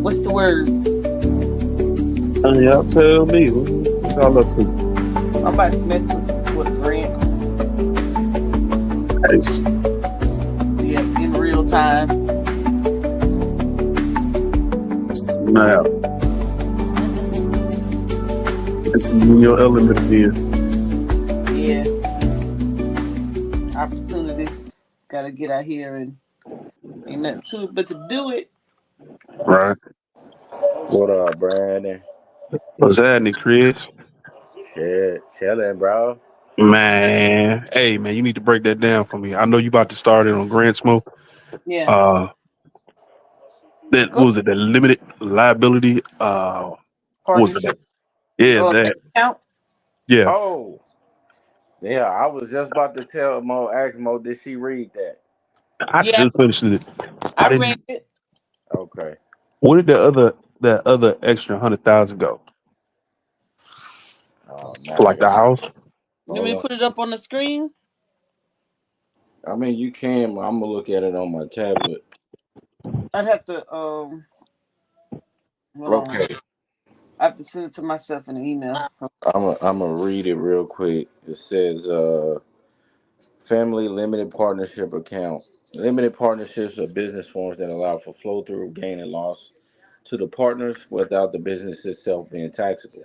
What's the word? Y'all tell me. What y'all up to? I'm about to mess with a grant. Nice. Yeah, in real time. Snap. It's in your element again. Yeah, opportunities. Gotta get out here and ain't nothing to it but to do it. Right. What up, Brandon? What's happening, Chris? Shit, chilling, bro. Man. Hey, man, you need to break that down for me. I know you about to start it on Grants.gov. Yeah, Uh, that go what was it? The limited liability. What was it? partnership. Yeah, Bank that. account. Yeah. Oh, yeah, I was just about to tell Mo, ask Mo, did she read that? I Yeah, just finished it. I I read didn't. it. Okay. Where did that other extra 100,000 go Oh, for now I like the got, house? You want hold me to on. put it up on the screen? I mean, you can, I'm gonna look at it on my tablet. I'd have to hold on. Okay. I have to send it to myself in an email. I'm gonna read it real quick. It says, family limited partnership account. Limited partnerships are business forms that allow for flow through gain and loss to the partners without the business itself being taxable.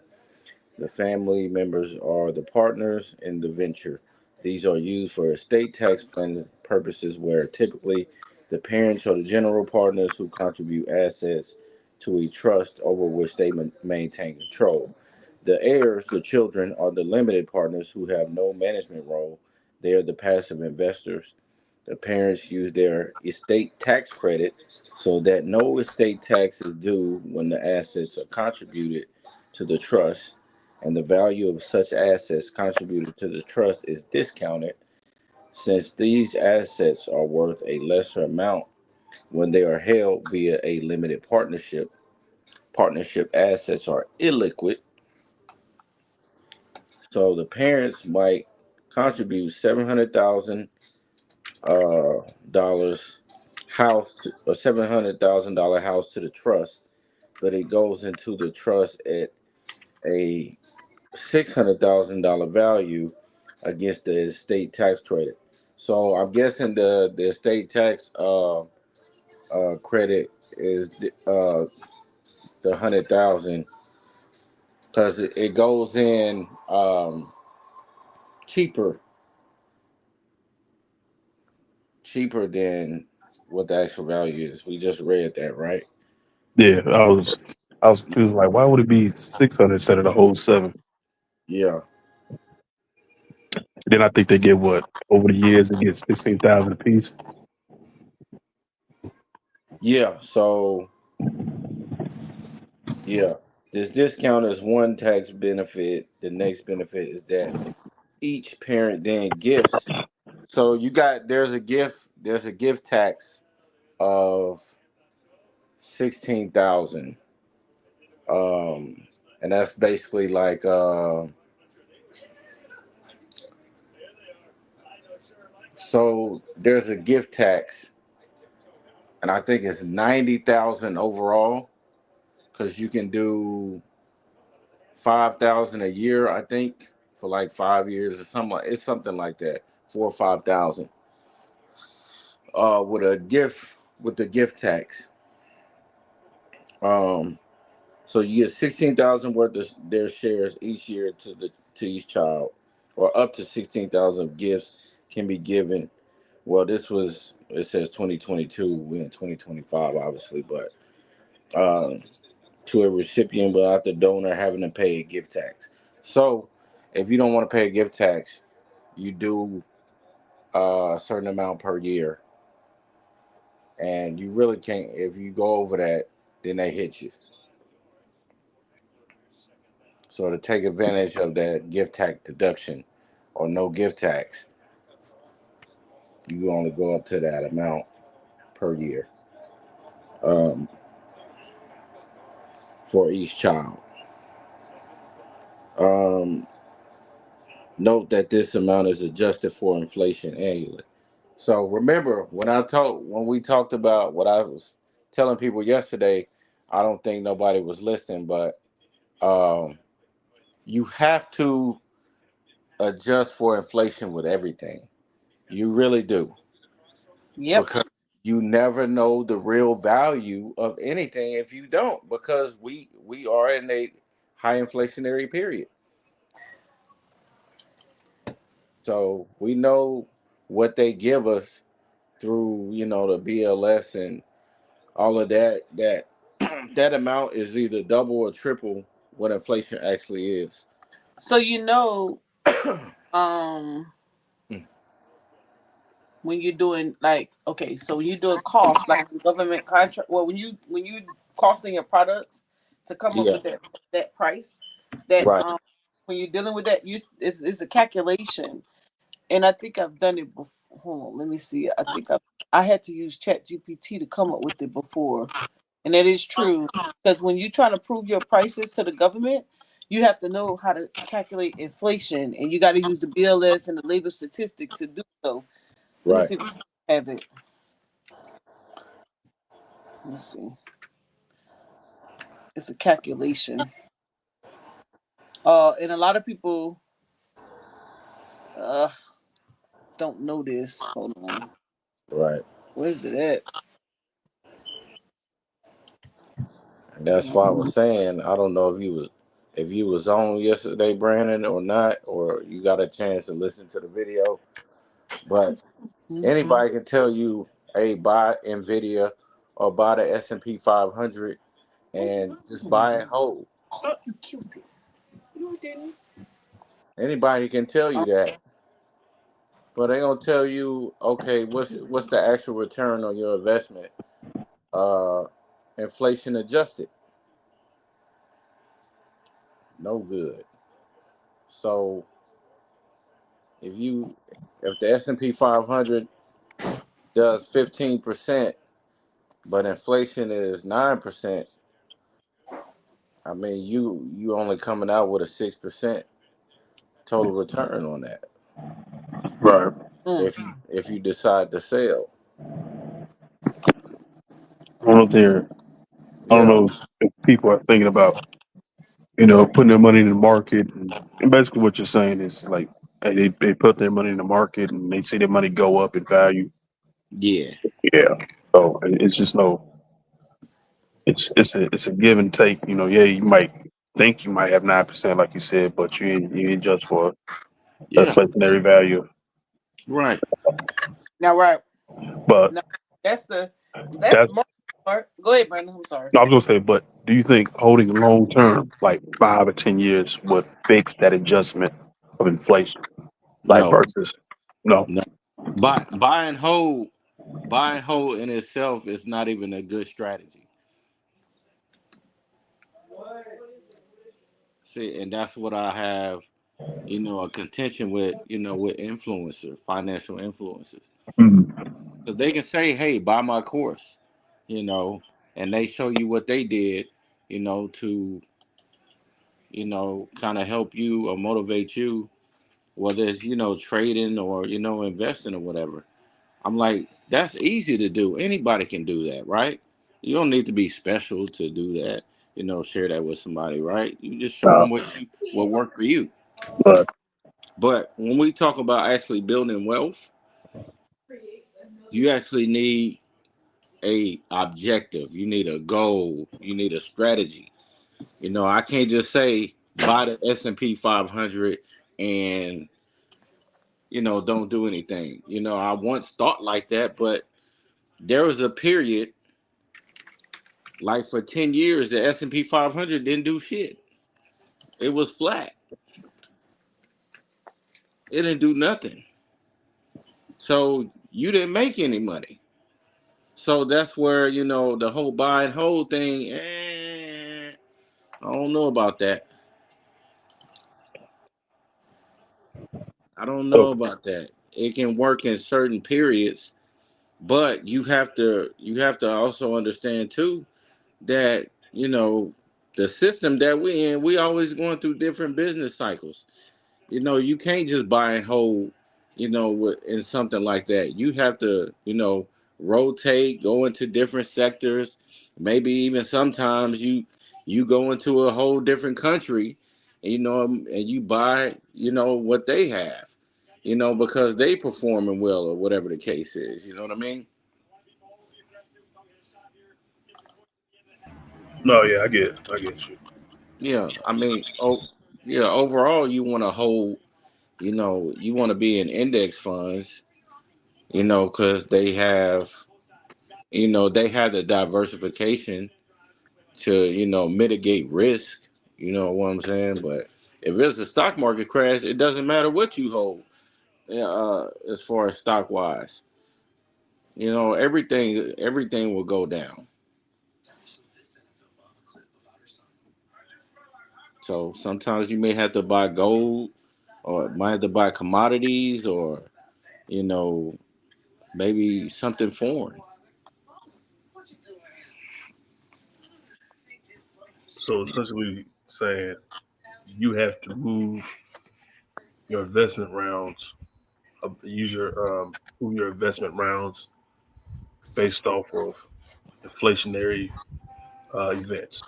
The family members are the partners in the venture. These are used for estate tax planning purposes where typically the parents are the general partners who contribute assets to a trust over which they maintain control. The heirs, the children, are the limited partners who have no management role. They are the passive investors. The parents use their estate tax credit so that no estate tax is due when the assets are contributed to the trust, and the value of such assets contributed to the trust is discounted since these assets are worth a lesser amount when they are held via a limited partnership. Partnership assets are illiquid, so the parents might contribute $700,000 house to, a $700,000 house to the trust, but it goes into the trust at a $600,000 value against the estate tax credit. So I'm guessing the estate tax credit is the 100,000 because it goes in cheaper cheaper than what the actual value is. We just read that, right? Yeah, I was confused. Like, why would it be 600 instead of the whole seven? Yeah, Then I think they get what over the years they get 16,000 a piece. yeah. So yeah, this discount is one tax benefit. The next benefit is that each parent then gifts. So you got there's a gift tax of 16,000. And that's basically like so there's a gift tax and I think it's 90,000 overall cuz you can do 5,000 a year, I think, for like 5 years or something like it's something like that. 4 or 5,000 with a gift with the gift tax. Um So you get 16,000 worth of their shares each year to each child, or up to 16,000 of gifts can be given. Well, this was it says 2022. We're in 2025, obviously, but um, to a recipient without the donor having to pay a gift tax. So, if you don't want to pay a gift tax, you do a certain amount per year, and you really can't. If you go over that, then they hit you. So to take advantage of that gift tax deduction or no gift tax, you only go up to that amount per year um, for each child. Um, Note that this amount is adjusted for inflation annually. So remember when we talked about what I was telling people yesterday, I don't think nobody was listening, but um, you have to adjust for inflation with everything. You really do, Yep. because you never know the real value of anything if you don't, because we are in a high inflationary period. So we know what they give us through, the BLS and all of that, that amount is either double or triple what inflation actually is. So um, when you're doing like okay, so when you do a cost like the government contract, well, when you costing your products to come up Yeah, with that price, that right, when you're dealing with that, it's a calculation, and I think I've done it before. Hold on, let me see. I had to use Chat GPT to come up with it before, and that is true because when you try to prove your prices to the government, you have to know how to calculate inflation, and you got to use the BLS and the labor statistics to do so. Let me right, see if I have it. Let me see. It's a calculation. And a lot of people uh don't know this. Hold on. right. Where's it at? And that's why I was saying I don't know if you was on yesterday, Brandon, or not, or you got a chance to listen to the video. But Mm-hmm. anybody can tell you, hey, buy Nvidia or buy the S&P 500 and just buy and hold. Oh, you killed it. You didn't. Anybody can tell you that, but they gonna tell you, okay, what's the actual return on your investment, uh, inflation adjusted? No good. So if you if the S&P 500 does 15%, but inflation is 9%, I mean you only coming out with a 6% total return on that Right. Mm. if you decide to sell. I don't know if they're, I don't Yeah, know if people are thinking about, putting their money in the market. And basically what you're saying is like, hey, they put their money in the market and they see their money go up in value. yeah, Yeah. So it's just it's a give and take. Yeah, you might think you might have 9%, like you said, but you ain't just for yeah, inflationary value. right. Now, right. But Now, that's the that's most part. Go ahead, Brandon. I'm sorry. no, I was gonna say, but do you think holding long term, like 5 or 10 years, would fix that adjustment of inflation? Like No, versus no. no. Buy and hold in itself is not even a good strategy. See, and that's what I have, a contention with, with financial influencers. Mhm. Because they can say, hey, buy my course, you know, and they show you what they did, to, kind of help you or motivate you, whether it's, trading or, investing or whatever. I'm like, that's easy to do. Anybody can do that, right? You don't need to be special to do that, share that with somebody, right? You just show Uh, them what worked for you. but But when we talk about actually building wealth, you actually need a objective. You need a goal. You need a strategy. I can't just say buy the S&P 500 and don't do anything. I once thought like that, but there was a period like for 10 years the S&P 500 didn't do shit. It was flat. It didn't do nothing. So you didn't make any money. So that's where, the whole buy and hold thing, I don't know about that. I don't know so, about that. It can work in certain periods, but you have to also understand too that, the system that we in, we always going through different business cycles. You can't just buy and hold, in something like that. You have to, rotate, go into different sectors. Maybe even sometimes you go into a whole different country, and you buy, what they have, because they performing well or whatever the case is. You know what I mean? No, yeah, I get you. Yeah, I mean, yeah. Overall, you want to hold, you want to be in index funds, because they have the diversification to mitigate risk. You know what I'm saying? But if it's a stock market crash, it doesn't matter what you hold. Yeah, as far as stock wise, everything will go down. So sometimes you may have to buy gold, or might have to buy commodities, or you know maybe something foreign. So essentially saying you have to move your investment rounds, move your investment rounds based off of inflationary events.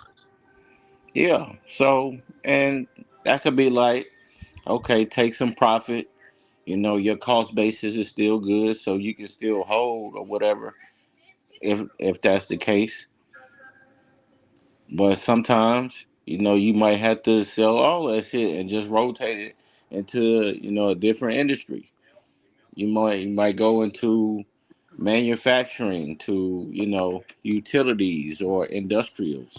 Yeah. So, and that could be like, okay, take some profit. Your cost basis is still good, so you can still hold or whatever, if that's the case. But sometimes, you might have to sell all that shit and just rotate it into, a different industry. You might go into manufacturing, to, utilities or industrials,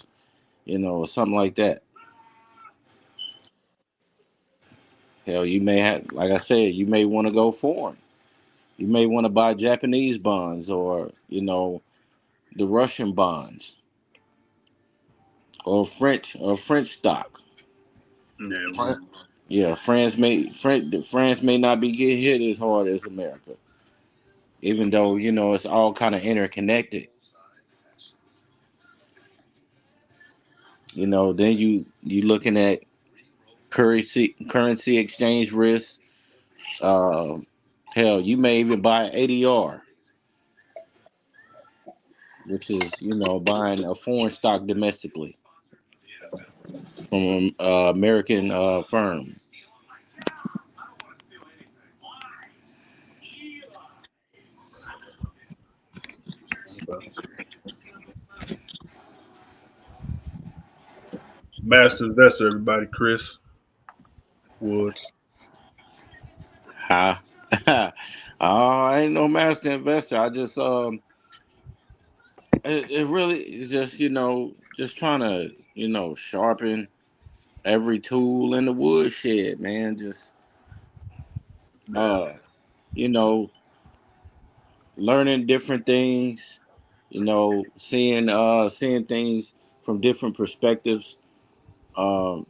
or something like that. Hell, you may have, like I said, you may want to go foreign. You may want to buy Japanese bonds, or, the Russian bonds, or French stock. Yeah, Yeah, France may not be getting hit as hard as America, even though it's all kind of interconnected. Then you looking at currency exchange risk. Uh, Hell, you may even buy ADR, which is buying a foreign stock domestically from an American firm. master investor, everybody. Chris Woods. Huh? I ain't no master investor. I just it really is just just trying to sharpen every tool in the woodshed, man. Just Yeah, uh you know learning different things, seeing things from different perspectives. Of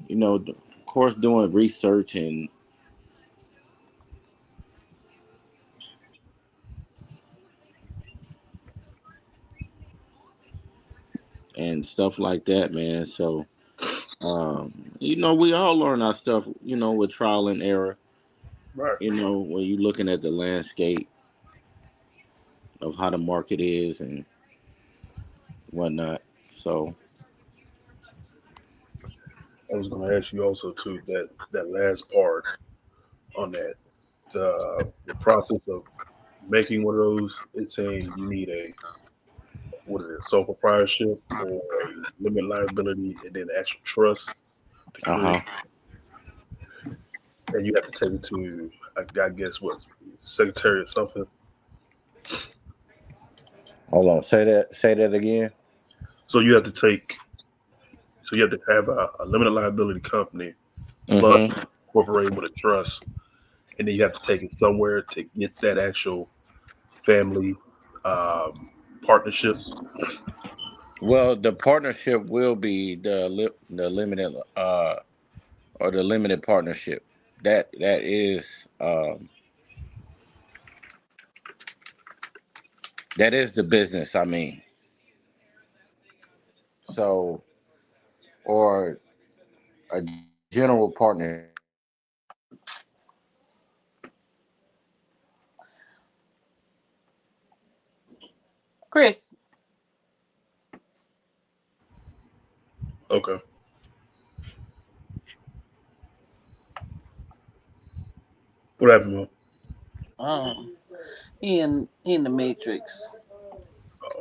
course, doing research and stuff like that, man. So we all learn our stuff, with trial and error. right. When you're looking at the landscape of how the market is and whatnot. So, I was going to ask you also too that last part on that the process of making one of those. It's saying you need a what is it, sole proprietorship or a limit liability, and then actual trust to uh create. huh. And you have to take it to I guess what secretary or something. Hold on. Say that again. So you have to take so you have to have a limited liability company plus Mm-hmm. incorporate with a trust, and then you have to take it somewhere to get that actual family um, partnership. Well, the partnership will be the limited or the limited partnership. That is the business. I mean, so, or a general partnership. Chris. Okay. What happened, Mo? Um, he in the Matrix.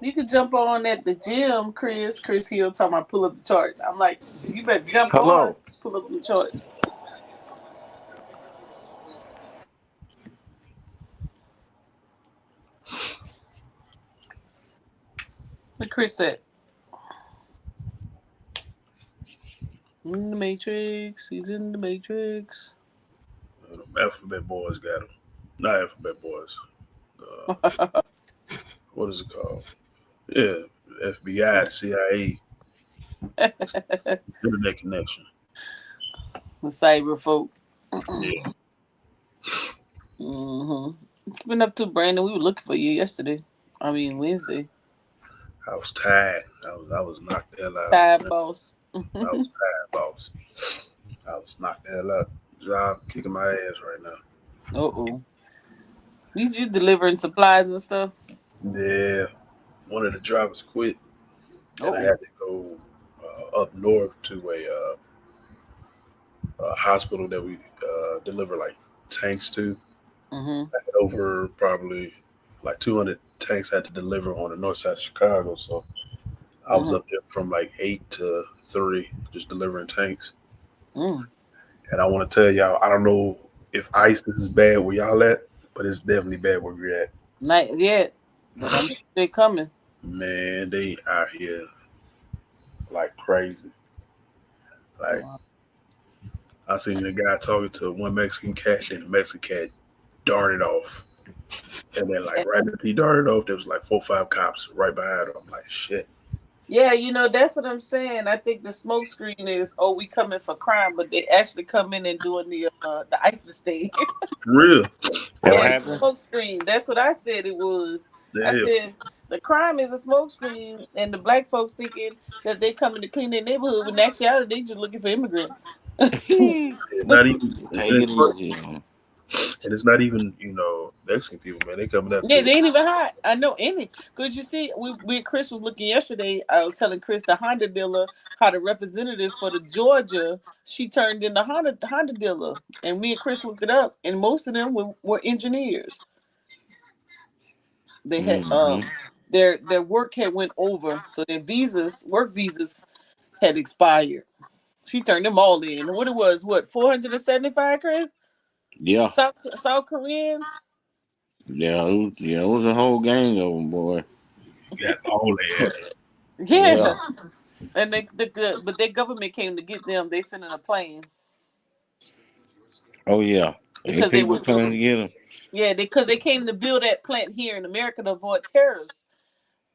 You can jump on at the gym, Chris. Chris Hill talking about pull up the charts. I'm like, you better jump on, Hello. pull up the charts. What Chris said. In the Matrix. He's in the Matrix. Alphabet Boys got him. Not Alphabet Boys. Uh, what is it called? Yeah, FBI, CIA, The internet connection. cyber folk. Yeah, hmm What's been up to, Brandon? We were looking for you yesterday. I mean Wednesday. I was tired. I was knocked the hell out. Time Man. boss. I was tired, boss. I was knocked the hell out. Job kicking my ass right now. Uh-oh. Need you delivering supplies and stuff? Yeah, one of the drivers quit, and I Uh-oh. had to go up north to a hospital that we deliver like tanks to. Mm-hmm. I had over probably like 200 tanks I had to deliver on the north side of Chicago. So I was Mm-hmm. up there from like 8 to 3, just delivering tanks. Mm. And I want to tell y'all, I don't know if ICE is bad where y'all at, but it's definitely bad where we're at. Not yet, but I'm sure they're coming. Man, they out here like crazy. Like Wow. I seen a guy talking to one Mexican cat, then the Mexican cat darted off. And then like right after he darted off, there was like 4 or 5 cops right behind him. I'm like, shit. Yeah, that's what I'm saying. I think the smoke screen is, oh, we coming for crime, but they actually come in and doing the ISIS thing. For real. That Yeah, what Like, it's happened? a smoke screen. That's what I said it was. I damn. said the crime is a smoke screen, and the black folks thinking that they coming to clean their neighborhood, when in actuality they just looking for immigrants. It's not even Take it easy. Man. and it's not even, Mexican people, man. They coming after Yeah, the they ain't even hot. I know any. Because you see, we Chris was looking yesterday. I was telling Chris, the Honda dealer, how the representative for the Georgia, she turned in the Honda dealer. And me and Chris looked it up, and most of them were engineers. They had Mm-hmm. their work had went over, so their work visas had expired. She turned them all in. What it was, 475, Chris? Yeah. South Koreans? It was a whole gang of them, boy. got all their ass. Yeah. Yeah. And but their government came to get them. They sent in a plane Oh yeah. Hey, because they people were, coming to get them. yeah, because they came to build that plant here in America to avoid tariffs,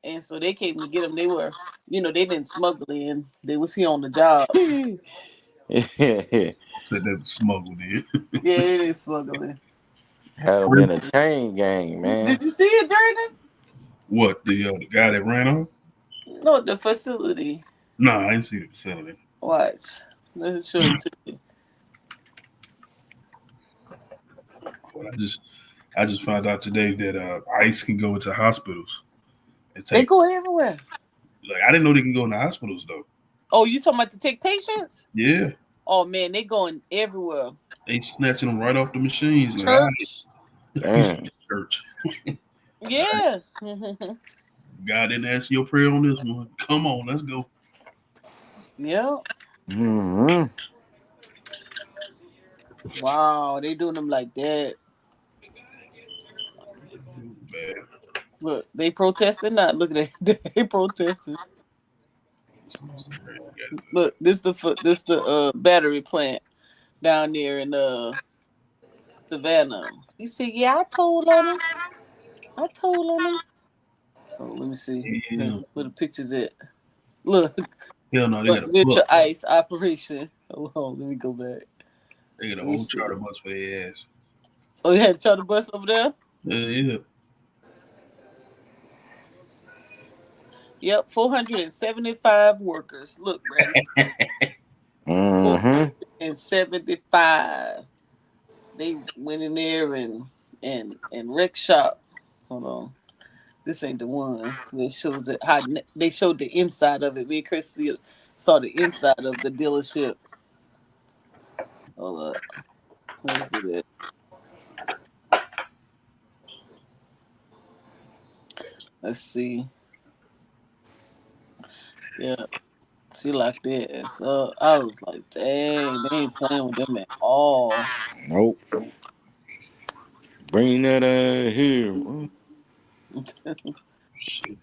and so they came to get them. They were, they didn't smuggle in. They was here on the job. Had Said they was smuggled in. Yeah, they didn't smuggle in. have been a chain gang, man. Did you see it, Jordan? What, the guy that ran off? No, the facility. No, I didn't see the facility. Watch. Let's show it to you. But I just found out today that ICE can go into hospitals and They take. go everywhere. Like I didn't know they can go into hospitals though. Oh, you talking about to take patients? Yeah, Oh man, they going everywhere. they snatching them right off the machines. Like, all Church. right, you said Damn. church. Yeah. God didn't ask your prayer on this one. Come on, let's go. Yeah. Mm-hmm. Wow, they doing them like that. Man, Look, they protesting not. Look at that. They protesting. Look, this the battery plant down there in Savannah. He said, "Yeah, I told on him. I told on him." Oh, let me see. yeah. Where the pictures at? Look, Hell no, they got a virtual book. ice operation. Hold on, let me go back. They got a Let me whole see. charter bus for their ass. Oh, you had to charter bus over there? Yeah. Yep, 475 workers. Look, Brandon, Mm-hmm. 475. They went in there and wreck shop. Hold on. This ain't the one. It shows it how they showed the inside of it. Me and Chris saw the inside of the dealership. Hold up. Let me see that. Let's see. Yeah. She locked their ass up. I was like, dang, they ain't playing with them at all. Nope. Bring that here. Shit.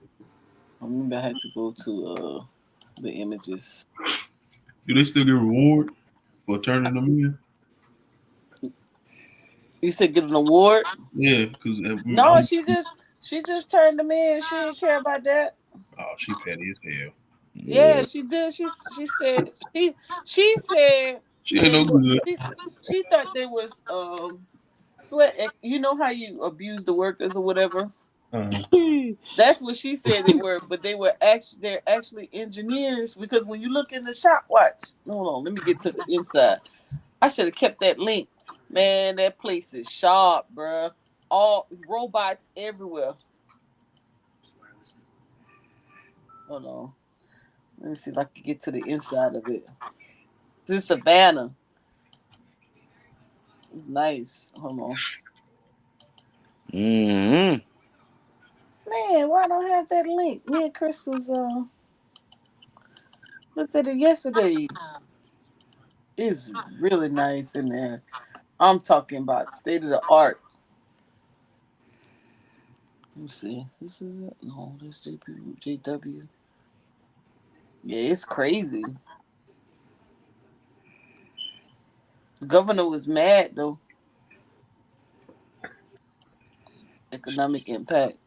Maybe I had to go to the images. Do they still get reward for turning them in? You said get an award? Yeah, because No, she just turned them in. She didn't care about that. oh, she petty as hell. Yeah, Yeah. she did. She said she said She ain't they no were good. she thought they was sweat. You know how you abuse the workers or whatever. Uh, That's what she said they were, but they're actually engineers because when you look in the shop, watch. Hold on, let me get to the inside. I should have kept that link. Man, that place is sharp, bruh. All robots everywhere. Hold on. Let me see if I can get to the inside of it. This is Savannah. It's nice. Hold on. Mm-hmm. Man, why don't I have that link? Me and Chris was looked at it yesterday. It's really nice in there. I'm talking about state of the art. Let me see. This is it. No, this JW. Yeah, it's crazy. The governor was mad though. Economic impact.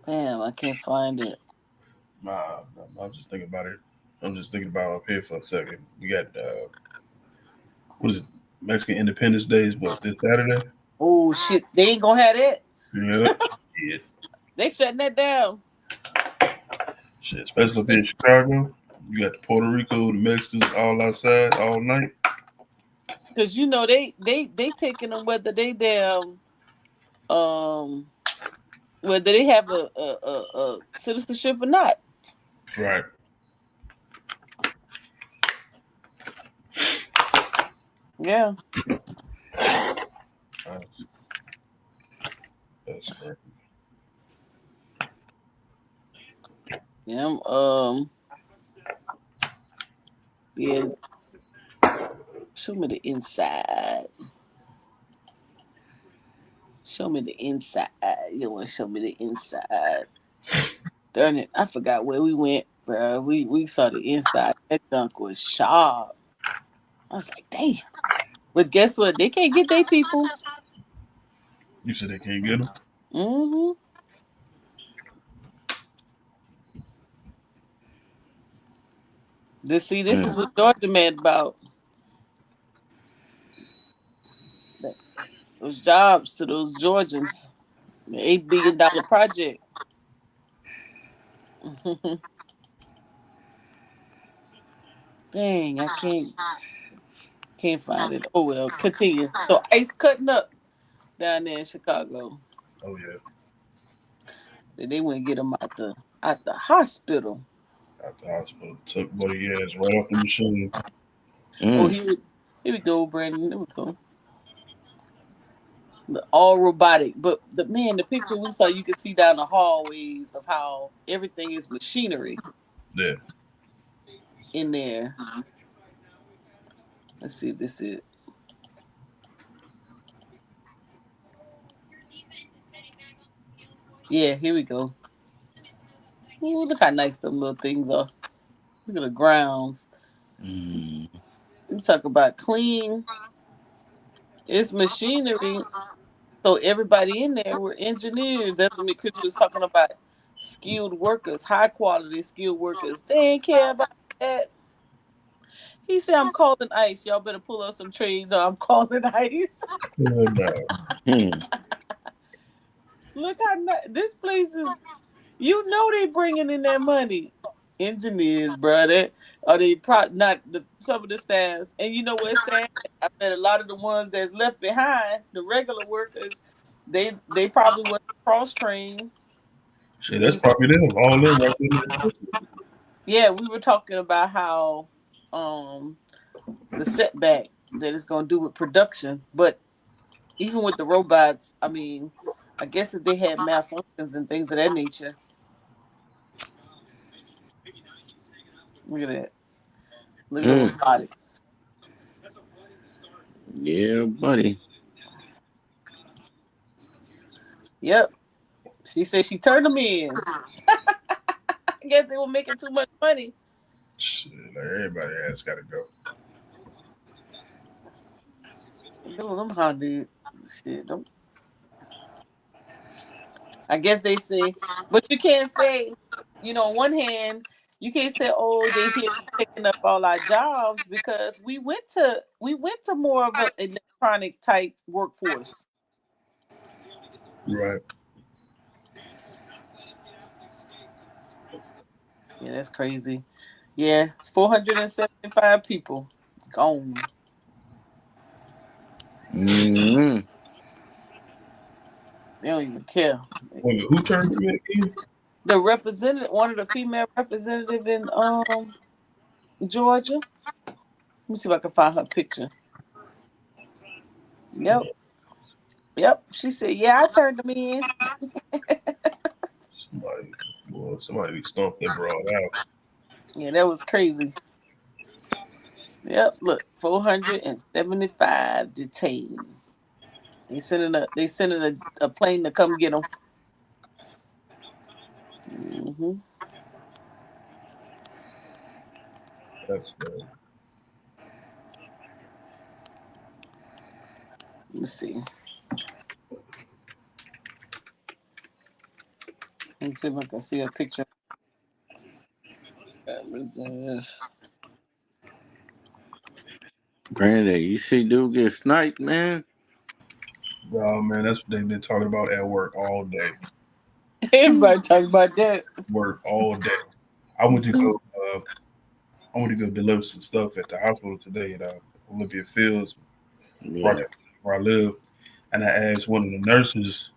Damn, I can't find it. nah, I'm just thinking about it. I'm just thinking about up here for a second. We got what is it? Mexican Independence Day is what, this Saturday? Oh shit, they ain't gonna have that. Yeah. Yeah. They shutting that down. Shit, especially up here in Chicago. You got the Puerto Rico, the Mexicans all outside all night. Cause you know they taking them whether they damn um whether they have a citizenship or not. Right. Yeah. That's, that's correct. Yeah. Yeah. Show me the inside. Show me the inside. You want to show me the inside? Darn it! I forgot where we went, bro. We saw the inside. That junk was sharp. I was like, damn. But guess what? They can't get their people. You said they can't get them? Mm-hmm. This is what Georgia mad about. Those jobs to those Georgians. The $8 billion project. Dang, I can't find it. Oh well, continue. So ice cutting up down there in Chicago. Oh yeah. Then they went to get him out the hospital. At the hospital. Took buddy ass right off the machine. Oh, Mm. here we go, Brandon. Here we go. All robotic, but the picture we saw, you could see down the hallways of how everything is machinery Yeah. in there. Let's see if this is. Yeah, here we go. Ooh, look how nice them little things are. Look at the grounds. Mm. You talk about clean. It's machinery. So everybody in there were engineers. That's what me Chris was talking about. Skilled workers, high quality skilled workers. They ain't care about that. He said, "I'm calling ICE. Y'all better pull up some trades, or I'm calling ICE." No. Mm. Look how this place is. You know they bringing in their money. Engineers, brother. Or they not some of the staffs. And you know what's sad? I bet a lot of the ones that's left behind, the regular workers, They probably was cross trained. Shit, We that's was probably them. All them right there. Yeah, we were talking about how um the setback that it's gonna do with production, but even with the robots, I mean, I guess if they had malfunctions and things of that nature. Look at that. Look at the Mm. robotics. Yeah, buddy. Yep. She said she turned them in. I guess they were making too much money. Shit, like everybody has got to go. Them how did shit. I guess they say, but you can't say, on one hand, you can't say, oh, they here taking up all our jobs because we went to more of an electronic type workforce. Right. Yeah, that's crazy. Yeah, it's 475 people gone. Mm-hmm. They don't even care. Wait, who turned them in again? The representative, one of the female representative in Georgia. Let me see if I can find her picture. Yep, yep. She said, "Yeah, I turned them in." Somebody, boy, somebody stomped that broad out. Yeah, that was crazy. Yep, look, 475 detained. They sending a plane to come get them. Hmm. That's bad. Let me see. Let me see if I can see a picture. Granddad, you see dude get sniped, man? Oh man, that's what they've been talking about at work all day. Everybody talking about that. Work all day. I went to go. I went to go deliver some stuff at the hospital today at Olympia Fields, right Yeah. there where I live. And I asked one of the nurses,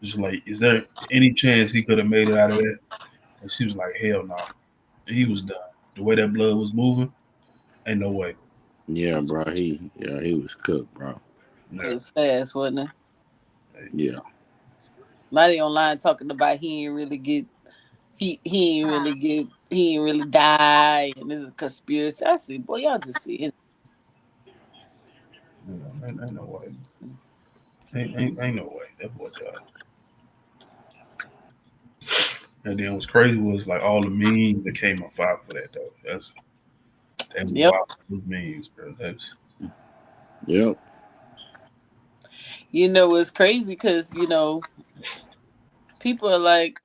just like, "Is there any chance he could have made it out of there?" And she was like, "Hell no." He was done. The way that blood was moving, ain't no way. Yeah, bro. He was cooked, bro. It Yeah. was fast, wasn't it? Hey, Yeah. Now they online talking about he ain't really die and there's a conspiracy. I said, boy, y'all just see it. ain't no way. Ain't no way. That boy died. And then what's crazy was like all the memes that came on fire for that though. That was Yep. wild. Those memes, bro. That's Yep. It's crazy because people are like,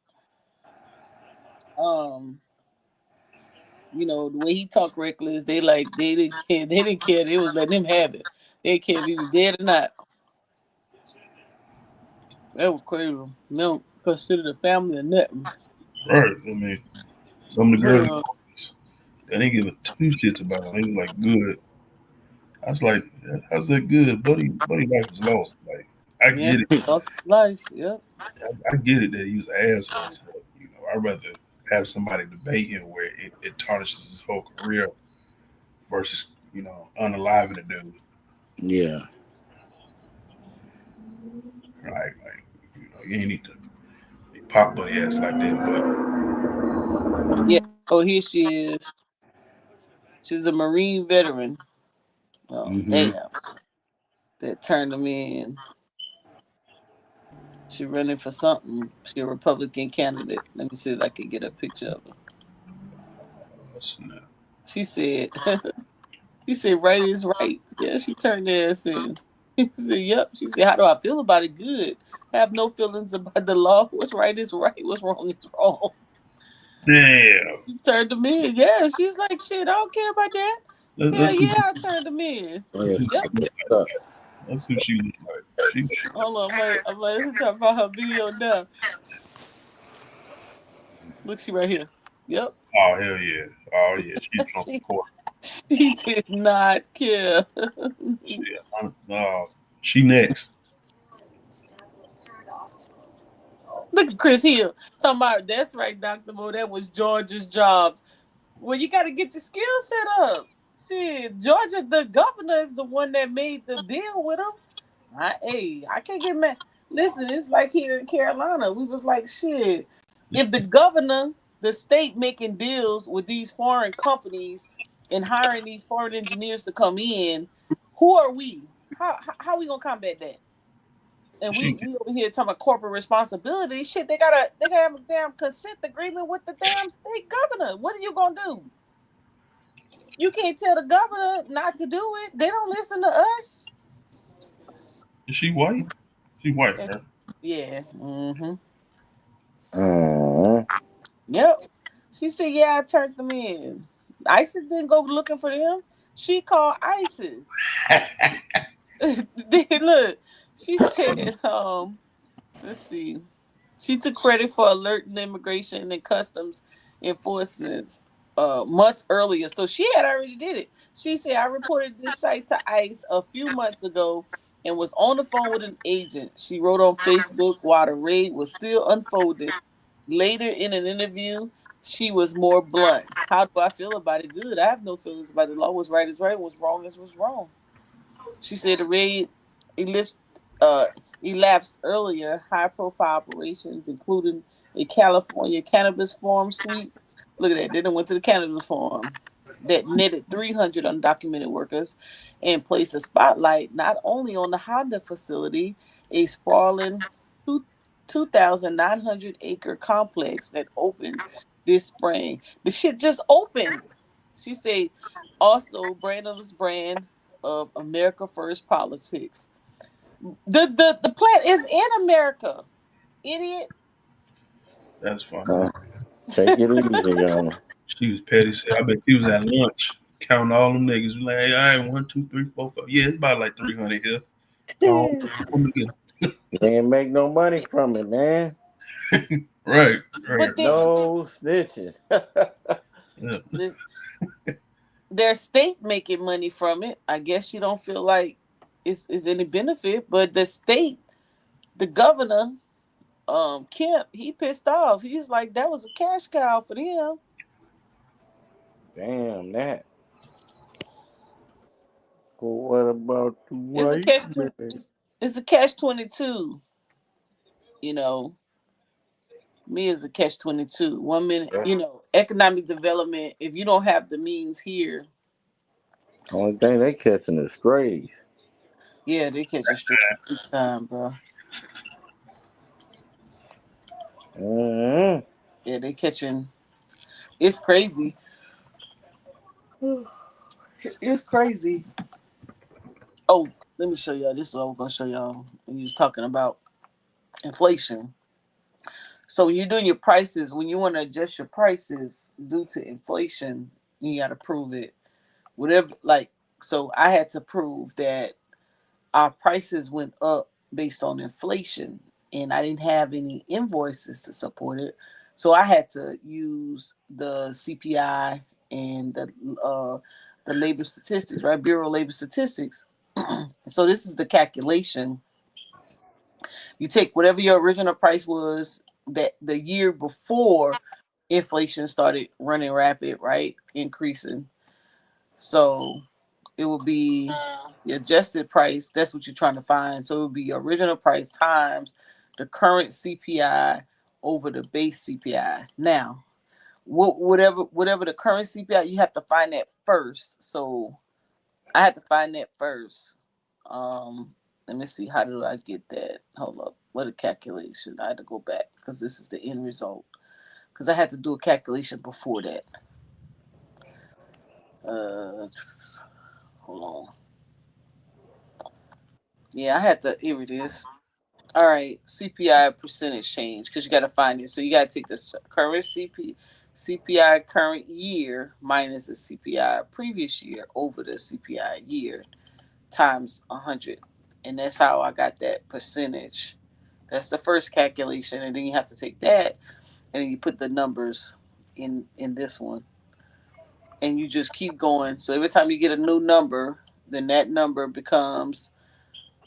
um, the way he talked reckless, they didn't care. They didn't care. They was letting him have it. They didn't care if he was dead or not. That was crazy. They don't consider the family or nothing. right. I mean, some of the girls Well, they didn't give a two shits about him. They was like good. I was like, how's that good? Buddy life was lost. Like I yeah, get it. lost his life. Yep. I get it that he was an asshole, but I'd rather have somebody debate him where it tarnishes his whole career versus, unaliving the dude. Yeah. You ain't need to pop buddy ass like that. Yeah. Oh, here she is. She's a Marine veteran. Oh, Mm-hmm. damn. That turned him in. She running for something. She a Republican candidate. Let me see if I can get a picture of her. Snap. She said, she said, right is right. Yeah, she turned her ass in. She said, yep. She said, how do I feel about it? Good. Have no feelings about the law. What's right is right. What's wrong is wrong. Damn. She turned him in. Yeah, she's like, shit, I don't care about that. Hell Let's see. yeah, I turned him in. Oh, Let's yeah. see. Yep. Let's see what she look like. She. Hold on, I'm talking about her video now. Look, she right here. Yep. Oh hell yeah. Oh yeah. She Trump she, supporter. she did not care. She. She next. Look at Chris Hill talking about that's right, Dr. Mo. That was Georgia's jobs. Well, you got to get your skills set up. Shit, Georgia, the governor is the one that made the deal with him. I can't get mad. Listen, it's like here in Carolina. We was like, shit. If the governor, the state making deals with these foreign companies and hiring these foreign engineers to come in, who are we? How we gonna combat that? And She we over here talking about corporate responsibility. Shit, they gotta have a damn consent agreement with the damn state governor. What are you gonna do? You can't tell the governor not to do it. They don't listen to us. is she white? She white, Yeah. right? Yeah. Mm-hmm. Uh, Yep. She said, "Yeah, I turned them in." ISIS didn't go looking for them. She called ISIS. Then look, she said, let's see. She took credit for alerting immigration and customs enforcement months earlier. So she had already did it. She said, I reported this site to ICE a few months ago and was on the phone with an agent. She wrote on Facebook while the raid was still unfolding. Later in an interview, she was more blunt. How do I feel about it? Good. I have no feelings about it. The law was right is right, was wrong is was wrong. She said the raid elapsed, uh, elapsed earlier high profile operations, including a California cannabis farm sweep. Look at that. They done went to the cannabis farm that netted 300 undocumented workers and placed a spotlight not only on the Honda facility, a sprawling two, 2,900-acre complex that opened this spring. The shit just opened. She said also Brandom's brand of America First politics. The plant is in America, idiot. That's funny. uh, take it easy, young. She was petty. I bet she was at lunch counting all them niggas. Like, hey, all right, 1, 2, 3, 4, 5. Yeah, it's about like 300 here. Call them again. You ain't make no money from it, man. Right, right. But they, No snitching. Yeah. the, their state making money from it. I guess you don't feel like it's any benefit, but the state, the governor, Kemp, he pissed off. He's like that was a cash cow for them. Damn that. But what about the It's a white catch. man? It's a catch 22. You know, me is a catch 22. 1 minute, economic development. If you don't have the means here, Only thing they catching is strays. yeah, they catching straight big time, bro. Mm-hmm. Yeah, they catching. It's crazy. It's crazy. Oh, let me show y'all. This is what I was gonna show y'all when you was talking about inflation. So when you're doing your prices, when you want to adjust your prices due to inflation, you got to prove it. Whatever, like, so I had to prove that our prices went up based on inflation, and I didn't have any invoices to support it. So I had to use the CPI and the labor statistics, right? Bureau of Labor Statistics. So this is the calculation. You take whatever your original price was that the year before inflation started running rapid, right? Increasing. So it would be the adjusted price. That's what you're trying to find. So it would be your original price times the current CPI over the base CPI. Now, whatever the current CPI, you have to find that first. So I had to find that first. Let me see. How did I get that? Hold up. What a calculation. I had to go back because this is the end result. Because I had to do a calculation before that. Uh, hold on. Yeah, I had to. Here it is. All right, CPI percentage change because you got to find it. So you got to take the current CPI current year minus the CPI previous year over the CPI year times 100, and that's how I got that percentage. That's the first calculation, and then you have to take that and then you put the numbers in this one, and you just keep going. So every time you get a new number, then that number becomes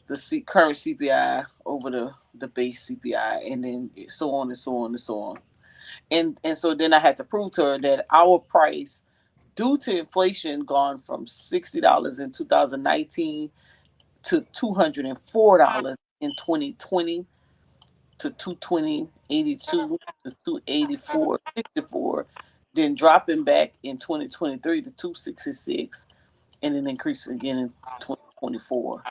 the current CPI over the the base CPI, and then so on and so on and so on. And so then I had to prove to her that our price, due to inflation, gone from $60 in 2019 to $204 in 2020 to 220.82 to 284.64, then dropping back in 2023 to 266, and then increasing again in 2024.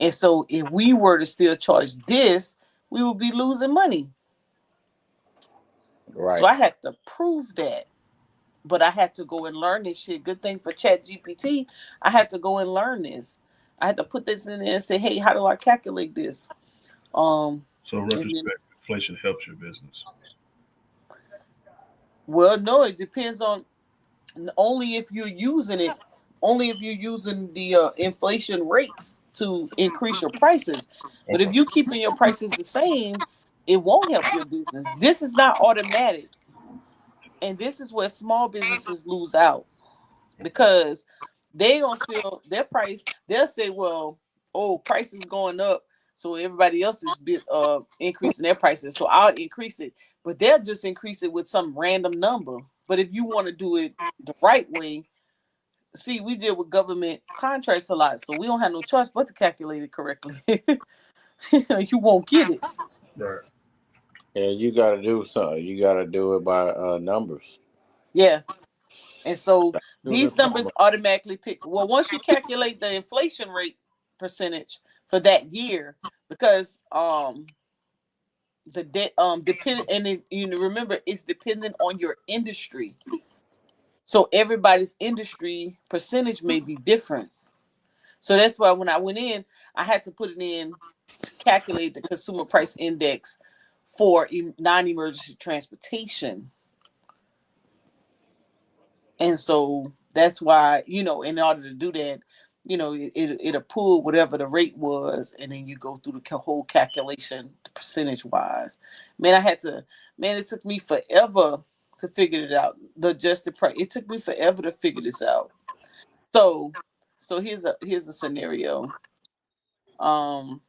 And so if we were to still charge this, we would be losing money. So Right. I had to prove that. But I had to go and learn this shit. Good thing for Chat GPT, I had to go and learn this. I had to put this in there and say, hey, how do I calculate this? So in And then, retrospect, inflation helps your business. well, no, it depends on only if you're using it, only if you're using the inflation rates to increase your prices. But if Okay. you keeping your prices the same, it won't help your business. This is not automatic, and this is where small businesses lose out, because they gonna still their price. They'll say, well, oh, price is going up, so everybody else is increasing their prices, so I'll increase it. But they'll just increase it with some random number. But if you want to do it the right way, see, we deal with government contracts a lot, so we don't have no choice but to calculate it correctly. You won't get it. Right. And you got to do something. You got to do it by numbers. Yeah. And so Using these numbers formulas. automatically pick. Well, once you calculate the inflation rate percentage for that year, because the debt depend and it, you know, remember, it's dependent on your industry. So everybody's industry percentage may be different. So that's why when I went in, I had to put it in to calculate the consumer price index for non-emergency transportation. And so that's why, in order to do that, it'll pull whatever the rate was, and then you go through the whole calculation percentage wise. Man, it took me forever to figure it out. The adjusted price, it took me forever to figure this out. So, here's a scenario. Um,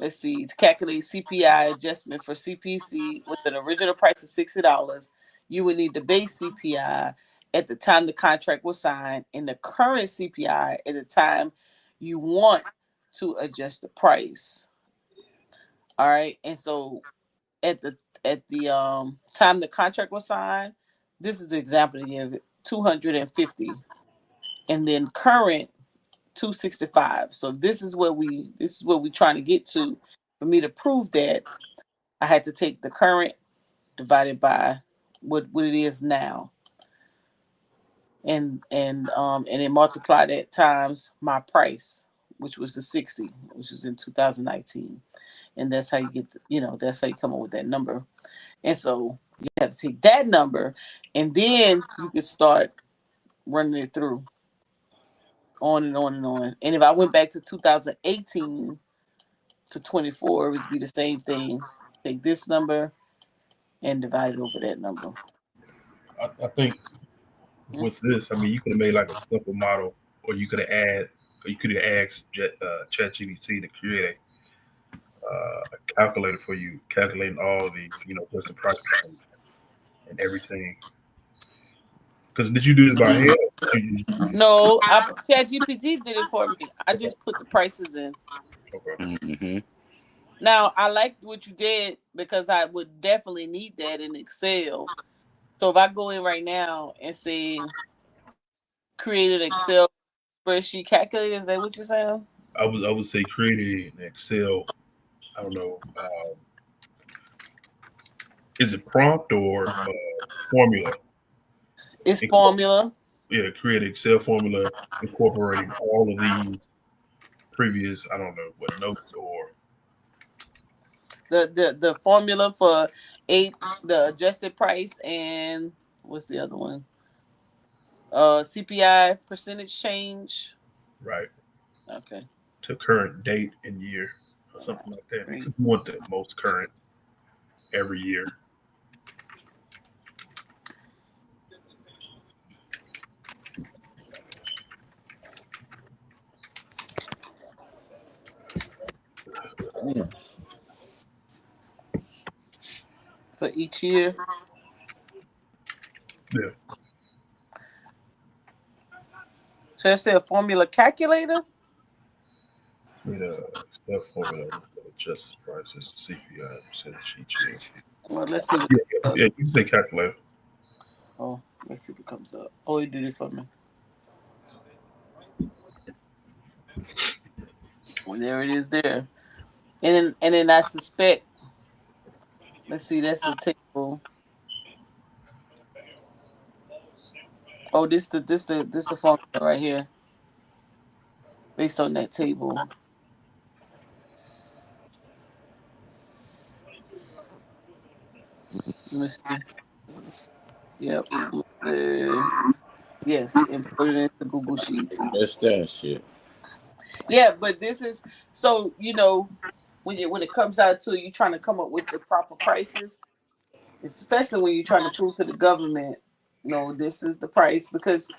let's see, to calculate CPI adjustment for CPC with an original price of $60, you would need the base CPI at the time the contract was signed and the current CPI at the time you want to adjust the price. All right. And so at the time the contract was signed, this is the example again, 250, and then current 265. So this is what we trying to get to. For me to prove that, I had to take the current divided by what it is now, and then multiply that times my price, which was the 60, which was in 2019, and that's how you get that's how you come up with that number. And so you have to take that number, and then you could start running it through on and on and on. And if I went back to 2018 to 24, it would be the same thing. Take this number and divide it over that number. I think Hmm? with this, I mean, you could have made like a simple model, or you could have asked ChatGPT to create a calculator for you, calculating all the, just the prices and everything. Because did you do this by hand? No, ChatGPT did it for me. I just put the prices in. Okay. Mm-hmm. Now I liked what you did because I would definitely need that in Excel. So if I go in right now and say create an Excel spreadsheet calculator, is that what you're saying? I would say create an Excel. I don't know. Is it prompt or formula? It's Incorporate, formula. yeah, create an Excel formula incorporating all of these previous. I don't know what notes or The formula for the adjusted price, and what's the other one? CPI percentage change. right Okay. to current date and year or All right. something like that, because Great. you want the most current every year. Mm. for each year. Yeah. So I said formula calculator. Need a step formula that adjusts prices to CPI percentage each year. Well, let's see what Yeah, comes up. yeah, you can say calculator. Oh, let's see what comes up. Oh, he did it for me. Well, there it is there. And then I suspect, let's see, that's the table. Oh, this the formula right here, based on that table. Let me see. Yep. Yes, and put it into Google Sheets. That's that shit. Yeah, but this is so when it comes out to you trying to come up with the proper prices, especially when you're trying to prove to the government, no, this is the price because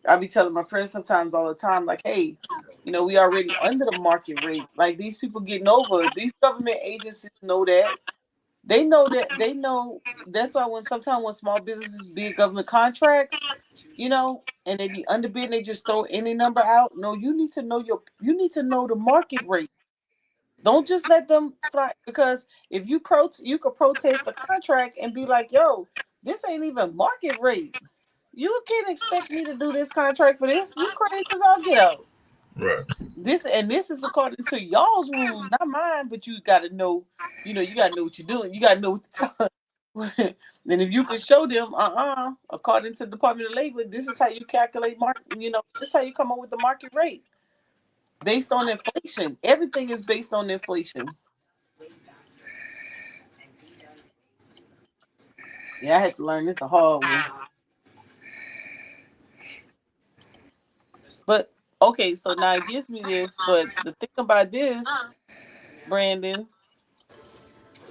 I be telling my friends sometimes all the time, like, hey, we already under the market rate. Like these people getting over, these government agencies know that. They know that they know that's why when small businesses bid government contracts, and they be underbid, they just throw any number out. No, you need to know the market rate. Don't just let them fly because if you could protest the contract and be like, yo, this ain't even market rate. You can't expect me to do this contract for this. You crazy as all get out. Right. This is according to y'all's rules, not mine. But you got to know, you got to know what you're doing. You got to know what to tell. Then if you could show them, according to the Department of Labor, this is how you calculate market. This is how you come up with the market rate based on inflation. Everything is based on inflation. Yeah, I had to learn this the hard way. But okay, so now it gives me this. But the thing about this, Brandon,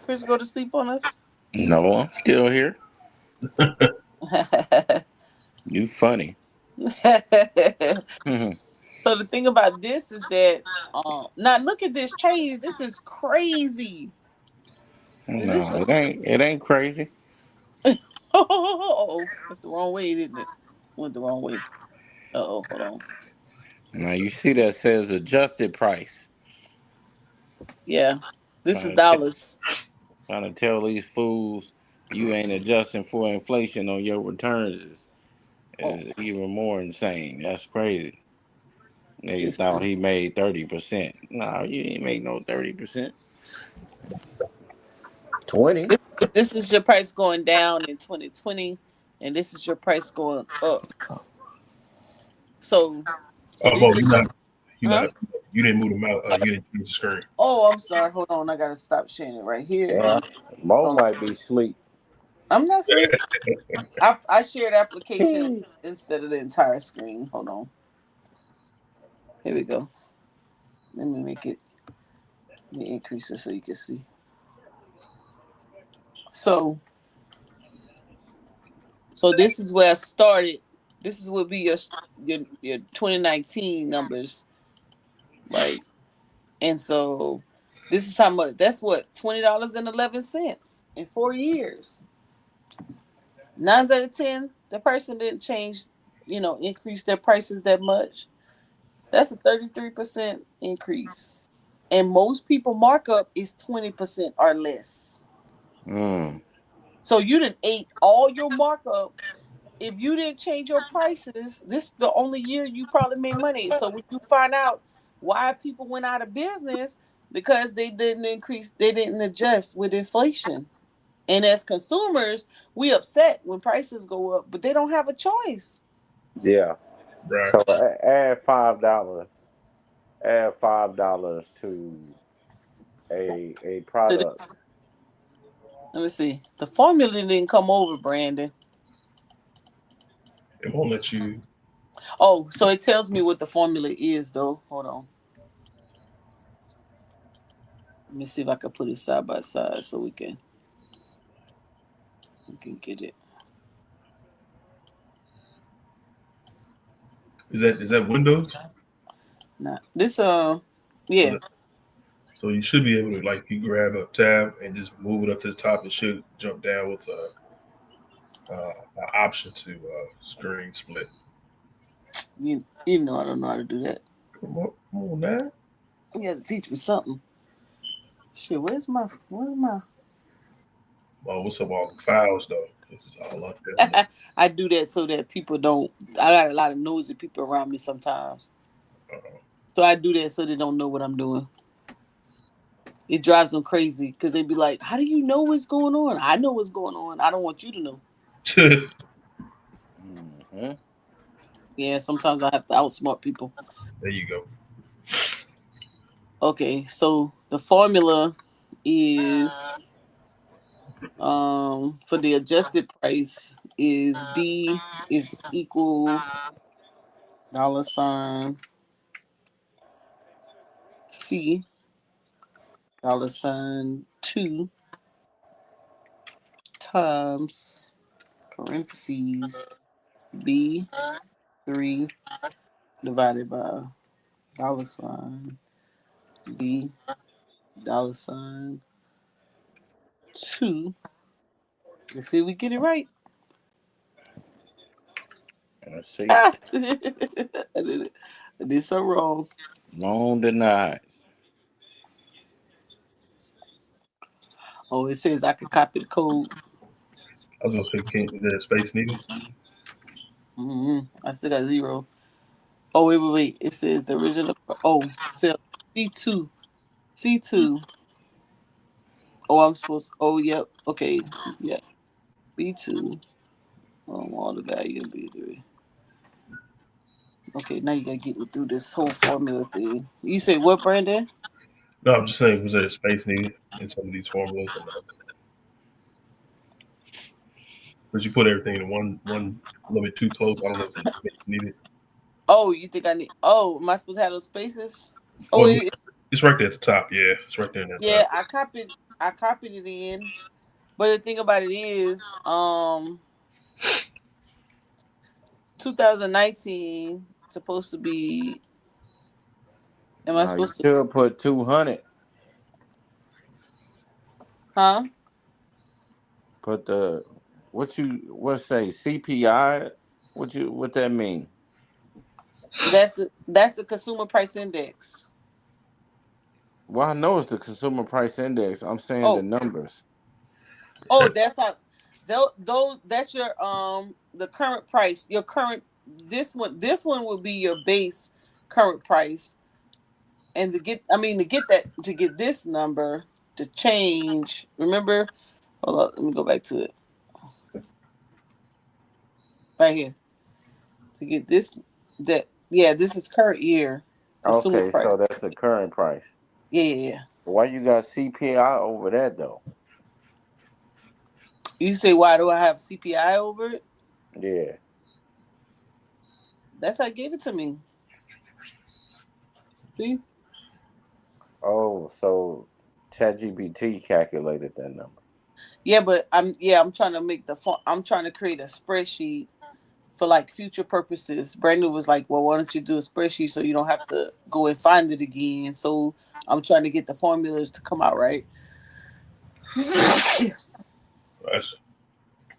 Chris, go to sleep on us. No, I'm still here. You funny. No, So the thing about this is that now look at this change. This is crazy. Is this what it ain't crazy. oh that's the wrong way, didn't it? Went the wrong way. Oh, hold on. Now you see that says adjusted price. Yeah. This is Trying to tell, dollars. trying to tell these fools you ain't adjusting for inflation on your returns Oh, is even more insane. That's crazy. Nigga this thought he made 30%. No, you ain't make no 30%. 20. this, this is your price going down in 2020 and this is your price going up. So Oh, these Mo, are you huh? not, you didn't move them out. You didn't change the screen. Oh, I'm sorry. Hold on. I gotta stop sharing it right here Yeah, and Mo hold on. might be asleep. I'm not asleep. I shared application Hmm. instead of the entire screen. Hold on. Here we go. Let me make it. Let me increase it so you can see. So, so this is where I started. This is what be your 2019 numbers, right? And so, this is how much. That's what $20.11 in 4 years. 9 out of 10, the person didn't change. Increase their prices that much. That's a 33% increase. And most people markup is 20% or less. Mm. So you didn't ate all your markup. If you didn't change your prices, this the only year you probably made money. So when you find out why people went out of business, because they didn't adjust with inflation. And as consumers, we upset when prices go up, but they don't have a choice. Yeah. Right. So add $5. Add $5 to a So product. let me see. The formula didn't come over, Brandon. It won't let you. Oh, so it tells me what the formula is, though. Hold on. Let me see if I can put it side by side so we can get it. Is that Windows? Not this. Or is Yeah. it, So you should be able to like you grab a tab and just move it up to the top. It should jump down with an option to screen split. You know I don't know how to do that. Come on now. You have to teach me something. Shit, where's my Oh, what's up all the files though? It's all up there. I do that so that people don't. I got a lot of nosy people around me sometimes, Uh-oh. so I do that so they don't know what I'm doing. It drives them crazy because they be like, "How do you know what's going on?" I know what's going on. I don't want you to know. Mm-hmm. Yeah, sometimes I have to outsmart people. There you go. Okay, so the formula is for the adjusted price is B is equal $ C $2 times parentheses B 3 divided by $ B $2. Let's see if we get it right. Let's see. I did it. I did so wrong. Long denied. Oh, it says I could copy the code. I was gonna say, is there a space needed? I still got 0. Oh, wait. It says the original. Oh, still C2. C2. Oh, I'm supposed. Oh, yep. Okay. Yeah. B2. All the value in B3. Okay, now you gotta get me through this whole formula thing. You say what, Brandon? No, I'm just saying, was there a space needed in some of these formulas or no? Because you put everything in one a little bit too close. I don't know if there's space needed. Oh, you think I need? Oh, am I supposed to have those spaces? Oh, Well, it's right there at the top. Yeah, it's right there in that yeah. top. I copied it in. But the thing about it is, 2019 supposed to be. Am I Now you supposed to? should put 200. Huh? Put the what say CPI? What that mean? That's the consumer price index. Well, I know it's the consumer price index. I'm saying the Oh, numbers. that's how. Those that's your the current price. Your current this one will be your base current price, and to get this number to change. Remember, hold up, let me go back to it right here to get this that yeah this is current year consumer Okay, price. so that's the current price. Yeah. Why you got CPI over that though? You say why do I have CPI over it? Yeah. That's how it gave it to me. See? Oh, so ChatGPT calculated that number. Yeah, but I'm trying to I'm trying to create a spreadsheet for like future purposes. Brandon was like, "Well, why don't you do a spreadsheet so you don't have to go and find it again?" So I'm trying to get the formulas to come out right. That's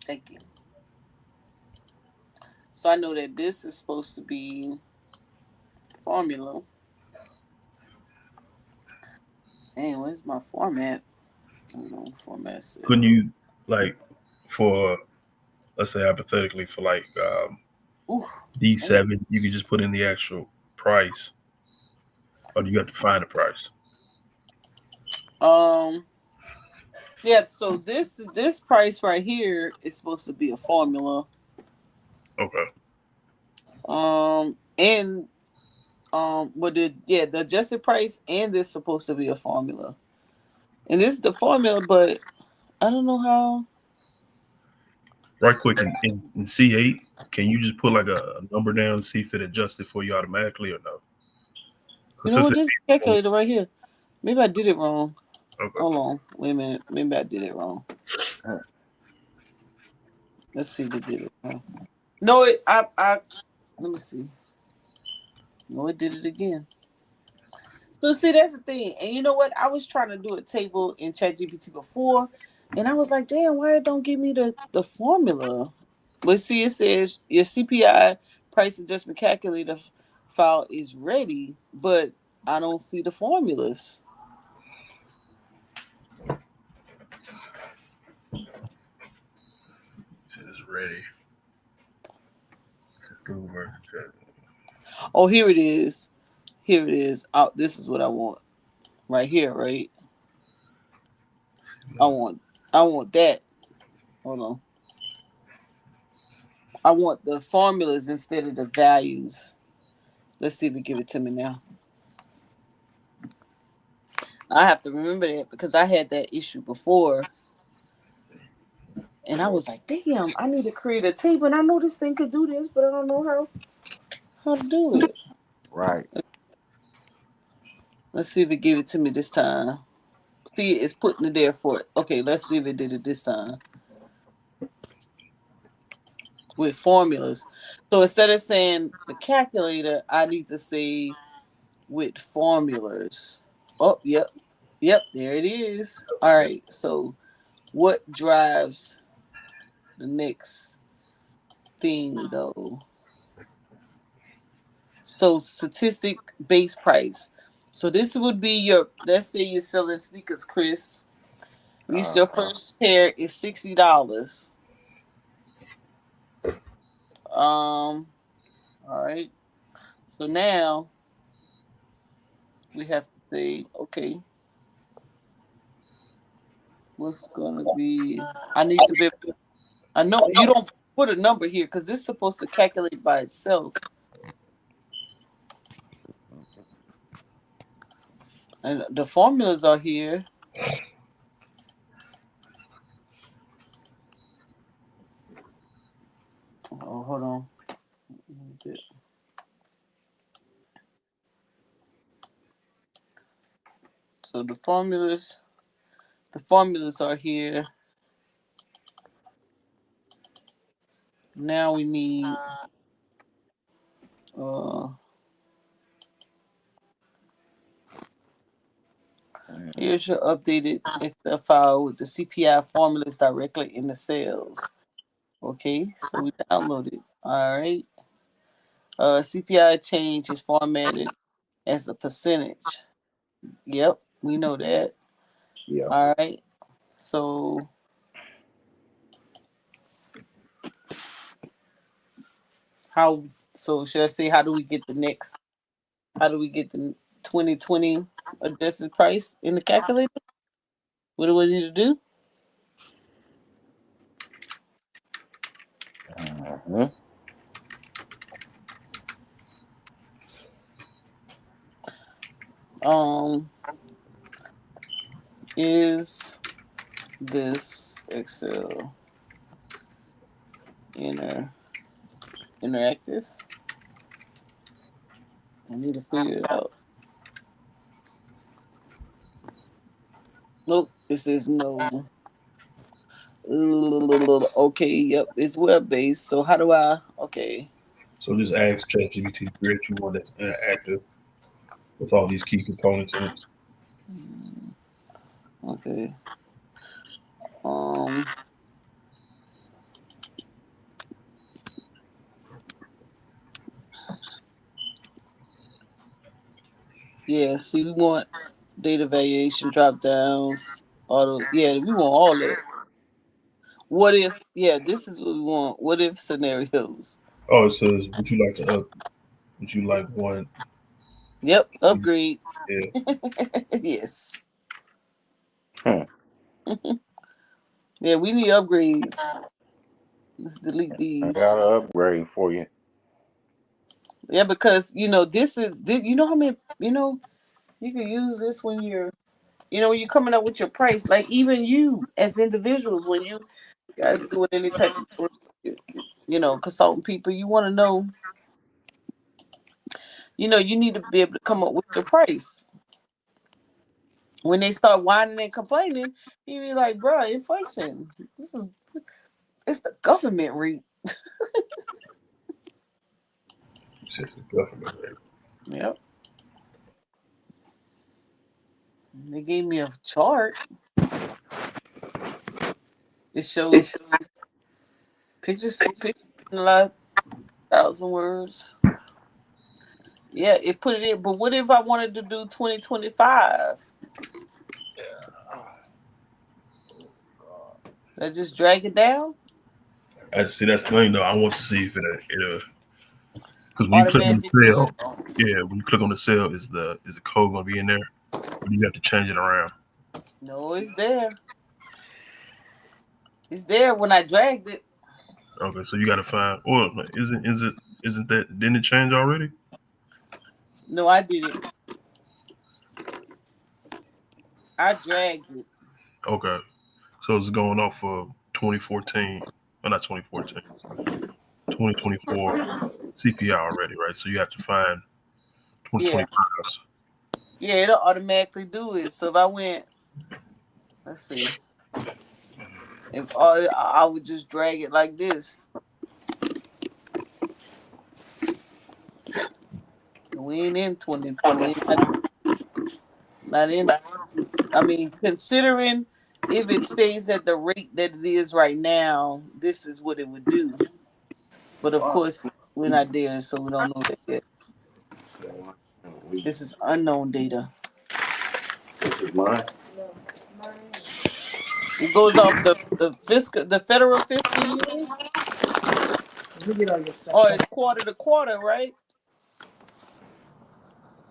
Thank you. So I know that this is supposed to be formula. And where's my format? I don't know what format couldn't cell. you like for let's say hypothetically for like Ooh. D7, you could just put in the actual price, or do you have to find the price? Um. Yeah. So this price right here is supposed to be a formula. Okay. And but the adjusted price and this supposed to be a formula. And this is the formula, but I don't know how. Right quick in C8, can you just put like a number down and see if it adjusts it for you automatically or no? You Because know since what? it, This calculator right here. Maybe I did it wrong. okay. Hold on. Wait a minute. Maybe I did it wrong. Let's see if it did it wrong. No, let me see. No, it did it again. So see, that's the thing. And you know what? I was trying to do a table in ChatGPT before, and I was like, damn, why it don't give me the formula? But see, it says your CPI price adjustment calculator file is ready, but I don't see the formulas. It says ready. Google Merchant Chat. Oh, here it is. Here it is. Oh, this is what I want right here. Right. I want. I want that. Hold on. I want the formulas instead of the values. Let's see if it give it to me now. I have to remember that because I had that issue before, and I was like, "Damn, I need to create a table." And I know this thing could do this, but I don't know how to do it. Right. Let's see if it gave it to me this time. See, it's putting it there for it. Okay, let's see if it did it this time with formulas. So instead of saying the calculator, I need to say with formulas. Oh, yep, yep, there it is. All right, so what drives the next thing though? So statistic base price. So this would be your, let's say you're selling sneakers, Chris. Your Uh, first pair is $60. All right. So now we have to say, okay, what's gonna be? I need to be. I know you don't put a number here because this is supposed to calculate by itself, and the formulas are here. Oh, hold on. So the formulas are here. Now we need uh here's your updated Excel file with the CPI formulas directly in the cells. Okay, so we downloaded. All right. CPI change is formatted as a percentage. Yep, we know that. yeah. All right. So how? So should I say how do we get the next? How do we get the 2020 adjusted price in the calculator? What do we need to do? Mhm. Um, is this Excel inter interactive? I need to figure it out. Nope, it says no. Okay, yep, it's web based. So how do I? Okay, So just ask ChatGPT to create you one that's interactive with all these key components in it. okay. Um, yeah. See, we want data variation drop downs. Auto. Yeah, we want all that. What if? Yeah, this is what we want. What if scenarios? Oh, it says would you like to up? Would you like one? Yep, upgrade. Yeah. Yes. Hmm. Yeah, we need upgrades. Let's delete I these. got an upgrade for you. Yeah, because this is. You know how many? You can use this when you're. When you're coming up with your price. Like even you as individuals, when you guys doing any type of work, consulting people, you want to know. You need to be able to come up with your price. When they start whining and complaining, you be like, "Bruh, inflation. It's the government rate." It says the government rate. Yep. They gave me a chart. It shows pictures in a lot, thousand words. Yeah, it put it in. But what if I wanted to do 2025? I just drag it down. I see that's the thing though. I want to see if it because when you click on Automatically the do cell, it. yeah, when you click on the cell, is the code gonna be in there? Or do you have to change it around? No, it's there. It's there when I dragged it. Okay, so you got to find. Well, isn't that didn't it change already? No, I did it. I dragged it. Okay, so it's going off of 2014, well not 2014, 2024 CPI already, right? So you have to find Yeah, 2025. yeah, it'll automatically do it. So if I went, let's see, if I would just drag it like this. We ain't in 20. We ain't not in. I mean, considering if it stays at the rate that it is right now, this is what it would do. But of course, we're not there, so we don't know that yet. This is unknown data. This is mine. It goes off the federal fiscal year, or it's quarter to quarter, right?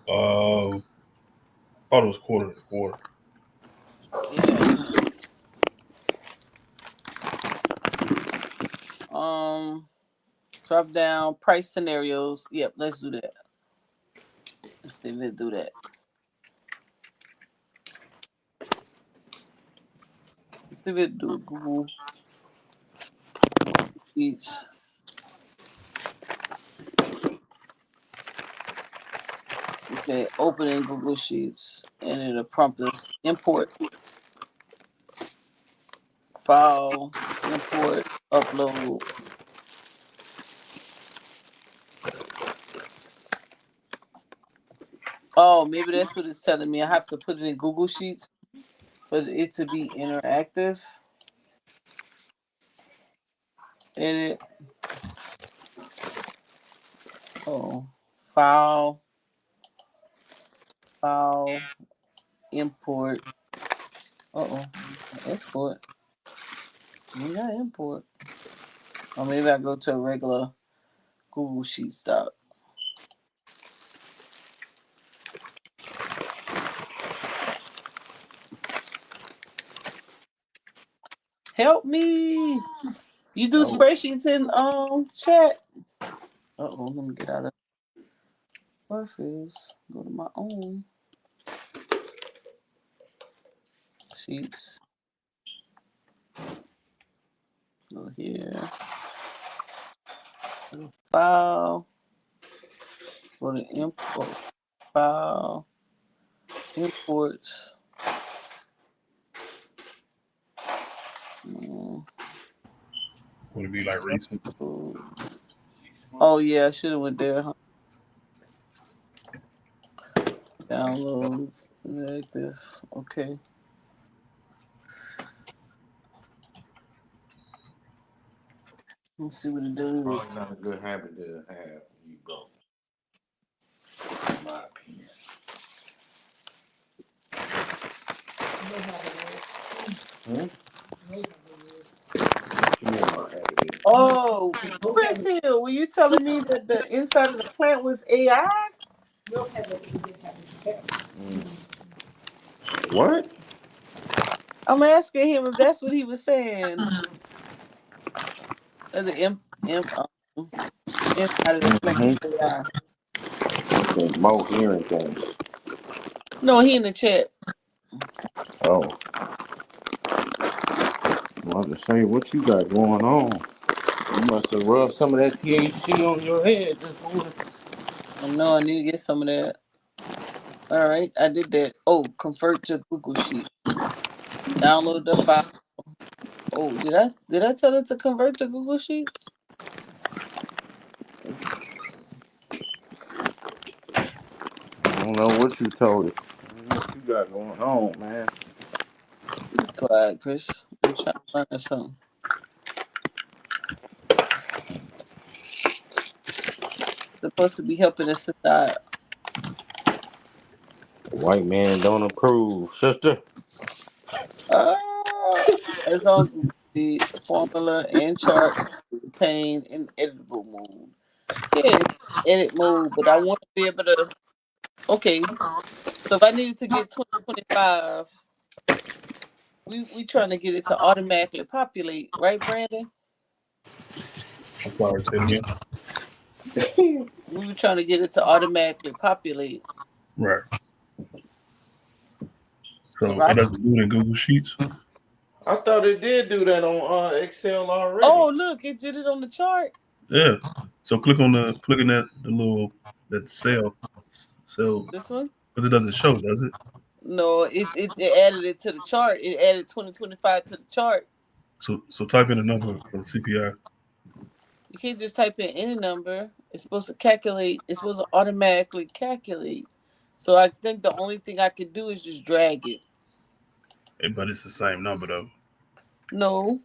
Uh, thought it was quarter to quarter. Yeah. Um, drop down price scenarios. Yep, let's do that. Let's see if it do that. Let's see if it do Google Sheets. Okay, open in Google Sheets, and it'll prompt us import file, import, upload. Oh, maybe that's what it's telling me. I have to put it in Google Sheets for it to be interactive. Edit. Oh, file, file, import. Oh, export. We got import. Or maybe I go to a regular Google Sheets doc. Help me! You do Oh, spreadsheets in chat. Let me get out of Workers. Go to my own sheets. Go here. Go to file. Go to import. File. Imports. Mm, Would it be like recent? oh yeah, I should have went there. Huh? Downloads. Inactive. Okay. Let's see what it probably does. not a good habit to have. You go, in my opinion. Hmm? You know my habit is. Oh, Chris Hill, were you telling me that the inside of the plant was AI? What? I'm asking him if that's what he was saying. The inside of the plant was Mm-hmm. AI. Okay, Mo hearing things. No, he in the chat. Oh, well, to say what you got going on. You must have rubbed some of that THC on your head this morning. I know I need to get some of that. All right, I did that. Oh, convert to Google Sheet. Download the file. Oh, did I tell it to convert to Google Sheets? I don't know what you told it. you got going on, man? Be quiet, Chris. I'm trying to learn something. Supposed to be helping us out. The white man don't approve, sister. Uh, as long as the formula and chart contain in editable mode. Yeah, it's edit mode, but I want to be able to. Okay, so if I needed to get 2025, we trying to get it to automatically populate, right, Brandon? I'm sorry, say it again. We were trying to get it to automatically populate. Right. So So it right. doesn't do it in Google Sheets. I thought it did do that on Excel already. Oh, look, it did it on the chart. Yeah. So click on that the little that cell This one. because it doesn't show, does it? No, it added it to the chart. It added 2025 to the chart. So type in a number for the CPI. You can't just type in any number. It's supposed to calculate. It's supposed to automatically calculate. So I think the only thing I could do is just drag it. But it's the same number though. No,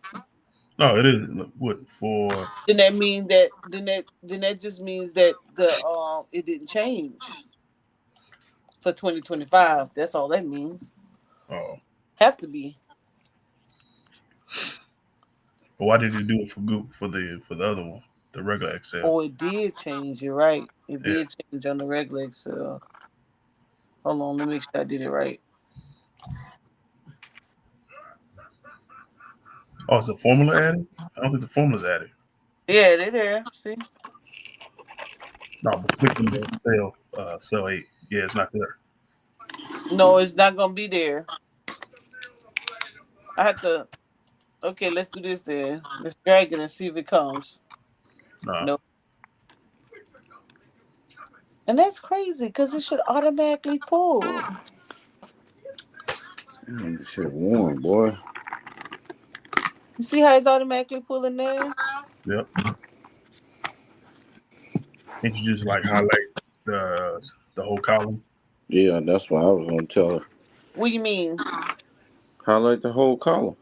No, it is. Look, what for? then that mean that then that just means that the it didn't change for 2025. That's all that means. Oh, Have to be. but why did it do it for Google for the other one, the regular Excel? Oh, it did change. You're right. It Yeah. did change on the regular Excel. Hold on, let me make sure I did it right. Oh, is the formula added? I don't think the formula's added. Yeah, they're there. See? No, but click on the cell 8. Yeah, it's not there. No, it's not gonna be there. I have to. Okay, let's do this then. Let's drag it and see if it comes. No. No, and that's crazy because it should automatically pull. This shit warm, boy. You see how it's automatically pulling there? Yep. Can't you just like highlight the whole column? Yeah, that's what I was gonna tell her. What do you mean? Highlight the whole column.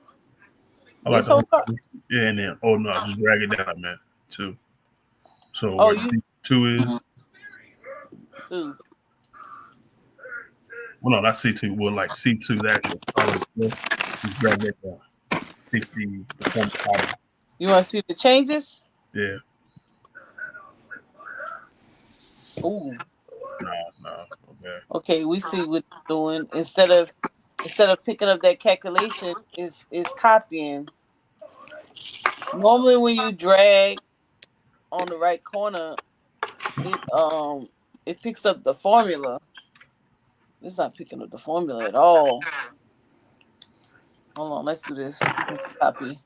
I like This the whole whole part? yeah, and then just drag it down, man. Two. So Oh, where you C2 is, do. well, no, not C2. Well, like C2, the actual column. Just drag that down. Pick the form column. You want to see the changes? Yeah. Ooh. No. Okay. Okay, we see what it's doing. Instead of picking up that calculation, it's copying. Normally, when you drag on the right corner, it picks up the formula. It's not picking up the formula at all. Hold on, let's do this. Let's copy.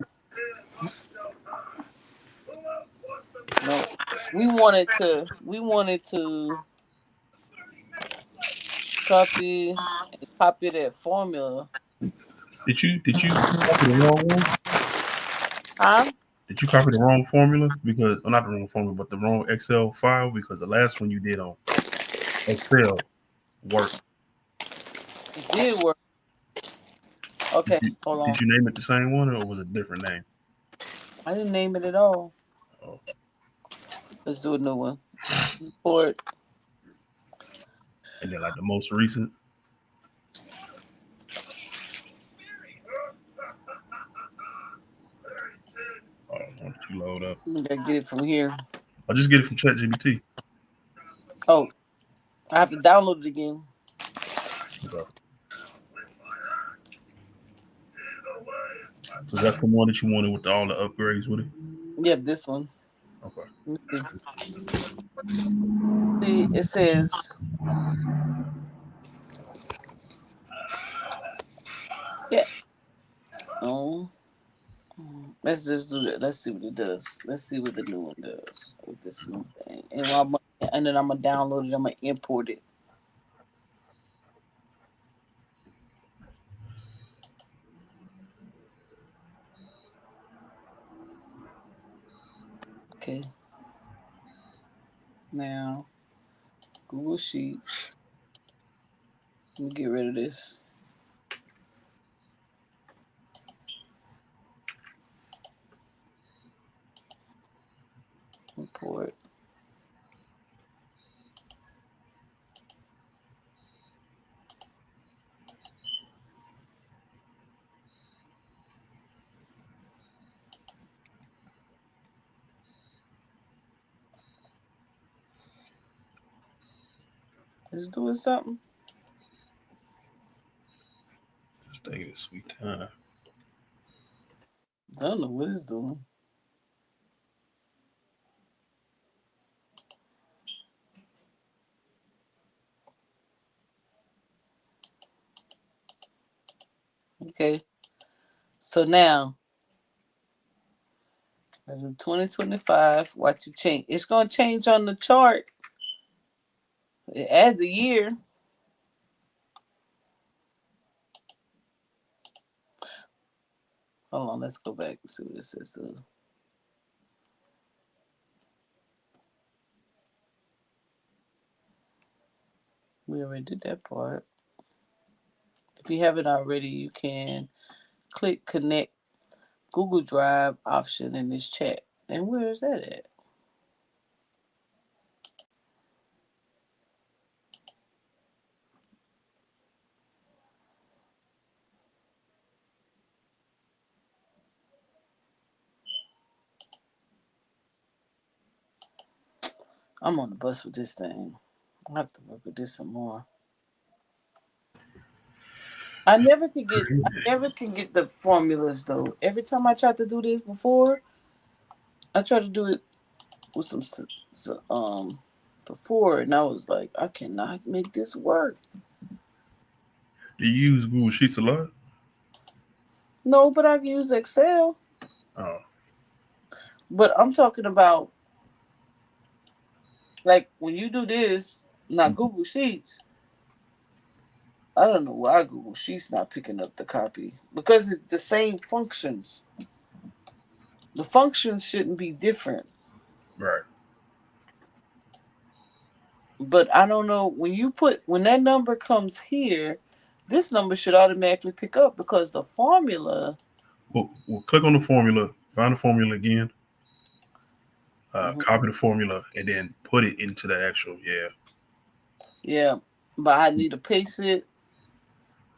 No, we wanted to copy and copy that formula. Did you copy the wrong one? Huh? Did you copy the wrong formula? Because not the wrong formula, but the wrong Excel file? Because the last one you did on Excel worked. It did work. Okay, hold on. Did you name it the same one or was it a different name? I didn't name it at all. Oh. Let's do a new one. Report. And then like the most recent. Oh, why don't you load up? I gotta get it from here. I'll just get it from ChatGPT. Oh, I have to download it again. Okay. So that's the one that you wanted with all the upgrades with it? Yep, this one. Okay. Let me see, it says, yeah. Oh, let's just do that. Let's see what it does. Let's see what the new one does with this new thing. And then I'm gonna download it. I'm gonna import it. Okay. Now, Google Sheets. Let me get rid of this report. It's doing something. Just taking a sweet time. I don't know what it's doing. Okay. So now, 2025. Watch it change. It's gonna change on the chart. It adds a year. Hold on, let's go back and see what it says. We already did that part. If you haven't already, you can click connect Google Drive option in this chat. And where is that at? I'm on the bus with this thing. I have to work with this some more. I never can get the formulas though. Every time I tried to do this before, I tried to do it with before, and I was like, I cannot make this work. Do you use Google Sheets a lot? No, but I've used Excel. Oh, But I'm talking about like when you do this, not Google Sheets. I don't know why Google Sheets not picking up the copy because it's the same functions. The functions shouldn't be different. right. But I don't know when that number comes here, this number should automatically pick up because the formula. We'll click on the formula, find the formula again, Mhm. copy the formula, and then put it into the actual. Yeah. Yeah, but I need to paste it.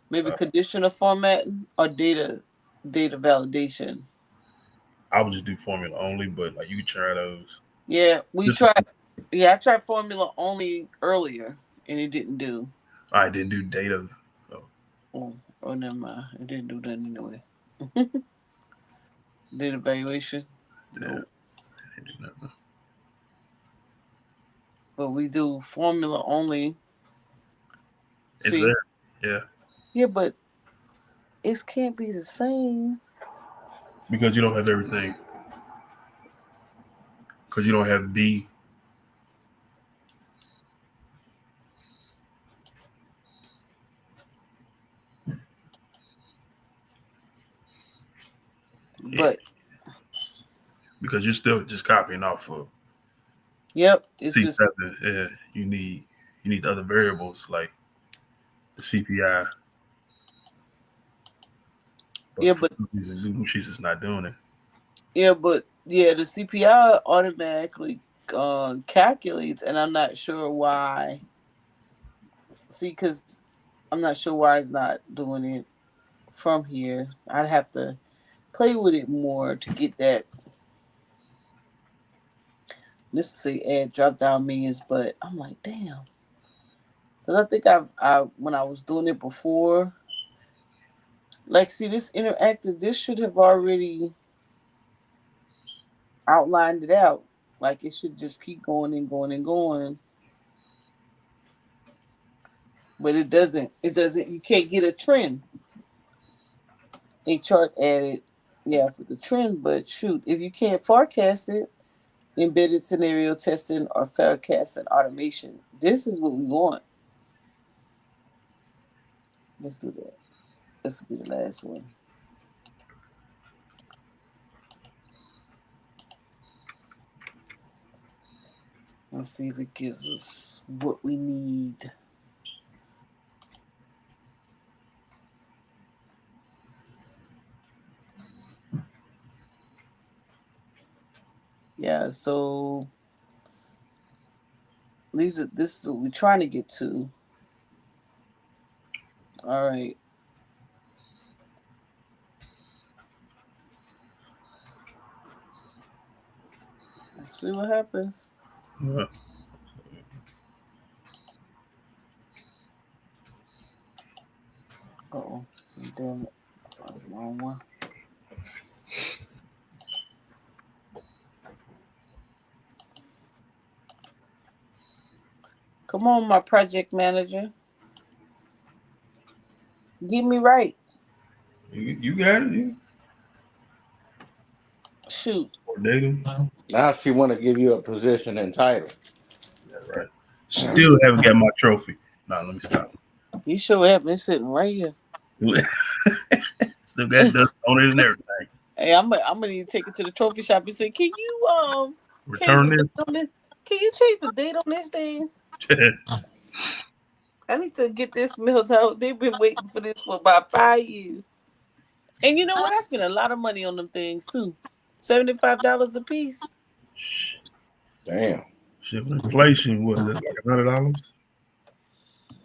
Maybe Uh, conditional formatting or data validation. I would just do formula only, but like you can try those. Yeah, we Just to tried. see. Yeah, I tried formula only earlier and it didn't do. I didn't do data. Oh, Oh, never mind. It didn't do that anyway. Data evaluation. yeah, No, I didn't do nothing. but we do formula only. It's See, there. Yeah, yeah, but it can't be the same. because you don't have everything. Because you don't have B. Yeah, But because you're still just copying off of yep, it's just C7. Yeah, you need other variables like the CPI, but yeah, for but some reason Google Sheets is not doing it. the CPI automatically calculates, and I'm not sure why. See, because I'm not sure why it's not doing it from here. I'd have to play with it more to get that. Let's say add drop down menus, but I'm like, damn. Because I think I when I was doing it before, like, see this interactive, this should have already outlined it out. Like it should just keep going and going and going, but it doesn't. It doesn't. You can't get a trend. A chart added, yeah, for the trend, but shoot, if you can't forecast it, embedded scenario testing or forecasting automation. This is what we want. Let's do that. This will be the last one. Let's see if it gives us what we need. Yeah, so this is what we're trying to get to. All right. Let's see what happens. Yeah. Oh, damn it. Wrong one. Come on, my project manager. Get me right. You got it. You Shoot. or dating. Now she want to give you a position and title. Yeah, right. Still haven't got my trophy. Nah, let me stop. You sure have been sitting right here. Still got dust on it and everything. Hey, I'm gonna need to take it to the trophy shop and say, can you change the Return date this. on this? Can you change the date on this thing? I need to get this mailed out. They've been waiting for this for about 5 years. And you know what? I spent a lot of money on them things too. $75 a piece. Damn. Shit, with inflation, what is it, like $100?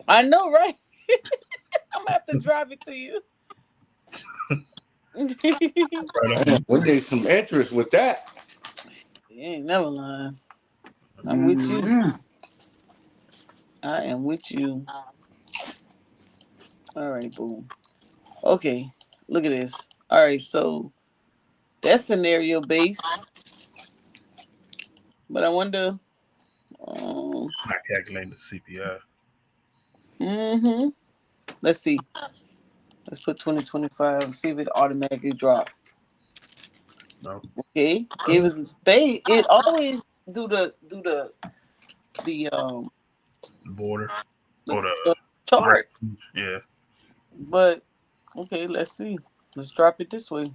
I know, right? I'm gonna have to drive it to you. Right off Damn. the We need some interest with that. You ain't never lying. I'm with you. Mm-hmm. I am with you. All right, boom. Okay, look at this. All right, so that's scenario based, but I wonder. Um, not calculating the CPI. hmm Let's see. Let's put 2025 and see if it automatically drop. No, Okay, gave us a spade. It always do the the border the, or the the chart, range. Yeah. but okay, let's see. Let's drop it this way.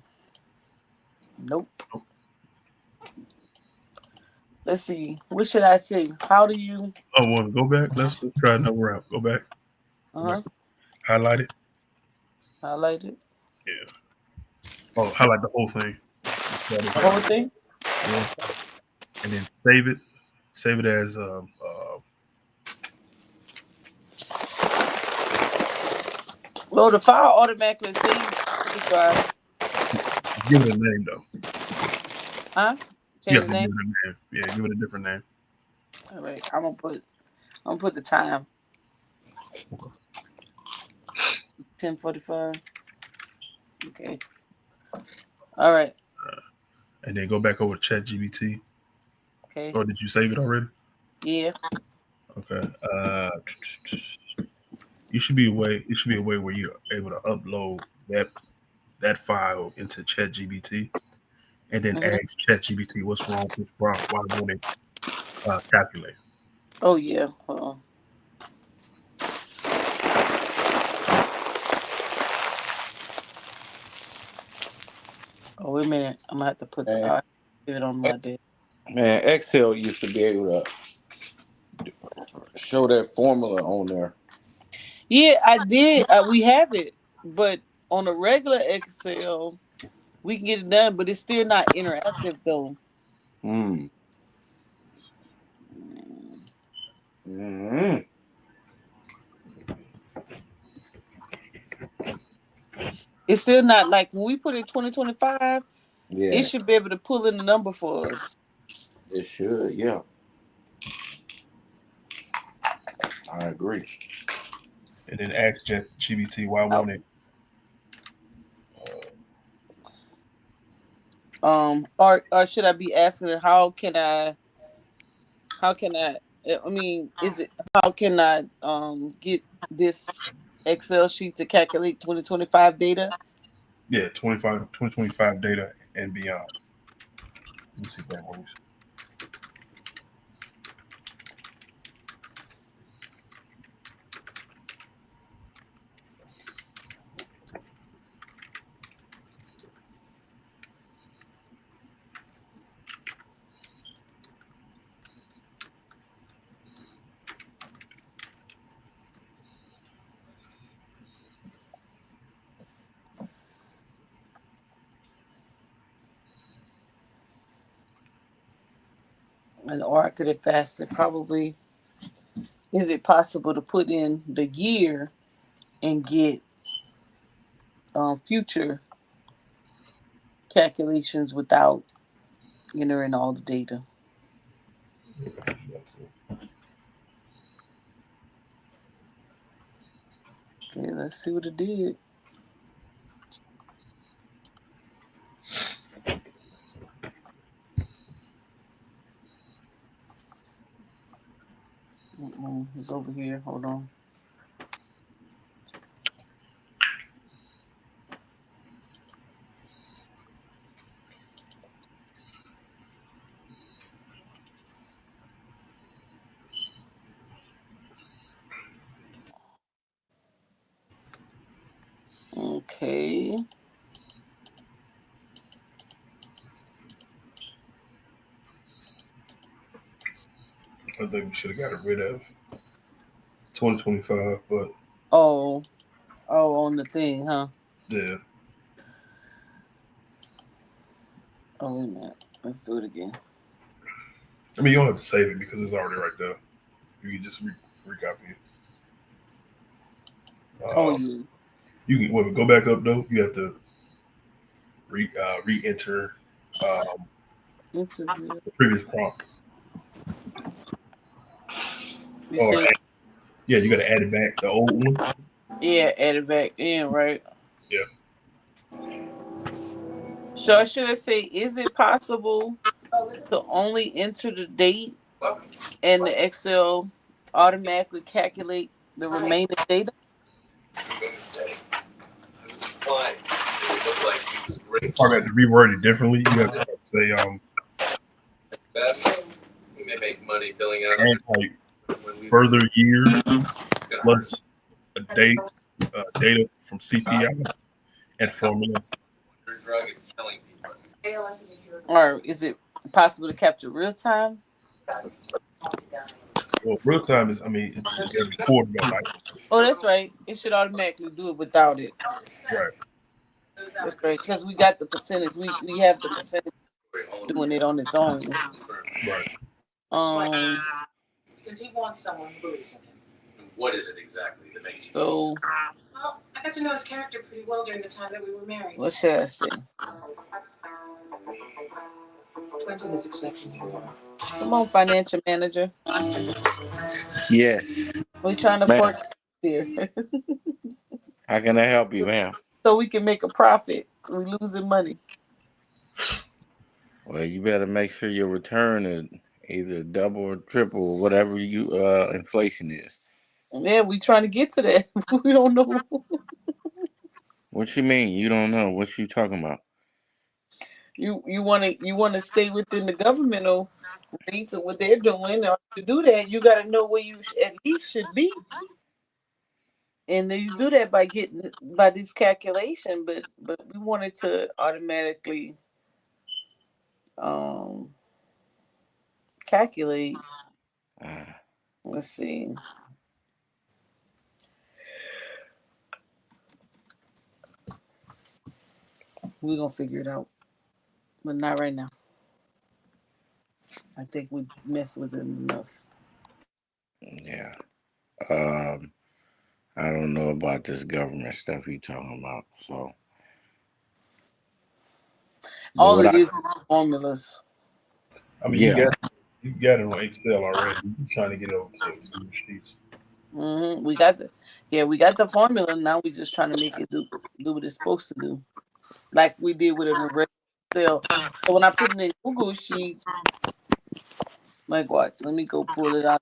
Nope. Let's see. What should I say? How do you? Oh, well, go back. Let's try another route. Go back. Go back. Uh huh. Highlight it. Highlight it. Yeah. Oh, highlight the whole thing. The whole thing. Yeah. And then save it. Save it as Well, the file automatically saves the drive. give it a name though. Huh? You Change have the to give name. it a name. Yeah, give it a different name. All right. I'm gonna put the time. Okay. 10:45. Okay. All right. And then go back over to ChatGPT. Okay. Or did you save it already? Yeah. Okay. You should be a way. It should be a way where you're able to upload that file into ChatGPT and then Mhm. ask ChatGPT what's wrong with this prompt. Why won't it calculate? Oh yeah. Hold on. Oh wait a minute. I'm gonna have to put. Man, I it on my day. man, Excel used to be able to show that formula on there. Yeah, I did. We have it, but on a regular Excel, we can get it done, but it's still not interactive though. Mm. Mm-hmm. It's still not like when we put in 2025. It Yeah, should be able to pull in the number for us. it should. Yeah, I agree. And then ask ChatGPT why Oh, won't it? Uh, or should I be asking her how can I I mean, is it how can I get this Excel sheet to calculate 2025 data? yeah, 2025 data and beyond. Let me see if that works. And or I could have fasted probably. Is it possible to put in the year and get future calculations without entering all the data? Okay, let's see what it did. It's over here. Hold on. Okay. I think we should have got it rid of 2025, but Oh, on the thing, huh? yeah. Oh, wait a minute. Let's do it again. I mean, you don't have to save it because it's already right there. You can just recopy it. Oh, Uh, yeah. you can when we go back up though. You have to re-enter um, Interview. the previous prompt, You or say, yeah, you got to add it back the old one. yeah, add it back in, right? Yeah. So should I say, is it possible to only enter the date and the Excel automatically calculate the remaining data? You probably have to reword it differently. You have to say add like further year plus a date data from CPI and formula. Or is it possible to capture real time? Well, real time is, I mean, it's recorded on like, Oh, that's right. It should automatically do it without it. right, That's right. Because we got the percentage. We have the percentage doing it on its own. right. Um. So what should I say? Come on, financial manager. Yes, We're trying to ma'am. forecast here How can I help you, ma'am? so we can make a profit. We're losing money. Well, you better make sure your return is either double or triple or whatever you inflation is. Yeah, we trying to get to that. We don't know. What you mean? You don't know what you talking about? You want to stay within the governmental rates of what they're doing. Or to do that, you got to know where you at least should be, and then you do that by getting by this calculation. But we wanted to automatically um calculate. Uh, Let's see. We're gonna figure it out, but not right now. I think we messed with it enough. yeah. Um, I don't know about this government stuff you talking about. So, but All what it I is formulas. I mean, yeah you got it on Excel already. You're trying to get it over to Google Sheets. We got the formula. Now we just trying to make it do what it's supposed to do, like we did with a regular Excel. So when I put it in Google Sheets, like what? Let me go pull it out.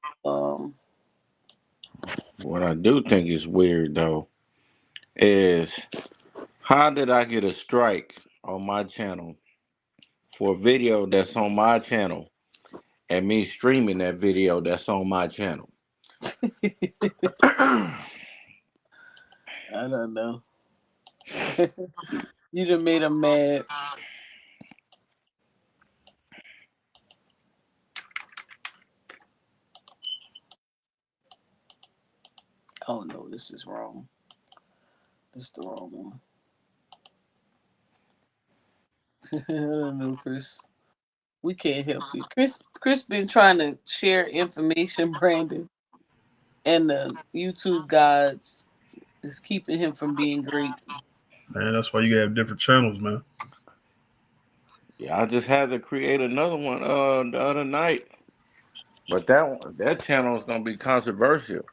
what I do think is weird though is how did I get a strike on my channel for a video that's on my channel and me streaming that video that's on my channel? I don't know. You done made them mad. Oh no, this is wrong. This is the wrong one. I don't know, Chris. We can't help it. Chris been trying to share information, Brandon, and the YouTube gods is keeping him from being great. Man, that's why you gotta have different channels, man. Yeah, I just had to create another one the other night. But that channel is gonna be controversial.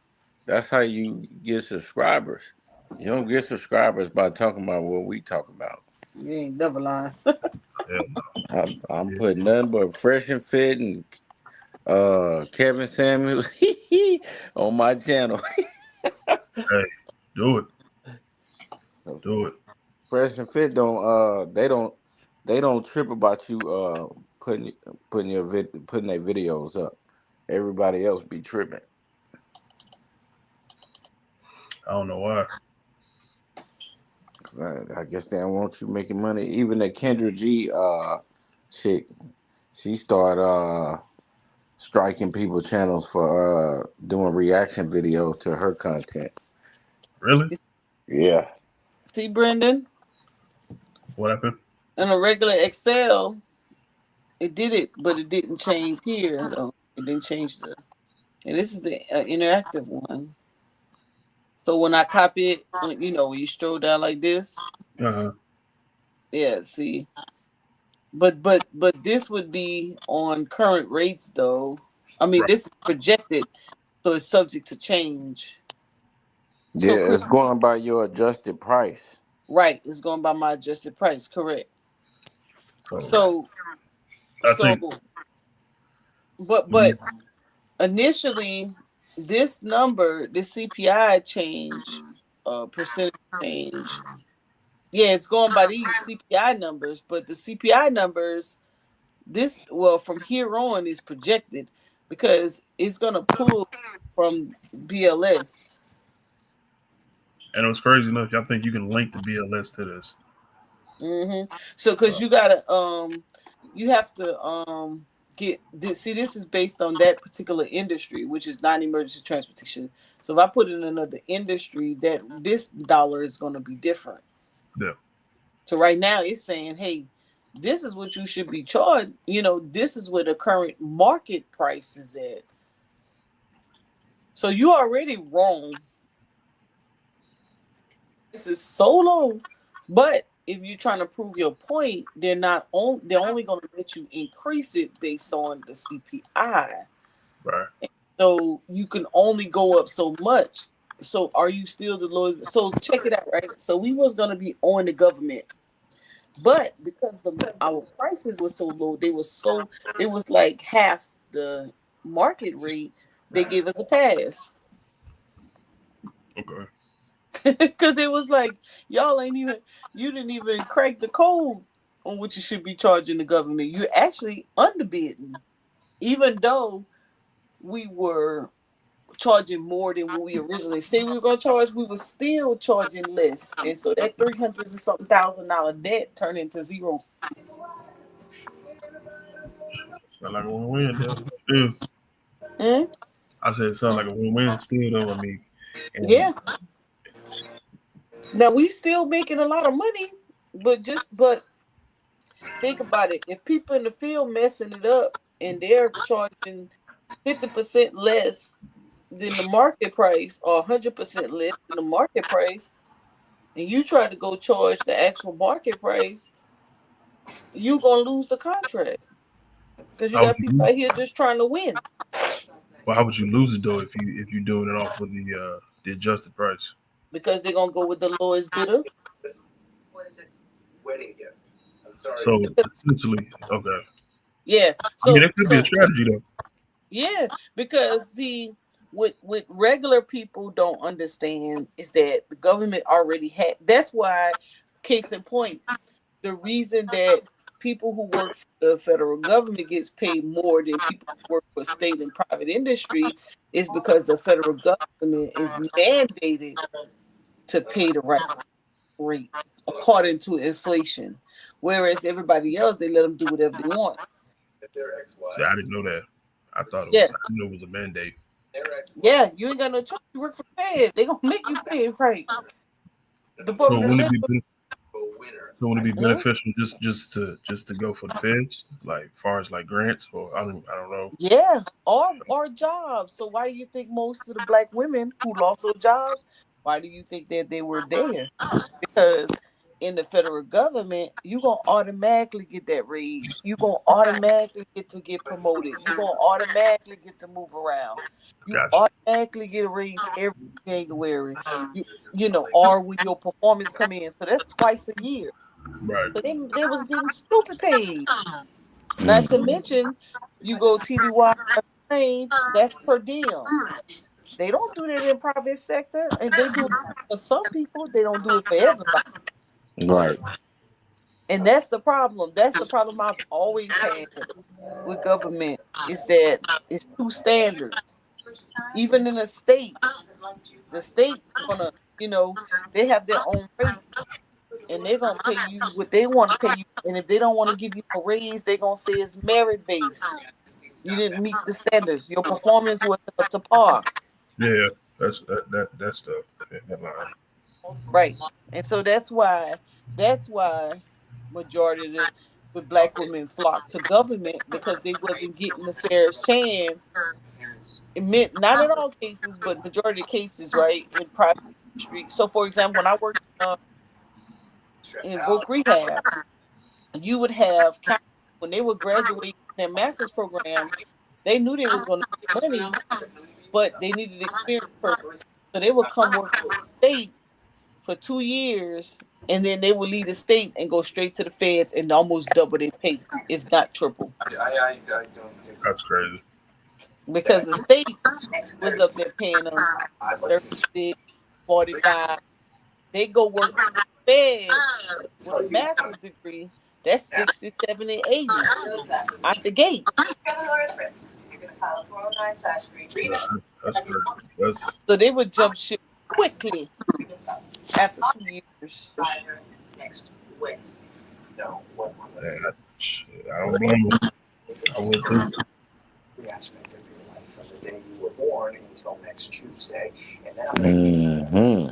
That's how you get subscribers. You don't get subscribers by talking about what we talk about. You ain't never lying. Hell I'm no. putting nothing but fresh and fit and Kevin Samuels on my channel. Hey, do it. Do it. Fresh and fit they don't trip about you putting their videos up. Everybody else be tripping. I don't know why. I guess they don't want you making money. Even the Kendra G chick, she started striking people channels for doing reaction videos to her content. Really? Yeah. See, Brendan, What happened? in a regular Excel, it did it, but it didn't change here though. It didn't change the. And this is the interactive one. So when I copy it, when you stroll down like this, Uh-huh. yeah. See, but this would be on current rates though. I mean, Right. this is projected, so it's subject to change. So, Yeah, Chris, it's going by your adjusted price. right, it's going by my adjusted price, correct? So So, I so, think but initially, this number, the CPI change, percentage change, yeah, it's going by these CPI numbers, but the CPI numbers, from here on is projected because it's gonna pull from BLS. and it was crazy enough. I think you can link the BLS to this. So, because Uh, you have to get this. See, this is based on that particular industry, which is non-emergency transportation. So, if I put in another industry, that this dollar is going to be different. yeah. So, right now, it's saying, "Hey, this is what you should be charged. This is where the current market price is at." So, you already wrong. This is so low, but if you're trying to prove your point, they're only going to let you increase it based on the CPI. Right. So you can only go up so much. So are you still the lowest? So check it out, right? So we was going to be on the government, but because our prices were so low, it was like half the market rate. They gave us a pass. Okay. Because it was like, y'all ain't even, you didn't even crack the code on what you should be charging the government. You're actually underbidding. Even though we were charging more than what we originally said we were going to charge, we were still charging less. And so that 300 and something $1,000 debt turned into zero. Sound like a win-win, though. Still, Hmm? I said it sound like a win-win. Still, though. I mean, and Yeah. Now we still making a lot of money, but think about it. If people in the field messing it up and they're charging 50% less than the market price or 100% less than the market price, and you try to go charge the actual market price, you're going to lose the contract because you how would got you people lose? out here just trying to win Well, how would you lose it though if you're doing it off of the adjusted price? because they're going to go with the lowest bidder. So essentially, okay. Yeah. I mean, So, that could be a strategy though. yeah, because see, what regular people don't understand is that the government already had. That's why, case in point, the reason that people who work for the federal government gets paid more than people who work for state and private industry is because the federal government is mandated to pay the right rate according to inflation, whereas everybody else they let them do whatever they want. See, I didn't know that. I thought it Yeah, was. I didn't know it was a mandate. yeah, you ain't got no choice. You work for Fed, they gonna make you pay right. So Department of will it Labor. be? So would it be Hmm? beneficial just to go for the feds, like far as like grants, or I don't know. Yeah, or jobs. So why do you think most of the black women who lost those jobs, why do you think that they were there? Because in the federal government, you're gonna automatically get that raise. You're gonna automatically get promoted. You're gonna automatically get to move around. You Gotcha. automatically get a raise every January. Or when your performance come in. So that's twice a year. Right. So they was getting stupid paid. Not to Mm. mention, you go TDY exchange, that's per diem. They don't do that in private sector, and they do it for some people. They don't do it for everybody, Right. and that's the problem. That's the problem I've always had with government is that it's two standards. Even in a state, the state gonna, they have their own rate, and they're gonna pay you what they want to pay you. And if they don't want to give you a raise, they're gonna say it's merit based. You didn't meet the standards. Your performance wasn't up to par. Yeah. That's stuff. That line. Right. And so that's why majority of the black women flock to government because they wasn't getting the fairest chance. It meant not in all cases, but majority of cases, right, in private industry. So for example, when I worked in work rehab, you would have counselors when they were graduating their master's program, they knew they was gonna make money, but they needed experience first. So they would come work for the state for 2 years, and then they would leave the state and go straight to the feds and almost double their pay, if not triple, That's crazy. because the state was up there paying them 36, 45. They go work for the feds with a master's degree. That's 60, 70, 80 out the gate. Nah, that's crazy. That's So they would jump ship quickly after 2 years. man, shit, I don't blame them. I would too. Hmm.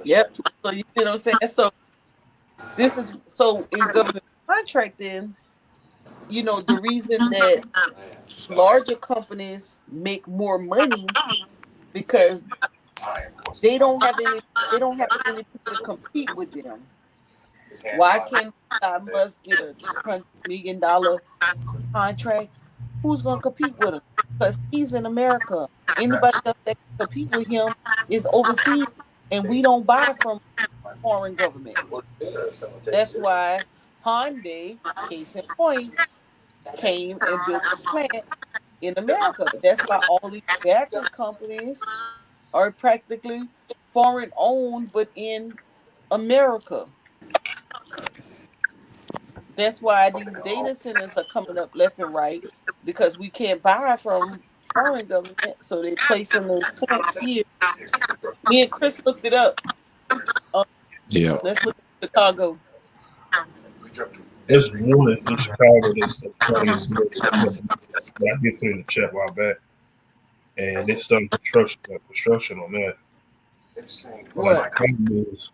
Yep. So you see what I'm saying? So in government contracting, the reason that larger companies make more money because they don't have any they don't have any people to compete with them. Why can't Elon Musk get a $200 million contract? Who's gonna compete with him? Because he's in America. Anybody else that can compete with him is overseas, and we don't buy from foreign government. That's why Hyundai, case in point, came and built a plant in America. That's why all these battery companies are practically foreign owned, but in America. That's why these data centers are coming up left and right because we can't buy from foreign government, so they're placing those plants here. Me and Chris looked it up. Um, Yeah. let's look at Chicago. There's one in Chicago that's trying to build something. I get to in the chat a while back, and they started construction on that. But like the What? problem is,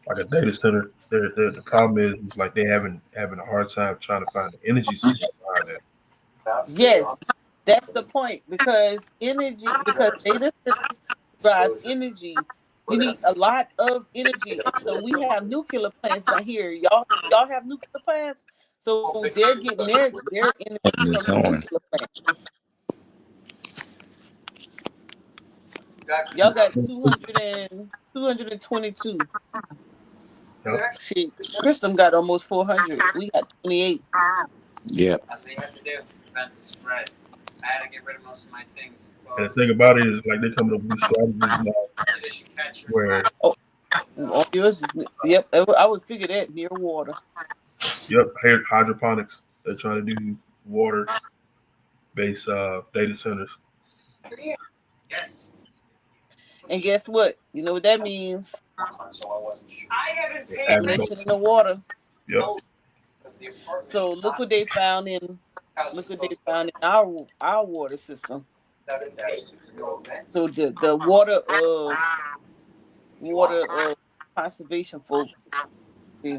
like a data center, the problem is like they having a hard time trying to find the energy supply behind that. Yes, that's the point because data centers drive energy. You need a lot of energy, and so we have nuclear plants down here. Y'all have nuclear plants, so they're getting their energy Putting from this the on. nuclear plant. Y'all got 222. Yep. Shit, Christem got almost 400. We got 28. Yep. And the thing about it is like they coming up with new strategies now where Oh, all yours is yep. I would figure that near water. yep, hydroponics. They're trying to do water based data centers. And guess what? You know what that means? Agriculture. Contamination in the water. Yep. So look what they found in our water system. So the water conservation folk. Yeah.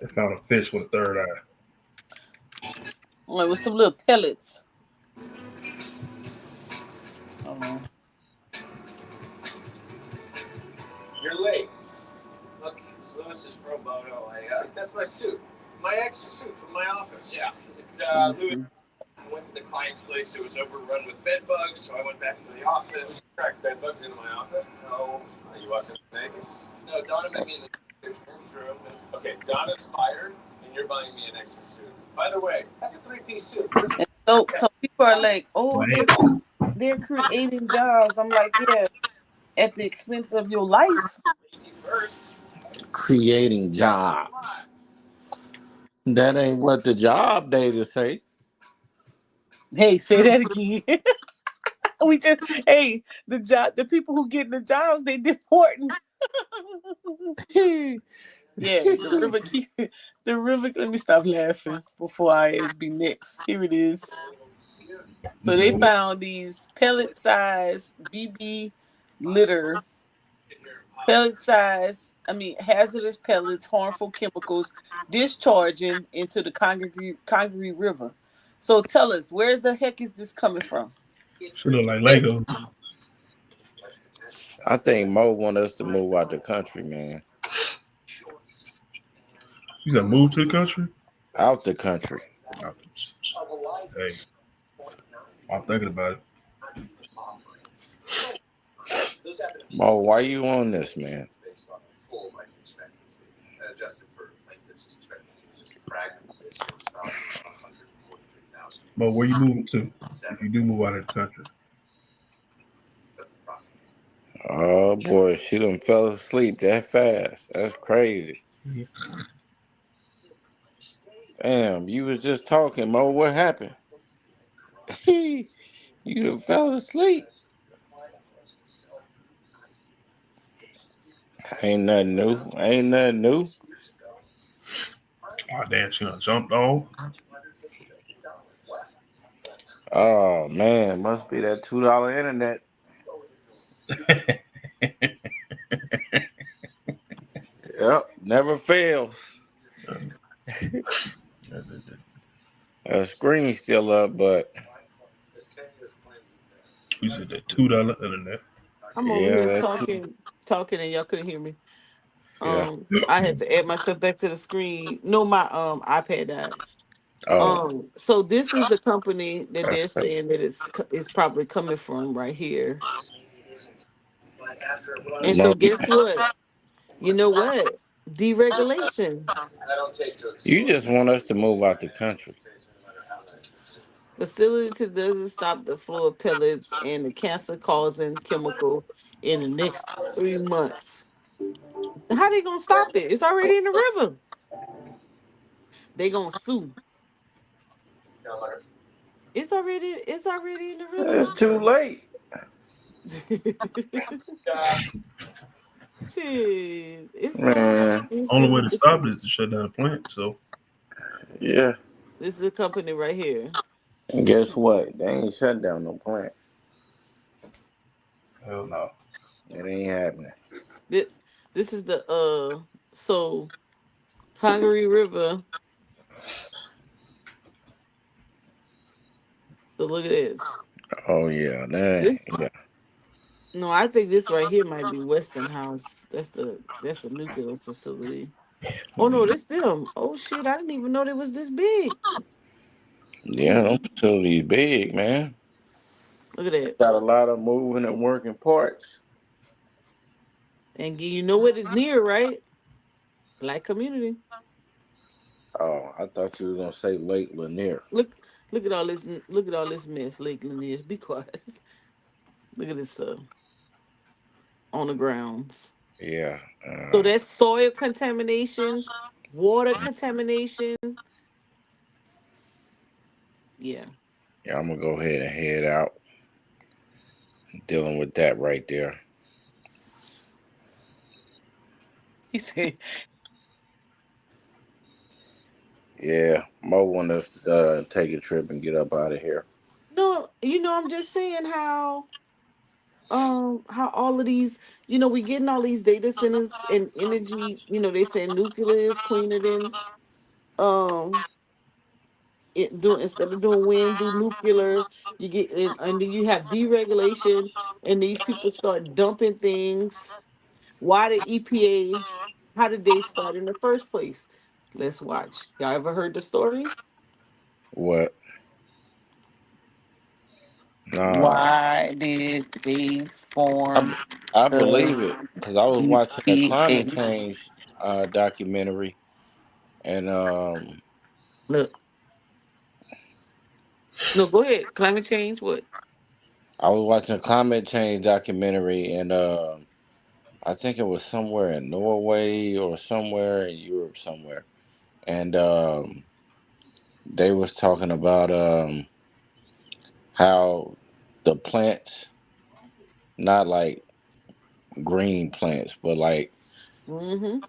They found a fish with a third eye. Well, with some little pellets. Oh, You're late. Look, it's Lewis's pro bono. That's my suit. My extra suit from my office. Yeah. It's Lewis. mhm. I went to the client's place. It was overrun with bed bugs, so I went back to the office. Tracked bed bugs into my office. No. You walked in naked? No, Donna met me in the room. Okay, Donna's fired, and you're buying me an extra suit. By the way, that's a three-piece suit. And so people are like, oh, Plants. they're creating jobs. I'm like, yeah, at the expense of your life. First. Creating jobs. That ain't what the job data say. Hey, say that again. we just the people who get the jobs, they deporting. Yeah, the river keep the river. Let me stop laughing before I ask be next. Here it is. You So said they what? found these pellet-size BB litter, hazardous pellets, harmful chemicals discharging into the Congaree River. So tell us, where the heck is this coming from? Should look like Legos. I think Mo want us to move out the country, man. You said move to the country? Out the country. Hey, I'm thinking about it. Mo, why you on this, man? But where you moving to? If you do move out of the country. Oh boy, she done fell asleep that fast. That's crazy. Damn, you was just talking, Mo. What happened? You done fell asleep. Ain't nothing new. Ain't nothing new. Oh damn, she done jumped off. Oh man, must be that $2 internet. Yep, never fails. Her screen's still up, but You said that $2 internet. I'm over yeah, here that too. talking, and y'all couldn't hear me. Yeah. I had to add myself back to the screen. No, my iPad died. Oh, So this is the company that that's they're crazy. saying that it's probably coming from right here. And No, so guess what? You know what? Deregulation. you just want us to move out the country. Facility doesn't stop the flow of pellets and the cancer causing chemical in the next 3 months. How they gonna stop it? It's already in the river. They gonna sue. It's already in the It's river. too late, Shit. man. Only way to stop it is to shut down the plant. So Yeah. This is a company right here. And guess what? They ain't shut down no plant. hell no. It ain't happening. This, this is the so Congaree River. So look at this. Oh yeah, that This ain't. Yeah. no, I think this right here might be Westinghouse. That's the nuclear facility. Oh no, this them. Oh shit, I didn't even know they was this big. Yeah, them facilities big, man. Look at that. Got a lot of moving and working parts. And you know what is near, right? Black community. Oh, I thought you was gonna say Lake Lanier. Look look at all this mess, Lake Lanier. Be quiet. Look at this stuff on the grounds. Yeah. So that's soil contamination, water contamination. Yeah. Yeah, I'm gonna go ahead and head out. dealing with that right there. He said, Yeah, Mo want us to take a trip and get up out of here. "No, I'm just saying how all of these, we getting all these data centers and energy. They saying nuclear is cleaner than um it doing instead of doing wind, do nuclear. You get and then you have deregulation, and these people start dumping things. Why the EPA? How did they start in the first place? Let's watch. Y'all ever heard the story? What? Nah, Why did they form I, I the believe it because I was watching a climate EPA? change documentary, and Look, no, go ahead. Climate change. What? I was watching a climate change documentary, and I think it was somewhere in Norway or somewhere in Europe somewhere, and they was talking about how the plants, not like green plants, but like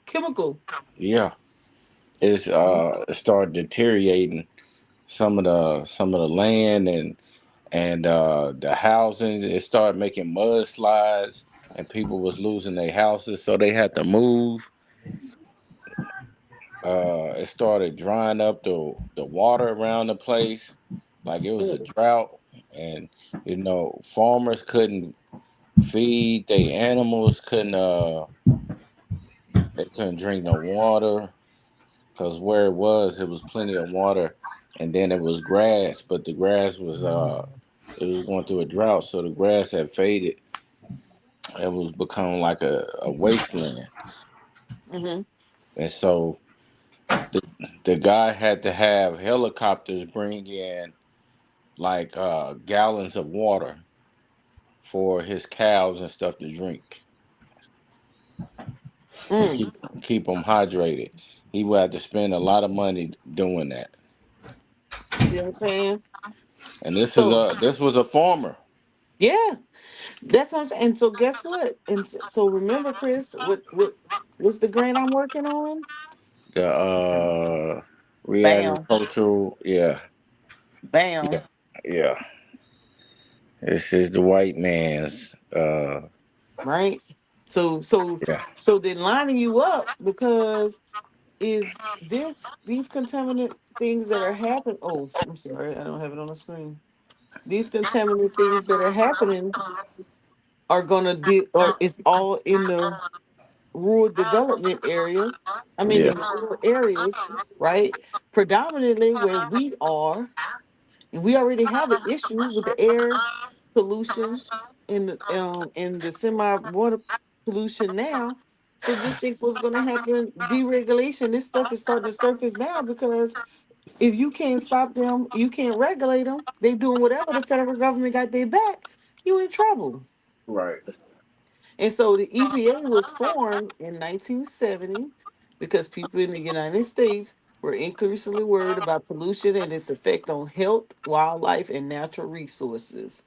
Chemical. yeah, it's it started deteriorating some of the land and the housing. It started making mudslides, and people was losing their houses, so they had to move. It started drying up the water around the place, like it was a Mm, drought, and farmers couldn't feed their animals, couldn't they couldn't drink no water because where it was plenty of water, and then it was grass, but the grass was it was going through a drought, so the grass had faded. It was becoming like a wasteland, mm-hmm. and so the the guy had to have helicopters bring in like gallons of water for his cows and stuff to drink to Mm. keep them hydrated. He would have to spend a lot of money doing that. See what I'm saying? And So this was a farmer. yeah, that's what I'm saying. And so guess what? So remember, Chris, what's the grant I'm working on? The Bam, re-agricultural, yeah, bam. yeah, yeah. This is the white man's Right. So so yeah. so they're lining you up because if these contaminant things that are happening. Oh, I'm sorry, I don't have it on the screen. These contaminant things that are happening are gonna be, or it's all in the rural development area. I mean, Yeah. in the rural areas, right? Predominantly where we are, and we already have an issue with the air pollution and the semi water pollution now. So just think what's going to happen. Deregulation. This stuff is starting to surface now because if you can't stop them, you can't regulate them. They doing whatever the federal government got their back. You in trouble. Right. And so the EPA was formed in 1970 because people in the United States were increasingly worried about pollution and its effect on health, wildlife, and natural resources.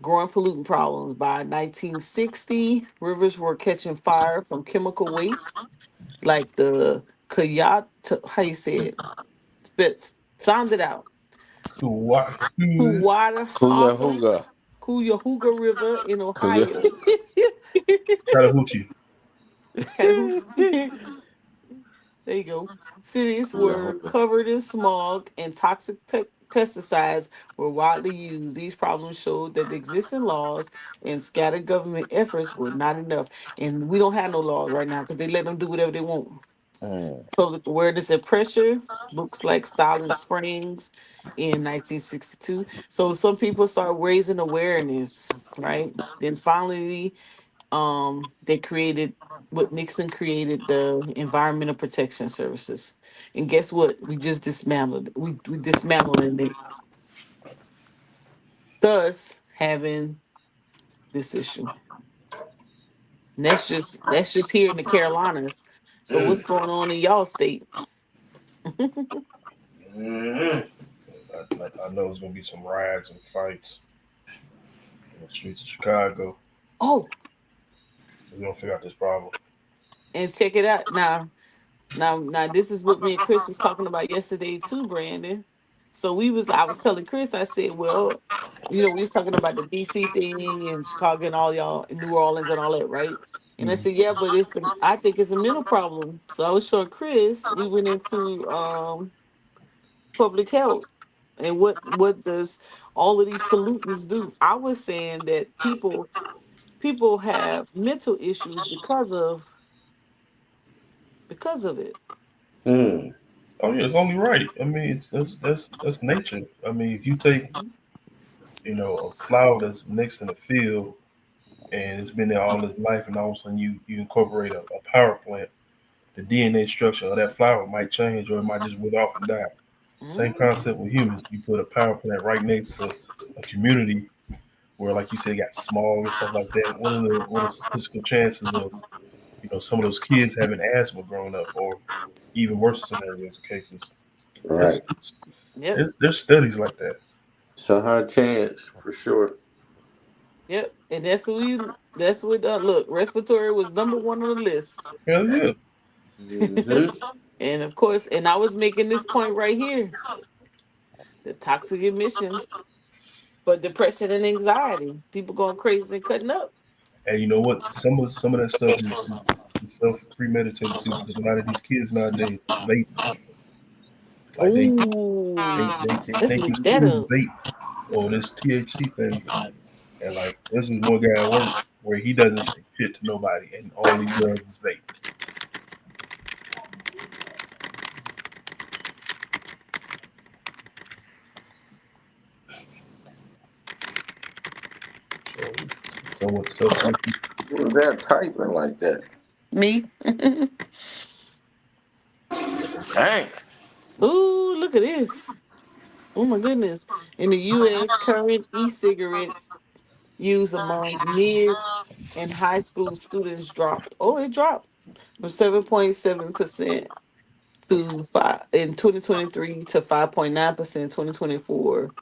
Growing pollutant problems. By 1960, rivers were catching fire from chemical waste like the Kayat, how you say it? Sound it out. Why? Cuyahoga, Cuyahoga. Cuyahoga River in Cuya. Ohio. Chattahoochee. Cuyahoga. There you go. Cities were Cuyahoga. covered in smog and toxic pesticides were widely used. These problems showed that the existing laws and scattered government efforts were not enough. And we don't have no laws right now because they let them do whatever they want. Mm, Public awareness and pressure, books like Silent Springs in 1962. So some people start raising awareness, right? Then finally they created what Nixon created, the Environmental Protection Services. And guess what? We just dismantled it. We dismantling it, thus having this issue. And that's just here in the Carolinas. So what's going on in y'all state? Mm-hmm. I know it's gonna be some riots and fights on the streets of Chicago. Oh, We're gonna figure out this problem. and check it out now. Now, this is what me and Chris was talking about yesterday too, Brandon. So I was telling Chris, I said, well, we was talking about the DC thing and Chicago and all y'all, and New Orleans and all that, right? And I Mhm. said, yeah, but I think it's a mental problem. So I was showing Chris, we went into public health and what does all of these pollutants do? I was saying that people have mental issues because of it. Hmm. Oh yeah, it's only right. I mean, that's nature. I mean, if you take a flower that's next in the field and it's been there all its life, and all of a sudden you incorporate a power plant, the DNA structure of that flower might change or it might just wither off and die. Same Mhm. concept with humans. You put a power plant right next to a community where, like you said, got smog and stuff like that. What are the statistical chances of some of those kids having asthma growing up, or even worse scenarios or cases? Right. It's, Yep. there's studies like that. So high chance for sure. Yep, and that's what look, respiratory was number one on the list. Hell yeah. Hmm. And of course, and I was making this point right here, the toxic emissions for depression and anxiety. People going crazy and cutting up. And you know what? Some of that stuff is self premeditated too, because a lot of these kids nowadays is vaping. Like Oh, they let's think look it's that cool to up. vape or this THC thing. And like this is one guy at work where he doesn't say shit to nobody, and all he does is vape. So somewhat substance. Who was that typing like that? Me. Dang. Ooh, look at this. Oh my goodness. In the US, current e-cigarettes use amongst mid and high school students dropped. Oh, it dropped from 7.7% to 5 in 2023 to 5.9% in 2024.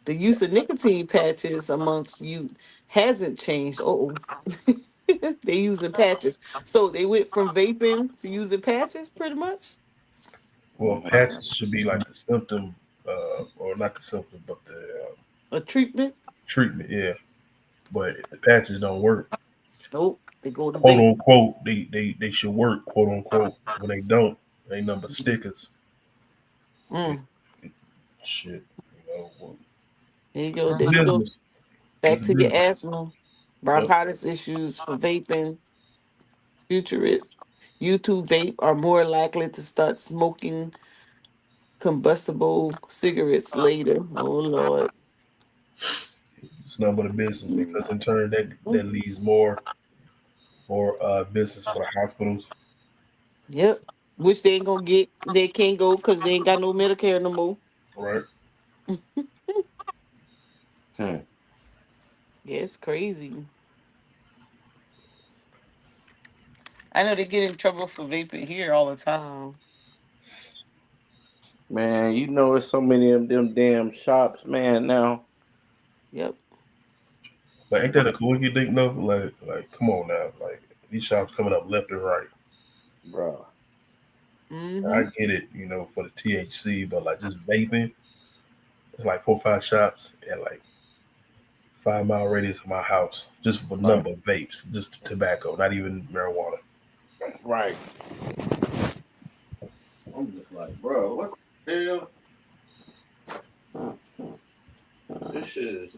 The use of nicotine patches amongst youth hasn't changed. Oh, they using patches. So they went from vaping to using patches pretty much. Well, patches should be like the symptom, or not the symptom, but the A treatment. treatment. Yeah, but if the patches don't work, Nope. They go to quote vape. unquote, they should work, quote unquote. When they don't, they nothing but stickers. It, Mm, it, shit, well, there you go. it's a There you go. business. Back It's a to your business. asthma, Yep. bronchitis issues for vaping. Futurists, YouTube vape are more likely to start smoking combustible cigarettes later. Oh Lord. It's nothing but a business because in turn that Mm, leaves more business for the hospitals, yep. Which they ain't gonna get. They can't go because they ain't got no Medicare no more. right? Hmm. Yeah, it's crazy. I know they get in trouble for vaping here all the time. Man, you know there's so many of them damn shops, man, now. Yep. Like, ain't that a cool you think no? Like, come on now, like these shops coming up left and right. Bruh. I Mm-hmm. get it, for the THC, but like just vaping, it's like 4 or 5 shops at like 5 mile radius of my house, just for Right. number of vapes, just tobacco, not even marijuana. Right. I'm just like, bro, what the hell? This shit is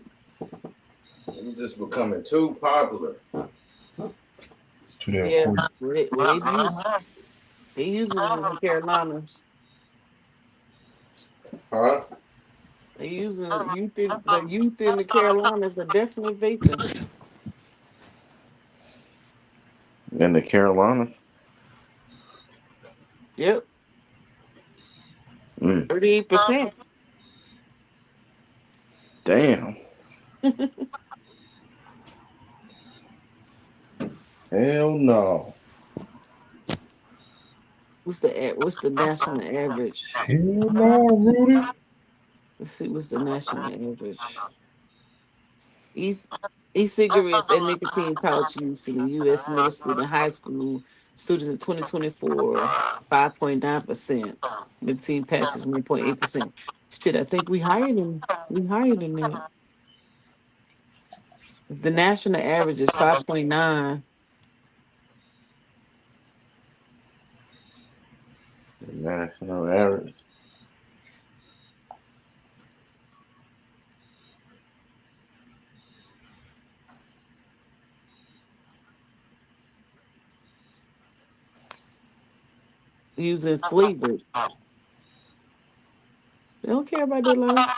just becoming too popular. Too damn Yeah. quick. They use it in the Carolinas. Huh? They using the youth in the Carolinas are definitely vaping. In the Carolinas? Yep. Mm. 38%. Damn. Hell no. What's the national average? Hell no, Rudy. Let's see what's the national average. E e-cigarettes and nicotine pouch use in the U.S. middle school and high school students in 2024, 5.9%. Nicotine patches, 1.8%. Shit, I think we higher than that. The national average is 5.9. The national average. Using flavored. They don't care about their life.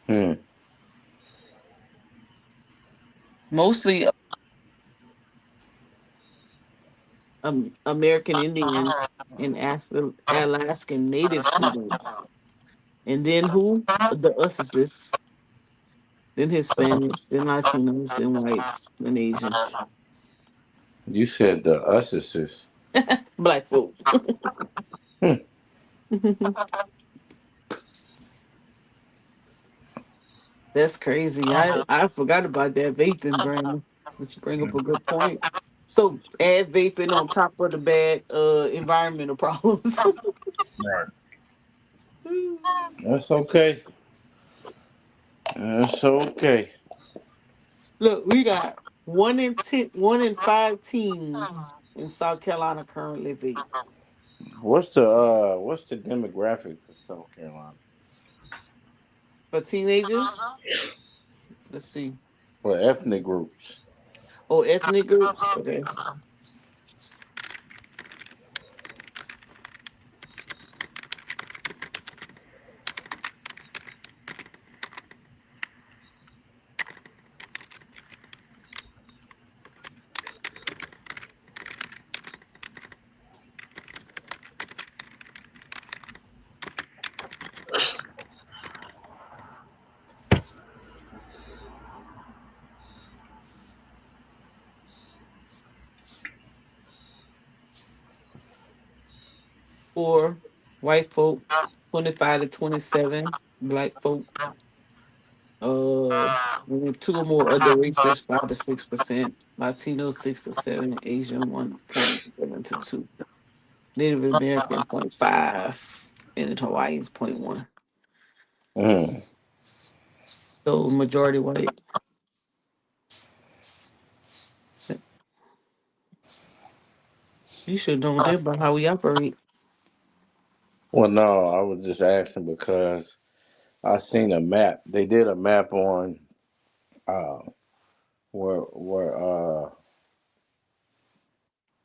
Hmm. Mostly American Indian and Alaskan Native students. And then who? The Ussises, then Hispanics, then Latinos, then whites, then Asians. You said the uses. Black folk. Hmm. That's crazy. I forgot about that vaping, Brandon. But you bring up a good point. So add vaping on top of the bad environmental problems. Right. That's okay. That's okay. Look, we got 1 in 5 teens in South Carolina currently vape. What's the demographic for South Carolina? For teenagers, let's see. For ethnic groups? Oh, ethnic groups. Okay. For white folk, 25 to 27. Black folk, and then two or more other races, 5 to 6%. Latino, 6 to 7. Asian, 1.7 to 2. Native American, 0.5. And then Hawaiians, 0.1. Mm. So majority white. You should know that about how we operate. Well, no, I was just asking because I seen a map. They did a map on uh, where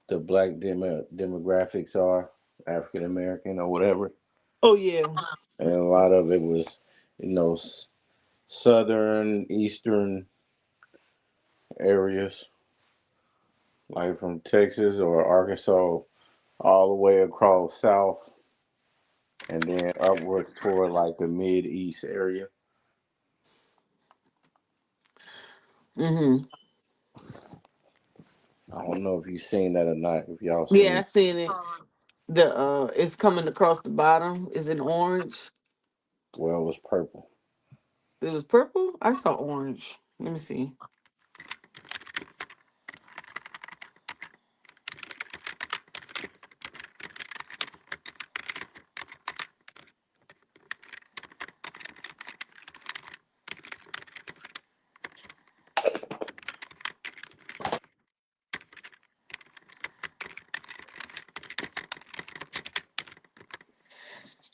the black demographics are, African American or whatever, Oh yeah. and a lot of it was, you know, southern, eastern areas, like from Texas or Arkansas all the way across south, and then upwards toward like the mid east area. Mm-hmm. I don't know if you seen that or not. If y'all Yeah, I seen, seen it. The it's coming across the bottom. Is it orange? well, it was purple. It was purple. I saw orange. Let me see.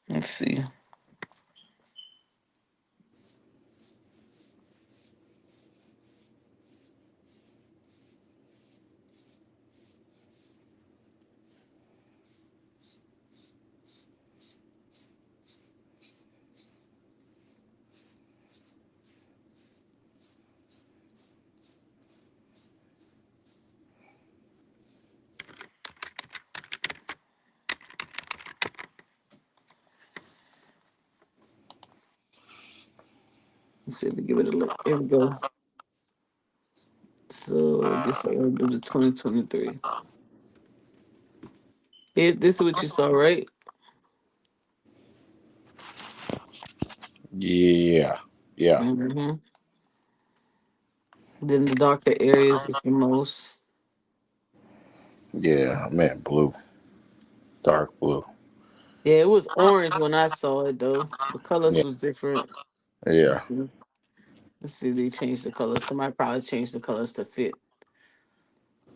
Let's see. Let's see. Let me give it a look. There we go. So this I gotta do the 2023. This is what you saw, right? Yeah. Yeah. Hmm. Then the darker areas is the most. Yeah. Man, blue. Dark blue. Yeah, it was orange when I saw it though. The colors Yeah. was different. Yeah. Let's see. Let's see. They changed the colors. Somebody probably changed the colors to fit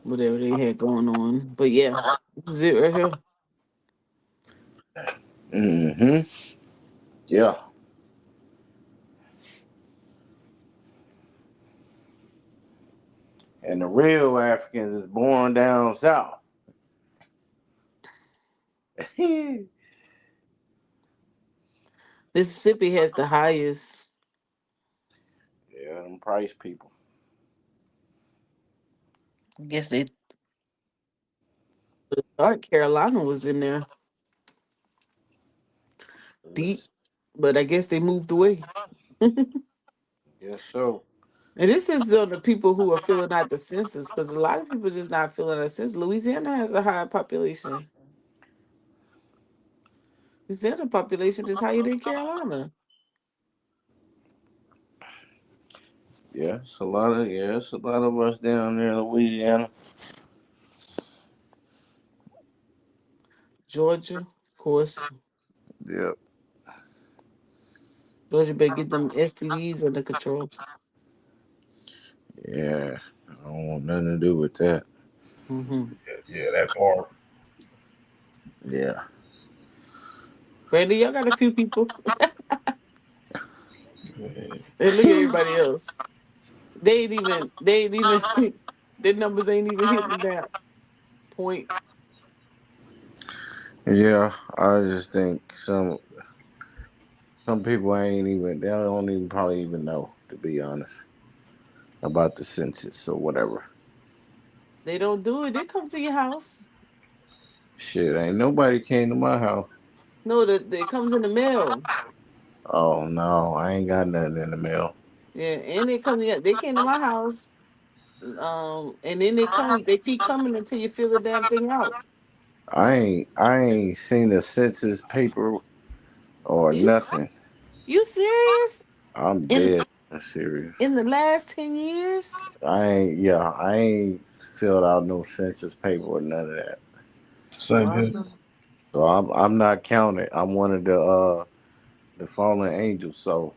whatever they had going on. But yeah, this is it right here. Mm-hmm. Yeah. And the real Africans is born down south. Yeah, Mississippi has the highest. them price people. I guess they thought Carolina was in there deep, Let's but I guess they moved away. And guess so. this is on the people who are filling out the census because a lot of people just not filling out the census. Louisiana has a higher population. Louisiana population is higher than Carolina. It's a lot of us down there in Louisiana. Georgia, of course. Yep. Georgia better get them STDs under control. Yeah. I don't want nothing to do with that. Hmm. Yeah, that part. Yeah. Brandy, y'all got a few people. And look at everybody else. They ain't even their numbers ain't even hitting that point. Yeah. I just think some people ain't even they don't even probably even know, to be honest, about the census or whatever. They don't do it. They come to your house. Shit, ain't nobody came to my house. No, that it comes in the mail. Oh no, I ain't got nothing in the mail. Yeah, and they came to my house. And then they keep coming until you fill the damn thing out. I ain't seen the census paper or You nothing. you serious? I'm In dead serious. in the last 10 years? I ain't filled out no census paper or none of that. Same here. Wow. So I'm not counted. I'm one of the fallen angels. So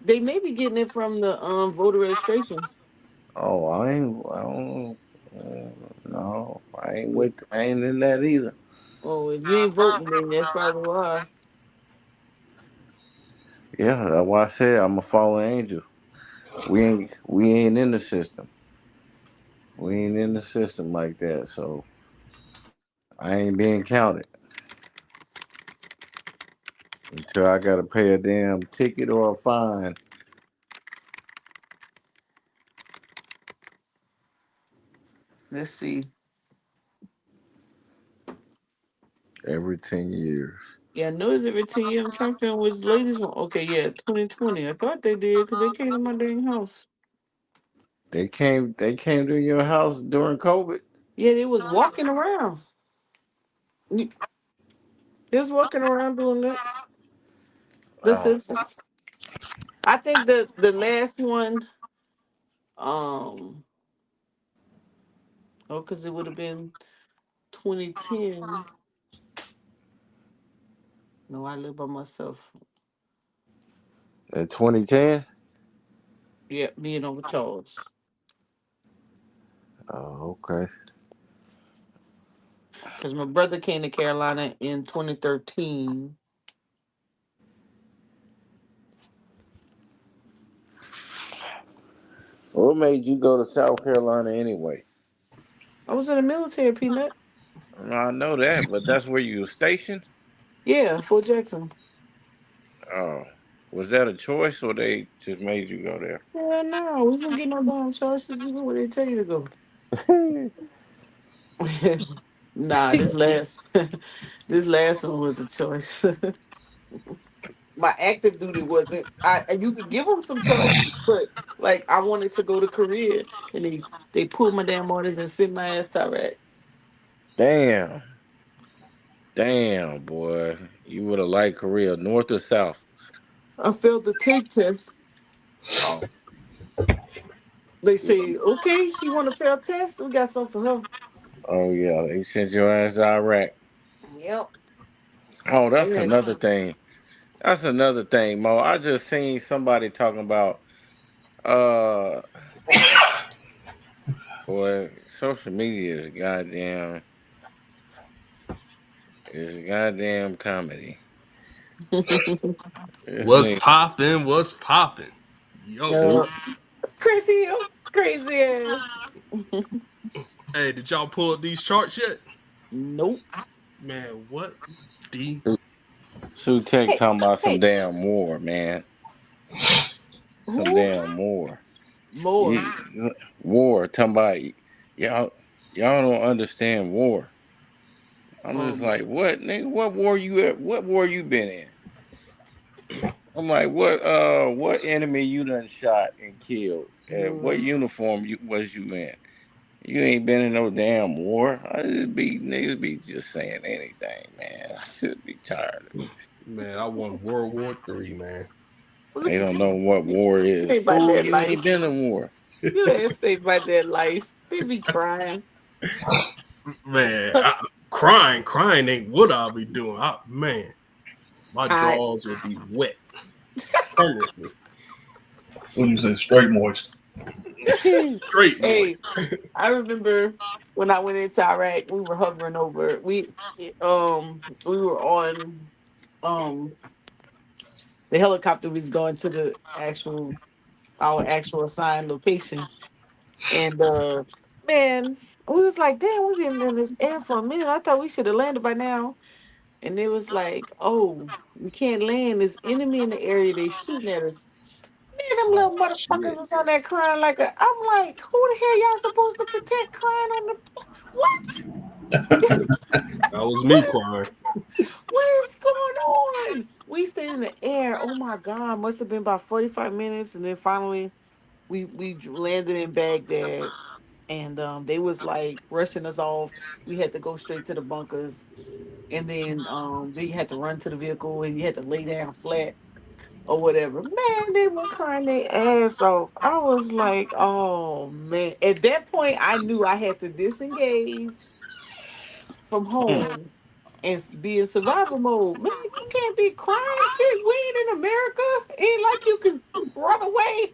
They may be getting it from the voter registration. Oh, I don't. No, Yeah. I ain't in that either. Oh, if you ain't voting, then that's probably why. Yeah, that's why I said I'm a fallen angel. We ain't in the system. We ain't in the system like that. So I ain't being counted until I gotta pay a damn ticket or a fine. Let's see. Every 10 years. Yeah, I know it's every 10 years. I'm trying to figure out which latest one. Okay, yeah, 2020. I thought they did because they came to my dang house. They came to your house during COVID. Yeah, they was walking around. They was walking around doing that. This Oh, is, I think the last one, um, oh, because it would have been 2010. No, I live by myself. in 2010. Yeah, me and Uncle Charles. Oh, okay. Because my brother came to Carolina in 2013. What made you go to South Carolina anyway? I was in the military, Peanut. I know that, but that's where you were stationed. Yeah, Fort Jackson. Oh, was that a choice or they just made you go there? Yeah, no, we don't get no damn choices. You go where they tell you to go. Nah, this last this last one was a choice. My active duty wasn't. You could give them some choices, but like I wanted to go to Korea, and they pulled my damn orders and sent my ass to Iraq. Damn, damn, boy, you would have liked Korea, North or South? I failed the take test. Oh, They say, okay, she want to fail test. We got something for her. oh yeah, they sent your ass to Iraq. Yep. Oh, that's Yes. another thing. That's another thing, Mo. I just seen somebody talking about uh boy, social media is goddamn comedy. This What's nigga popping? What's popping? Yo, Snoop, uh, crazy, crazy ass. hey, did y'all pull up these charts yet? Nope. Man, what the Sue Tech Hey, talking about some hey, damn war, man. Some who? damn war. More. You, war, talking about y'all y'all don't understand war. I'm Oh just like, man. what nigga, what war you at? What war you been in? I'm like, what enemy you done shot and killed? And what Mm. uniform was you in? You ain't been in no damn war. I just be niggas be just saying anything, man. I should be tired of it. man? I won World War III, man. They Look at don't you. know what war You is. ain't about Fool, that you ain't life. been in war. You ain't say about that life. They be crying. Man, Tuck crying ain't what I'll be doing. Man, my hot. drawers will be wet permanently. What do you say? Straight moist. Straight Hey, moist. I remember when I went into Iraq, we were hovering over. We were on um the helicopter was going to the actual our actual assigned location. And man, we was like, damn, we've been in this air for a minute. I thought we should have landed by now. And it was like, oh, we can't land. There's enemy in the area. They shooting at us. Man, them Oh little motherfuckers shit. was on there crying like a. I'm like, who the hell y'all supposed to protect crying on the what? That was What me is crying. what is going on? We stayed in the air. Oh my God, must have been about 45 minutes, and then finally we landed in Baghdad, and they was like rushing us off. We had to go straight to the bunkers, and then you had to run to the vehicle, and you had to lay down flat or whatever. Man, they were crying their ass off. I was like, oh man. At that point, I knew I had to disengage from Mm. home and be in survival mode. Man, you can't be crying shit. We ain't in America. Ain't like you can run away.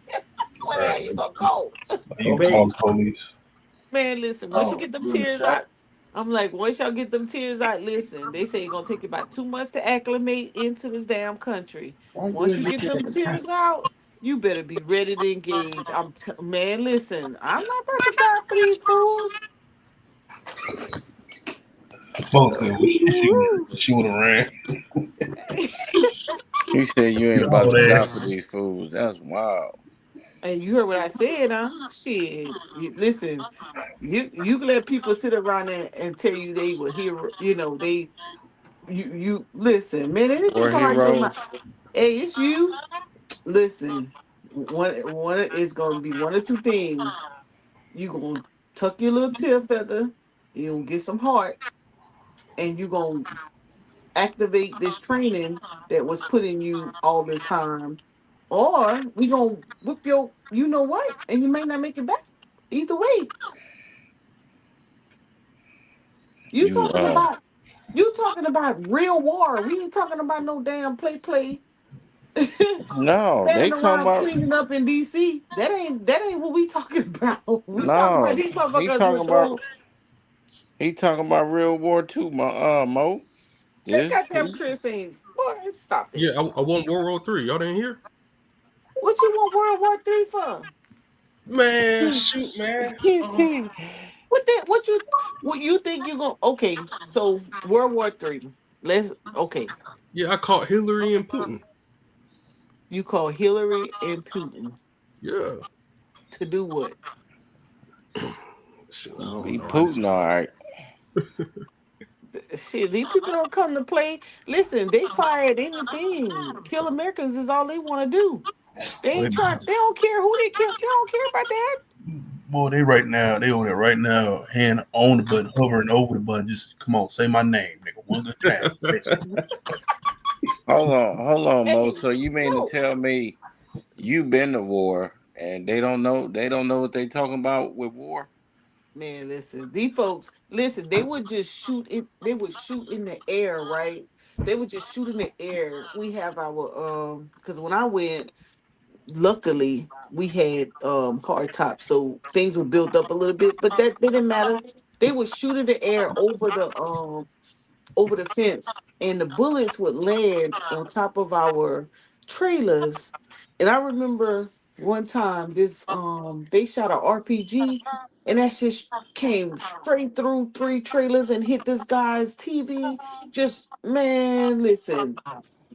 Where the Right. hell you gonna go? You gonna call Baby. the police? Man, listen, once you Oh, get them you tears shot. out, I'm like, once y'all get them tears out, listen, they say it's gonna take you about 2 months to acclimate into this damn country. Why Once you you be get in them the country? tears out, you better be ready to engage. Man, listen, I'm not about to die for these fools. Both said well, she would have ran. He said you ain't Your about old to die ass. for these fools. That's wild. And you heard what I said, huh? Shit. Listen, you can let people sit around there and tell you they were hero, you listen, man, anything War come out your mouth. heroes. Hey, it's you. Listen, one is gonna be one or two things. You gonna tuck your little tail feather, you gonna get some heart, and you gonna activate this training that was put in you all this time, or we gonna whip your, you know what, and you may not make it back. Either way, you You talking about you talking about real war. We ain't talking about no damn play. no, they Standing talking around about cleaning up in DC. That ain't what we talking about. We talking about no. these He motherfuckers talking with about those. he talking about Real War Two, Mo. That This goddamn Chris ain't. Boy, stop Yeah, it. I won World War III. Y'all didn't hear? What you want World War III for? Man, shoot, man. What you think you gonna? Okay, so World War III. Let's okay. Yeah, I caught Hillary and Putin. You call Hillary and Putin Yeah. to do what? Shit, I don't be know. I just Putin, all right. Shit, these people don't come to play. Listen, they fired anything. Kill Americans is all they want to do. They Boy, ain't trying. They don't care who they kill. They don't care about that. boy, they right now, they over there right now, hand on the button, hovering over the button. Just come on, say my name, nigga, one good time. That's it. Hold on, Mo. Hey, So you mean to no, tell me you been to war and they don't know what they talking about with war? man, listen, these folks, listen, they would just shoot it, they would shoot in the air, right? They would just shoot in the air. We have our because when I went, luckily we had hard tops, so things were built up a little bit, but that didn't matter. They would shoot in the air over the fence, and the bullets would land on top of our trailers. And I remember one time this they shot a RPG, and that shit came straight through three trailers and hit this guy's TV. Just, man, listen,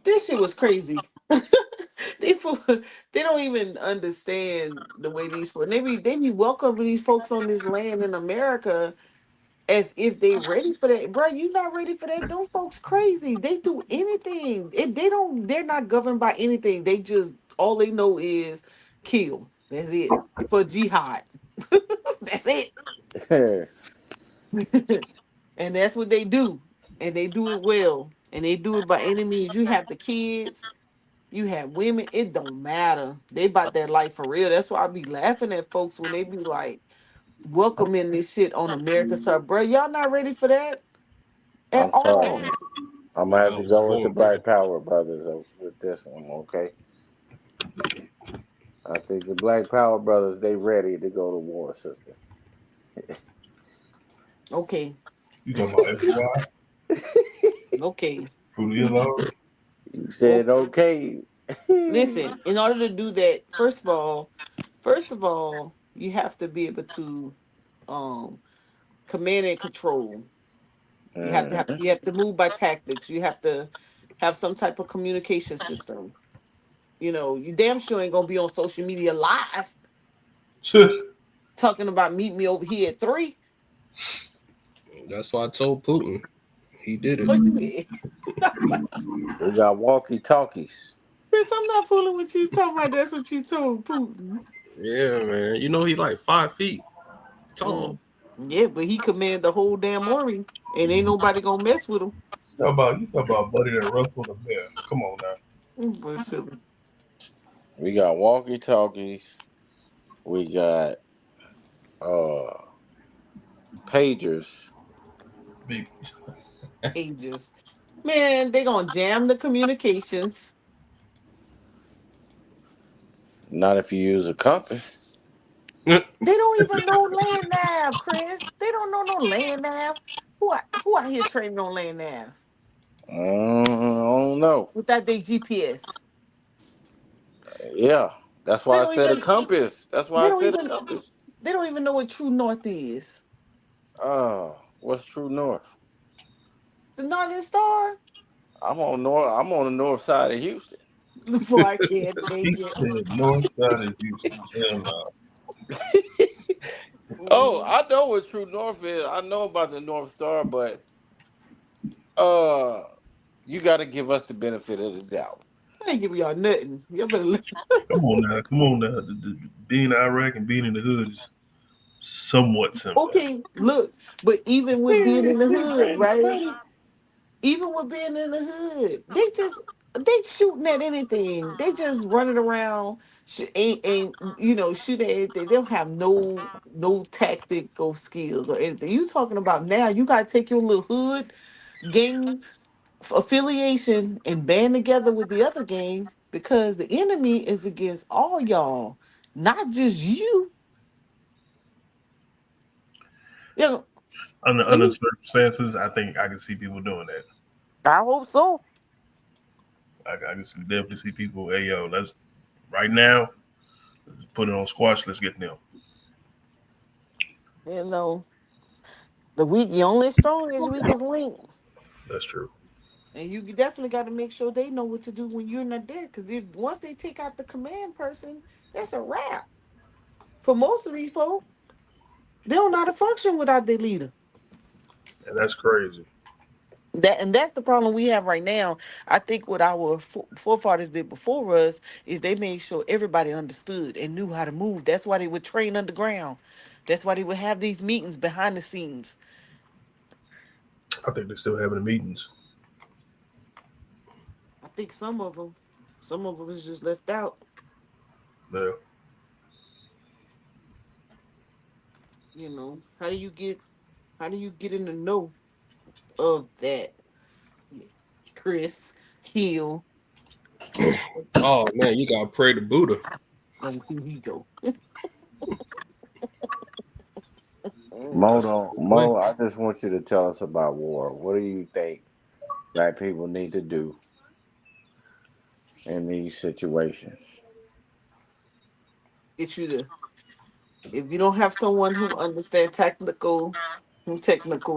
this shit was crazy. they fo- they don't even understand the way these folks, they be welcoming these folks on this land in America as if they ready for that. Bro, you not ready for that. Them folks crazy. They do anything. They're not governed by anything. They just, all they know is kill. That's it. For jihad. That's it. And that's what they do. And they do it well. And they do it by any means. You have the kids, you have women, it don't matter. They about that life for real. That's why I be laughing at folks when they be like welcoming this shit on America's side. Bro, y'all not ready for that at I'm sorry. all. I'm gonna have Hell to was go with the war, bro. Black Power brothers with this one. Okay, I think the Black Power brothers they ready to go to war, sister. Okay. You talking about FDR? Okay. Fruity Lord? You Well, said okay. listen, in order to do that, first of all, you have to be able to um command and control. Mhm. You have to move by tactics. You have to have some type of communication system. You know, you damn sure ain't gonna be on social media live talking about meet me over here at 3. That's why I told Putin. He did it. What you mean? We got walkie talkies. Chris, I'm not fooling with you talking about that's what you told Putin. Yeah, man. You know he like 5 feet tall. Mm. Yeah, but he command the whole damn army, and ain't nobody gonna mess with him. you talk about Buddy that ruffled the bear. Come on now. But silly. We got walkie talkies. We got uh pagers. Big Ages. Man, they gonna jam the communications. Not if you use a compass. They don't even know land nav, Chris. They don't know no land nav. Who out here trading on land nav I don't know. without their GPS? Yeah, that's They why I don't said a even. compass. That's They why I don't said a even. compass. They don't even know what true north is. What's true north? The Northern Star. I'm on north. I'm on the north side of Houston. Boy, I can't he take it. said north side of Houston. Hell no. Oh, Mm, I know what true north is. I know about the North Star, but uh, you got to give us the benefit of the doubt. I ain't giving y'all nothing. Y'all better look. Come on now. Come on now. Being in Iraq and being in the hood is somewhat similar. Okay, look, but even with being in the hood, right? Even with being in the hood, they shooting at anything. They just running around, ain't shooting at anything. They don't have no tactical skills or anything. You talking about now? You gotta take your little hood gang affiliation and band together with the other gang because the enemy is against all y'all, not just you. You know, let Under me. circumstances, I think I can see people doing that. I hope so. I can definitely see people. Hey yo, let's right now. Let's put it on squash. Let's get them. You know, the weak, you only as strong as weak as link. That's true. And you definitely got to make sure they know what to do when you're not there. Because if once they take out the command person, that's a wrap. For most of these folk, they don't know how to function without their leader. And that's crazy. That's the problem we have right now. I think what our forefathers did before us is they made sure everybody understood and knew how to move. That's why they would train underground. That's why they would have these meetings behind the scenes. I think they're still having the meetings. think some of them is just left out. Yeah. You know, how do you get in the know of that, Chris Hill? Oh man, you gotta pray to Buddha. Oh, here we go. That's the Mo, way. Mo, I just want you to tell us about war. What do you think black people need to do in these situations? Get you to if you don't have someone who understands technical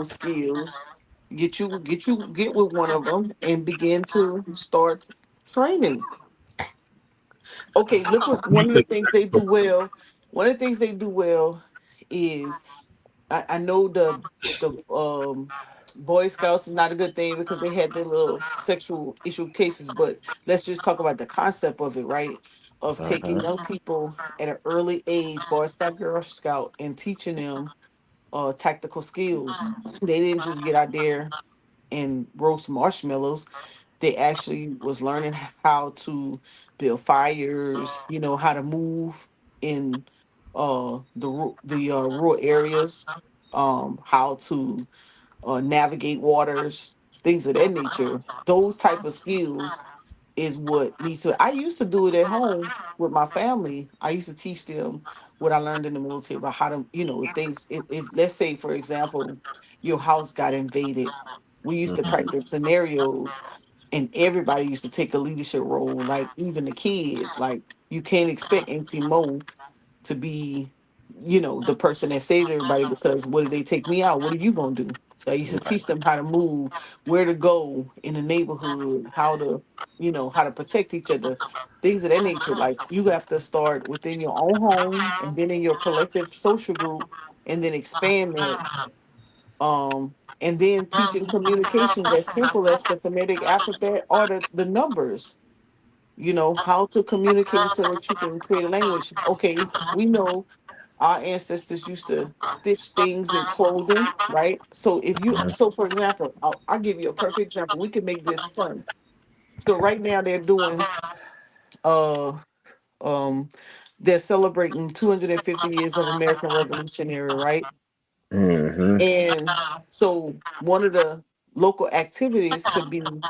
skills, get with one of them and begin to start training. Okay, look what You one of the said things they do well. One of the things they do well is I know the Boy Scouts is not a good thing because they had their little sexual issue cases, but let's just talk about the concept of it, right? Of taking Uh-huh. young people at an early age, Boy Scout, Girl Scout, and teaching them tactical skills. They didn't just get out there and roast marshmallows. They actually was learning how to build fires, you know, how to move in the rural areas, how to navigate waters, things of that nature. Those type of skills is what needs to. I used to do it at home with my family. I used to teach them what I learned in the military about how to, you know, if let's say for example, your house got invaded, we used to Hmm. practice scenarios, and everybody used to take a leadership role, like even the kids. Like you can't expect Auntie Mo to be, you know, the person that saves everybody because what if they take me out? What are you gonna do? So I used to teach them how to move, where to go in the neighborhood, how to, you know, how to protect each other, things of that nature. Like you have to start within your own home and then in your collective social group and then expand that. And then teaching communications as simple as the phonetic alphabet or the numbers, you know, how to communicate so that you can create a language. Okay, we know our ancestors used to stitch things in clothing, right? So if you, so for example, I'll give you a perfect example. We can make this fun. So right now they're doing, uh, um, they're celebrating 250 years of American Revolutionary, right? Hmm. And so one of the local activities could be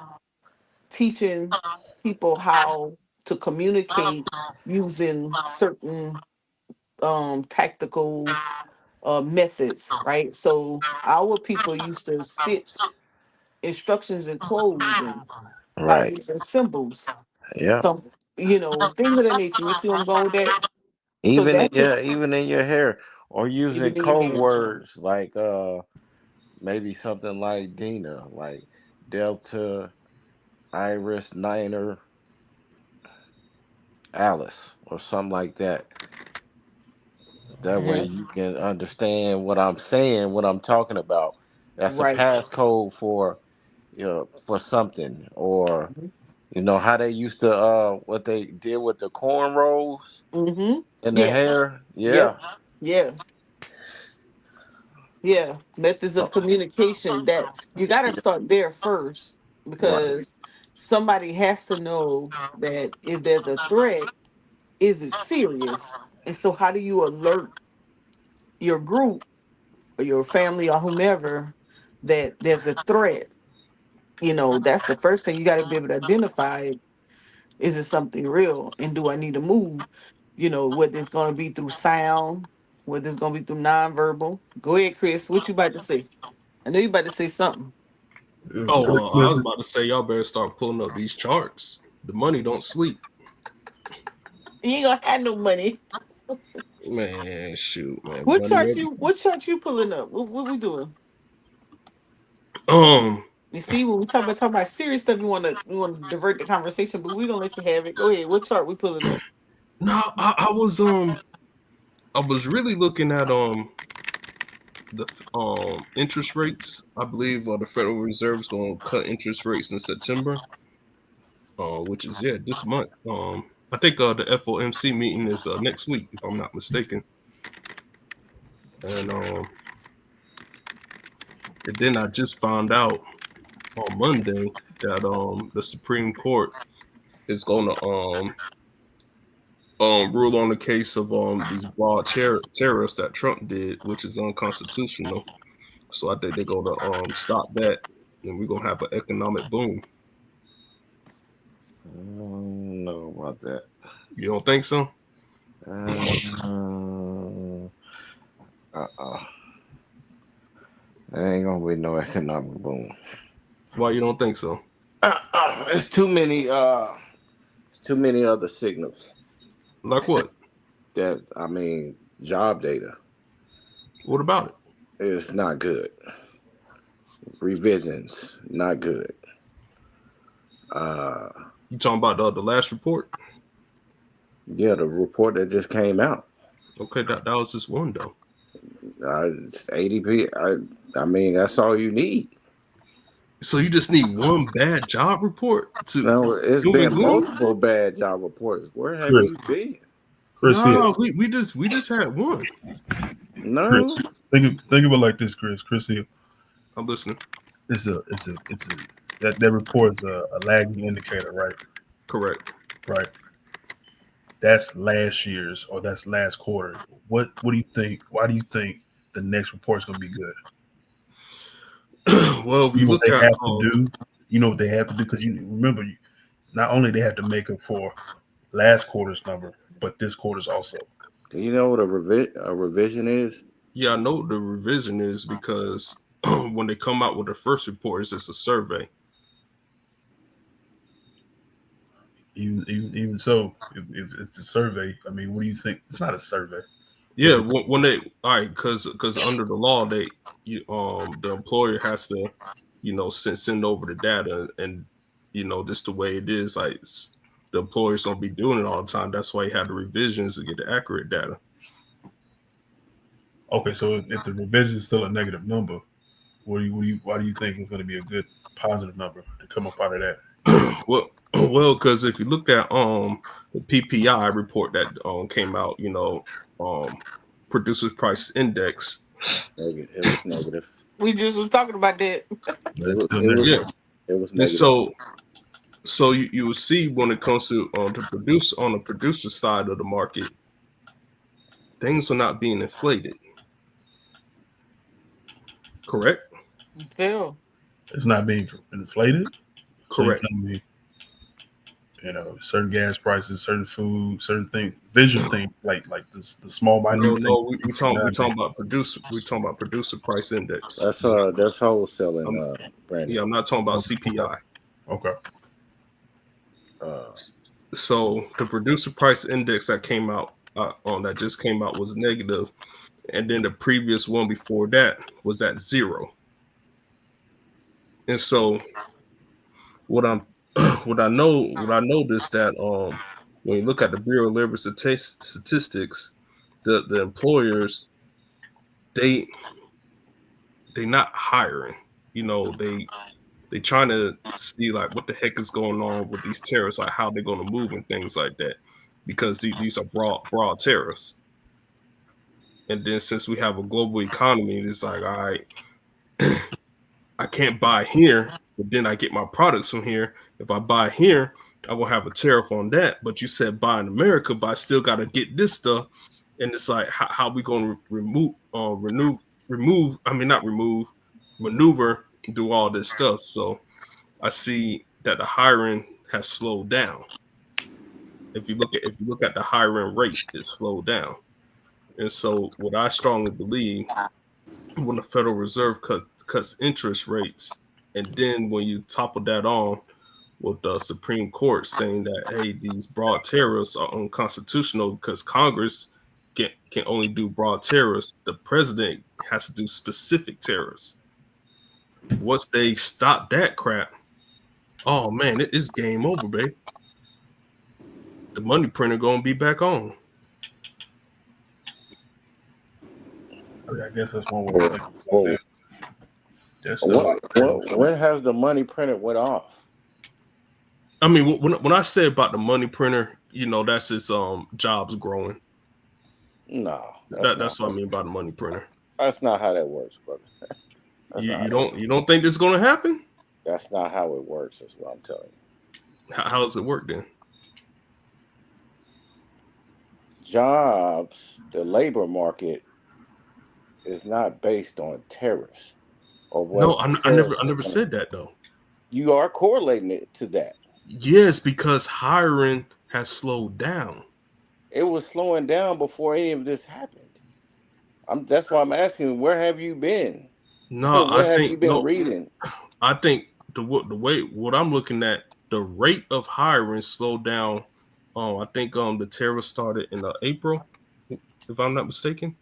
teaching people how to communicate using certain tactical methods, right? So our people used to stitch instructions in clothing by Right. using symbols, Yeah. some, you know, things of that nature. You see where I'm going with that? So Even in that could even in your hair, or using even in your code hair. words like maybe something like Dina, like Delta, Iris, Niner, Alice, or something like that. That way Mhm. you can understand what I'm saying, what I'm talking about. That's the Right. passcode for, you know, for something. Or Mhm. you know how they used to what they did with the cornrows Mhm. in the Yeah. hair. Yep. Yeah. Yeah. Yeah. Methods of So, communication that you got to yeah. start there first Right. because somebody has to know that if there's a threat, is it serious? And so how do you alert your group or your family or whomever that there's a threat? You know, that's the first thing you got to be able to identify. Is it something real? And do I need to move? You know, whether it's going to be through sound, whether it's going to be through nonverbal. Go ahead, Chris. What you about to say? I know you about to say something. Oh, text I was message. about to say y'all better start pulling up these charts. The money don't sleep, You ain't gonna have no money. man. Shoot, man. What Money chart every. you? What chart you pulling up? What we doing? Um, You see, when we talk about serious stuff, you want to divert the conversation, but we gonna let you have it. Go ahead. What chart we pulling up? no, I was really looking at the interest rates. I believe the Federal Reserve's going to cut interest rates in September, which is this month. I think the FOMC meeting is next week, if I'm not mistaken. And then I just found out on Monday that the Supreme Court is going to rule on the case of these broad tariffs that Trump did, which is unconstitutional. So I think they're going to stop that, and we're gonna have an economic boom. I don't know about that. You don't think so? Uh, uh-uh. There ain't gonna be no economic boom. Why you don't think so? It's too many. It's too many other signals. Like what? That I mean, job data What about it? is not good. Revisions not good. Uh, You talking about the last report? yeah, the report that just came out. Okay, that was just one though. It's ADP. I mean, that's all you need. So you just need one bad job report to No, it's doom and been gloom? multiple bad job reports. Where have Chris, you been? Chris, here. No, we just had one. No, Chris, think of it like this, Chris. Chris here. I'm listening. It's a that report is a lagging indicator, right? Correct. Right. That's last year's or that's last quarter. What do you think? Why do you think the next report's gonna be good? Well, if You you know what look they at have to do. You know what they have to do because you remember, not only they have to make up for last quarter's number, but this quarter's also. do you know what a revision is? yeah, I know what the revision is because when they come out with the first report, it's just a survey. Even so, if it's a survey, I mean, what do you think? It's not a survey. Yeah, when they all right, because under the law, the employer has to, send over the data, and just the way it is, like the employers don't be doing it all the time. That's why you have the revisions to get the accurate data. Okay, so if the revision is still a negative number, why do you think it's going to be a good positive number to come up out of that? Well, because if you looked at the PPI report that came out, Producers Price Index. Negative. It was negative. We just was talking about that. But It it's was. still It was. negative. Yeah, It was and negative. so you will see when it comes to produce on the producer side of the market, things are not being inflated. Correct. Phil. It's not being inflated. So you Correct. tell me, certain gas prices, certain food, certain things, visual things like the small minute things. No, we talking about producer price index. That's wholesaling, I'm, Brandon. I'm not talking about CPI. Okay. Uh, So the producer price index that came out that just came out was negative, and then the previous one before that was at 0. And so what I'm what I noticed that when you look at the Bureau of Labor Statistics, the employers they not hiring. They trying to see like what the heck is going on with these tariffs, like how they're going to move and things like that, because these are broad tariffs. And then since we have a global economy, it's like, all right, I can't buy here, but then I get my products from here. If I buy here, I will have a tariff on that. But you said buy in America, but I still got to get this stuff. And it's like, how we going to not remove, maneuver, do all this stuff. So I see that the hiring has slowed down. If you look at the hiring rate, it's slowed down. And so what I strongly believe, when the Federal Reserve cuts interest rates, and then when you topple that on with the Supreme Court saying that, hey, these broad tariffs are unconstitutional because Congress can only do broad tariffs, the president has to do specific tariffs. Once they stop that crap, oh man, it's game over, babe. The money printer gonna be back on. I guess that's one way to think about well, that. That's still when has the money printer went off? I mean, when I say about the money printer, that's just jobs growing. No, That's what I mean by the money printer. That's not how that works, brother. You don't think it's gonna happen? That's not how it works. Is what I'm telling you. How does it work then? Jobs, the labor market is not based on tariffs or No, what I never tariffs I are never going to. said that though. You are correlating it to that. Yes, because hiring has slowed down. It was slowing down before any of this happened. That's why I'm asking, where have you been? No, I What have think you been no. reading? I think the way what I'm looking at, the rate of hiring slowed down. I think the tariff started in April, if I'm not mistaken.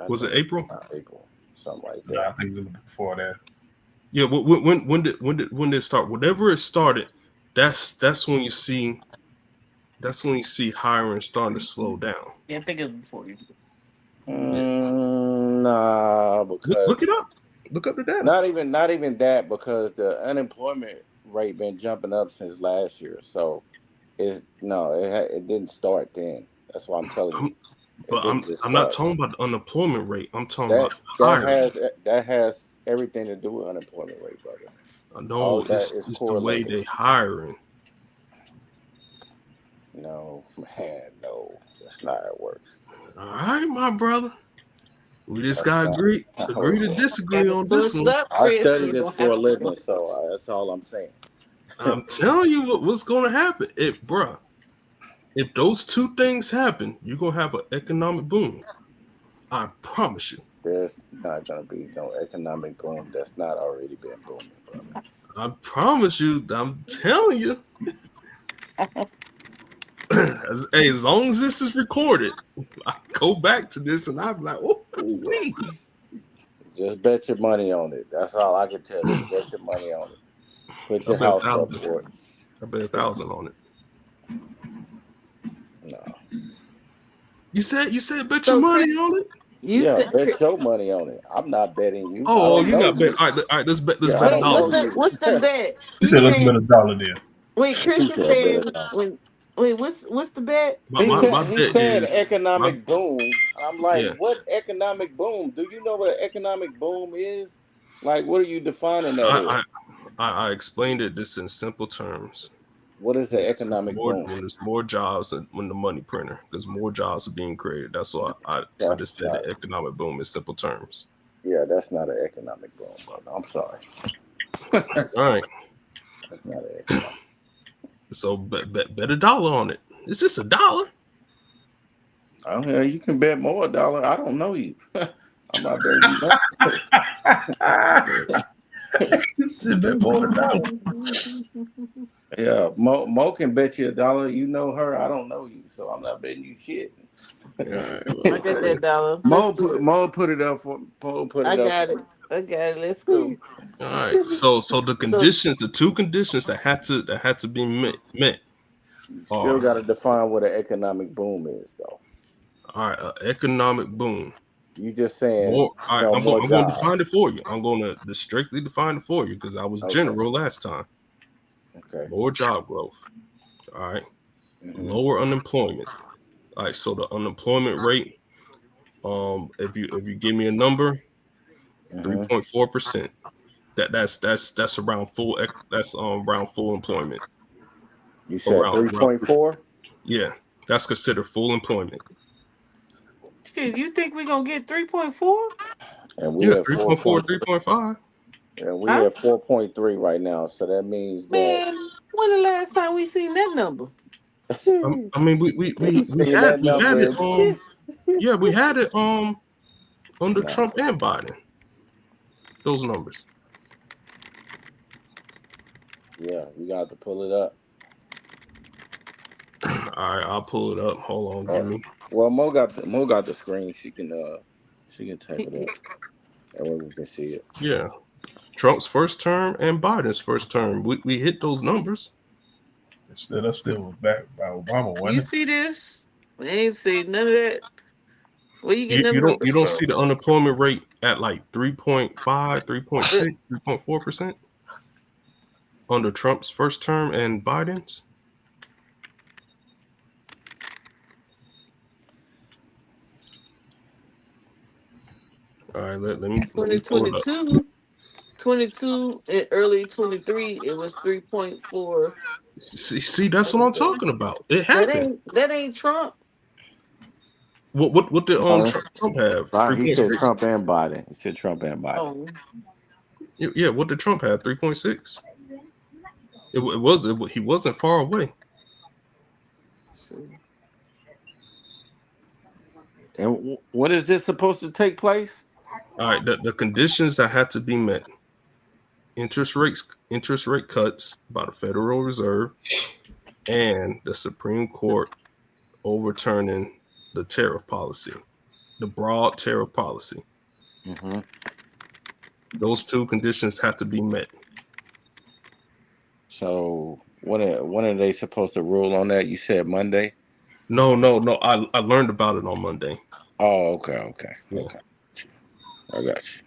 I Was it think it's April? about April, something like No, I that. think it was before that. Yeah. When did it start? Whatever it started, that's when you see hiring starting to slow down. Yeah, I think it's before you. Yeah. Nah, Look it because up. Look up the data. not even that, because the unemployment rate been jumping up since last year. So it's no, it didn't start then. That's why I'm telling you, I'm, it but didn't just I'm not start. talking about the unemployment rate. I'm talking That about that hiring. has that has everything to do with unemployment rate, brother. All No, of that it's is it's the way correlated. they hiring. No, man, no, that's not how it works. All right, my brother. We just That's gotta not how agree it to works. disagree Got to on this source one. up, I Chris. study You're this gonna for have a to. living, so that's all I'm saying. I'm telling you what's gonna happen. If those two things happen, you're gonna have an economic boom. I promise you. There's not gonna be no economic boom that's not already been booming, brother. I promise you. I'm telling you. As long as this is recorded, I go back to this and I'm like, oh, wait. Just bet your money on it. That's all I can tell you. Bet your money on it. Put I your bet a house up thousand. for I bet 1,000 on it. it. No. You said bet your So, money Chris, on it. you Yeah, said, bet your money on it. I'm not betting you. I Oh, don't you're know not betting. you. All right. Let's Yeah, bet I a wait, don't dollar know on it. you. what's the bet? He He said, "Let's said, bet a dollar there." wait, Chris He is said bet saying, it on. what's the bet? My He's bet saying is my economic boom. I'm like, yeah. what economic boom? Do you know what an economic boom is? Like, what are you defining that as? I I explained it this in simple terms. What is an economic boom? When there's more jobs and when the money printer, because more jobs are being created. That's why I just That's said not. the economic boom in simple terms. Yeah, that's not an economic boom, brother. I'm sorry. All right. That's not an economic. So bet a dollar on it. It's just a dollar. I don't know. You can bet more, dollar. I don't know you. I'm not betting you nothing. He said, "Bet more than a dollar." Yeah, Mo can bet you $1. You know her. I don't know you, so I'm not betting you shit. All right. I got Well, that dollar. Let's do it. Mo put it up for Mo put I it up got for it. I got it. Let's go. me. all right. So So, the two conditions that had to be met Still are got to define what an economic boom is, though. all right. Economic boom. You just saying More. All right. more I'm going to define it jobs. for you. I'm going to strictly define it for you because I was Okay. general last time. Okay. More job growth. All right. Hmm. Lower unemployment. All right. So the unemployment rate. If you give me a number, Hmm. 3.4%. That's around that's around full employment. You said Around 3.4, yeah. That's considered full employment. shit, you think we're going to get 3.4? and we Yeah, at 3.4, 4.3, 3.5. and we Huh? at 4.3 right now. So that means that Man, when the last time we seen that number? I mean, he seen that we had number it. and shit. Yeah, we had it. Under Nah, Trump and Biden. Those numbers. yeah, you got to pull it up. All right, I'll pull it up. Hold on, give me. Well, Mo got the screen. She can type it up, and we can see it. Yeah, Trump's first term and Biden's first term. We hit those numbers. That still was back by Obama, You wasn't it? see this? We ain't seen none of that. Where you getting You them you numbers don't from? see the unemployment rate at like 3.5, Uh, 3.6, 3.4% under Trump's first term and Biden's. All right, let me pull it up. 2022. 22 and early 23, it was 3.4. See, that's what I'm talking about. It happened. That ain't Trump. What did No, Trump have? he said 3.6. Trump and Biden. He said Trump and Biden. Oh, Yeah, what did Trump have? 3.6. He wasn't far away. see. And when is this supposed to take place? All right, the conditions that had to be met: interest rate cuts by the Federal Reserve, and the Supreme Court overturning the tariff policy, the broad tariff policy. Mm-hmm. Those two conditions have to be met. So when are they supposed to rule on that? You said Monday. No. I learned about it on Monday. Oh, okay. Yeah. I got you.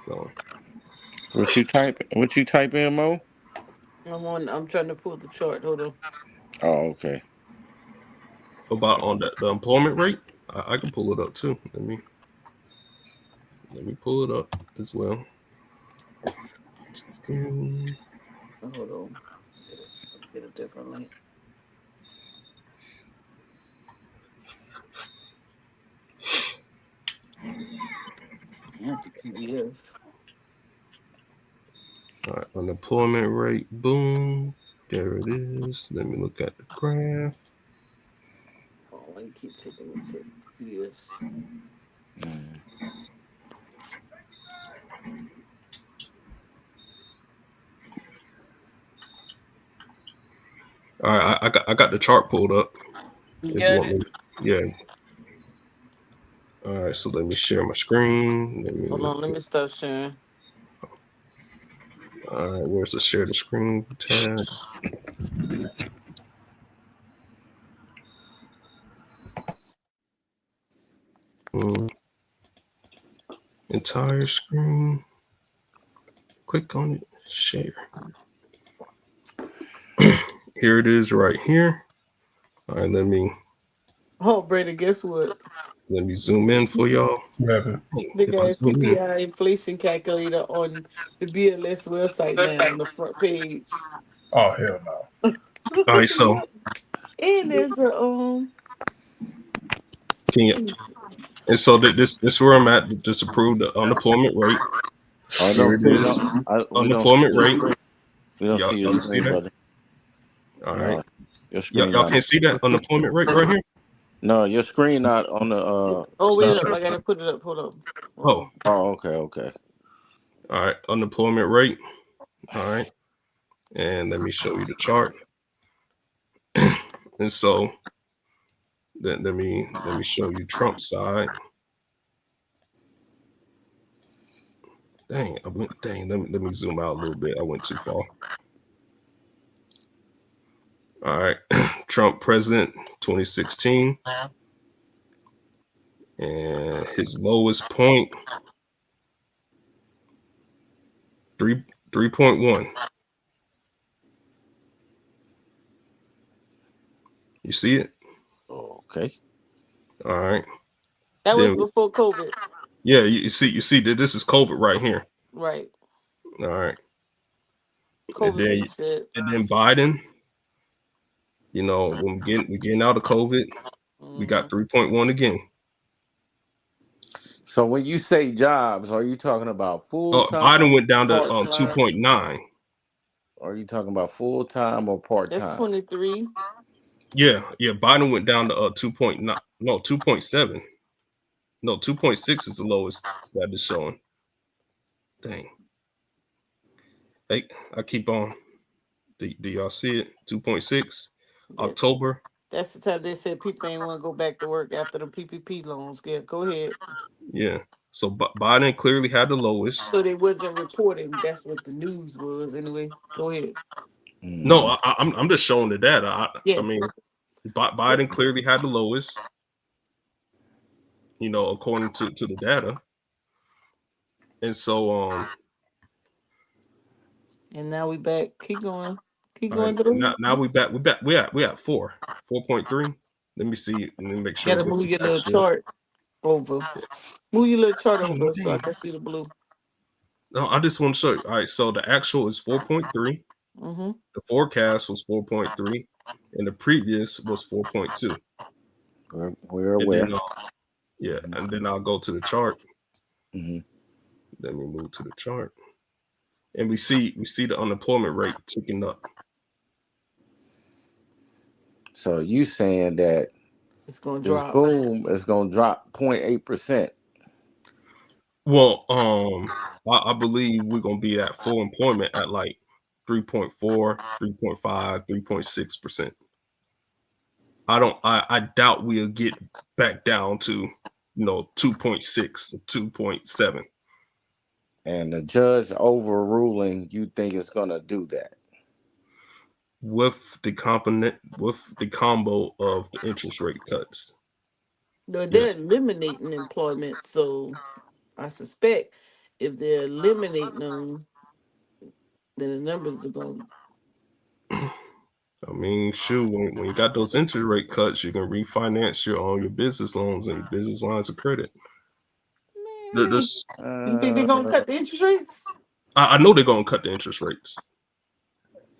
So What you type in, Mo? I'm trying to pull the chart. Hold on. Oh, okay. about on the employment rate, I can pull it up too. Let me pull it up as well. Hold on. Get a different link. Not the PDF. All right, unemployment rate, boom. There it is. Let me look at the graph. Oh, I keep taking it to PDFs. Mm. All right, I got the chart pulled up. You If you got want it? me, yeah. All right, so let me share my screen. Let me Hold look on, let at. me stop sharing. All right, where's the share the screen tab? Mm, entire screen. Click on it. Share. Here it is, right here. All right, Oh, Brandon, guess what? let me zoom in for y'all. What happened? They If got I a zoom in, CPI inflation calculator on the BLS website now on the front page. Oh hell no. all right. So And there's a can you? And so this where I'm at. Just approve the unemployment rate. Oh Here no, it we is. don't see Unemployment your rate. screen. We don't see your Y'all can see screen, that. brother. All right. No, your screen Y'all not. can see that unemployment rate right here. No, your screen not on the. oh It's wait not. up, I gotta put it up. Hold on. Oh, Oh, okay. all right. Unemployment rate. All right. And let me show you the chart. And so then let me show you Trump's side. Dang. Let me zoom out a little bit. I went too far. All right. Trump president 2016. And his lowest point 3.1. You see it? Okay. All right. That was Then before COVID. yeah, you see that this is COVID right here. Right. All right. And COVID then reset. Biden, when we getting out of COVID, we Mm-hmm. got 3.1 again. So when you say jobs, are you talking about full time, Biden went down to part time? 2.9. Are you talking about full time or part That's time? 23. Yeah. Biden went down to 2.9. No, 2.7. No, 2.6 is the lowest that is showing. Dang. Hey, I keep on. Do y'all see it? 2.6 That October. that's the time they said people ain't want to go back to work after the PPP loans. Yeah, go ahead. Yeah. So Biden clearly had the lowest. So they wasn't reporting. That's what the news was anyway. Go ahead. No, Mm. I'm just showing the data. I Yeah. mean, Biden clearly had the lowest. According to the data. And so And now we back. Keep going. Keep all right, going through. now we at 4.3. Let me see. Let me make sure Gotta this move is your little actually chart. over. Move your little chart Oh, my over so I damn. can see the blue. No, I just want to show you. All right, so the actual is 4.3. Mm-hmm. The forecast was 4.3, and the previous was 4.2. We're And aware. then, yeah, and then I'll go to the chart. Hmm. Let me move to the chart, and we see the unemployment rate ticking up. So you saying that It's gonna this drop. boom is gonna drop 0.8%? Well, I believe we're gonna be at full employment at like 3.4, 3.5, 3.6%. I doubt we'll get back down to 2.6, 2.7. And the judge overruling, you think it's gonna do that? With the combo of the interest rate cuts. No, they're Yes. eliminating employment, so I suspect if they're eliminating them, then the numbers are going. I mean, shoot, when you got those interest rate cuts, you can refinance your business loans and your business lines of credit. Man, There's, you think they're Uh, gonna cut the interest rates? I know they're gonna cut the interest rates.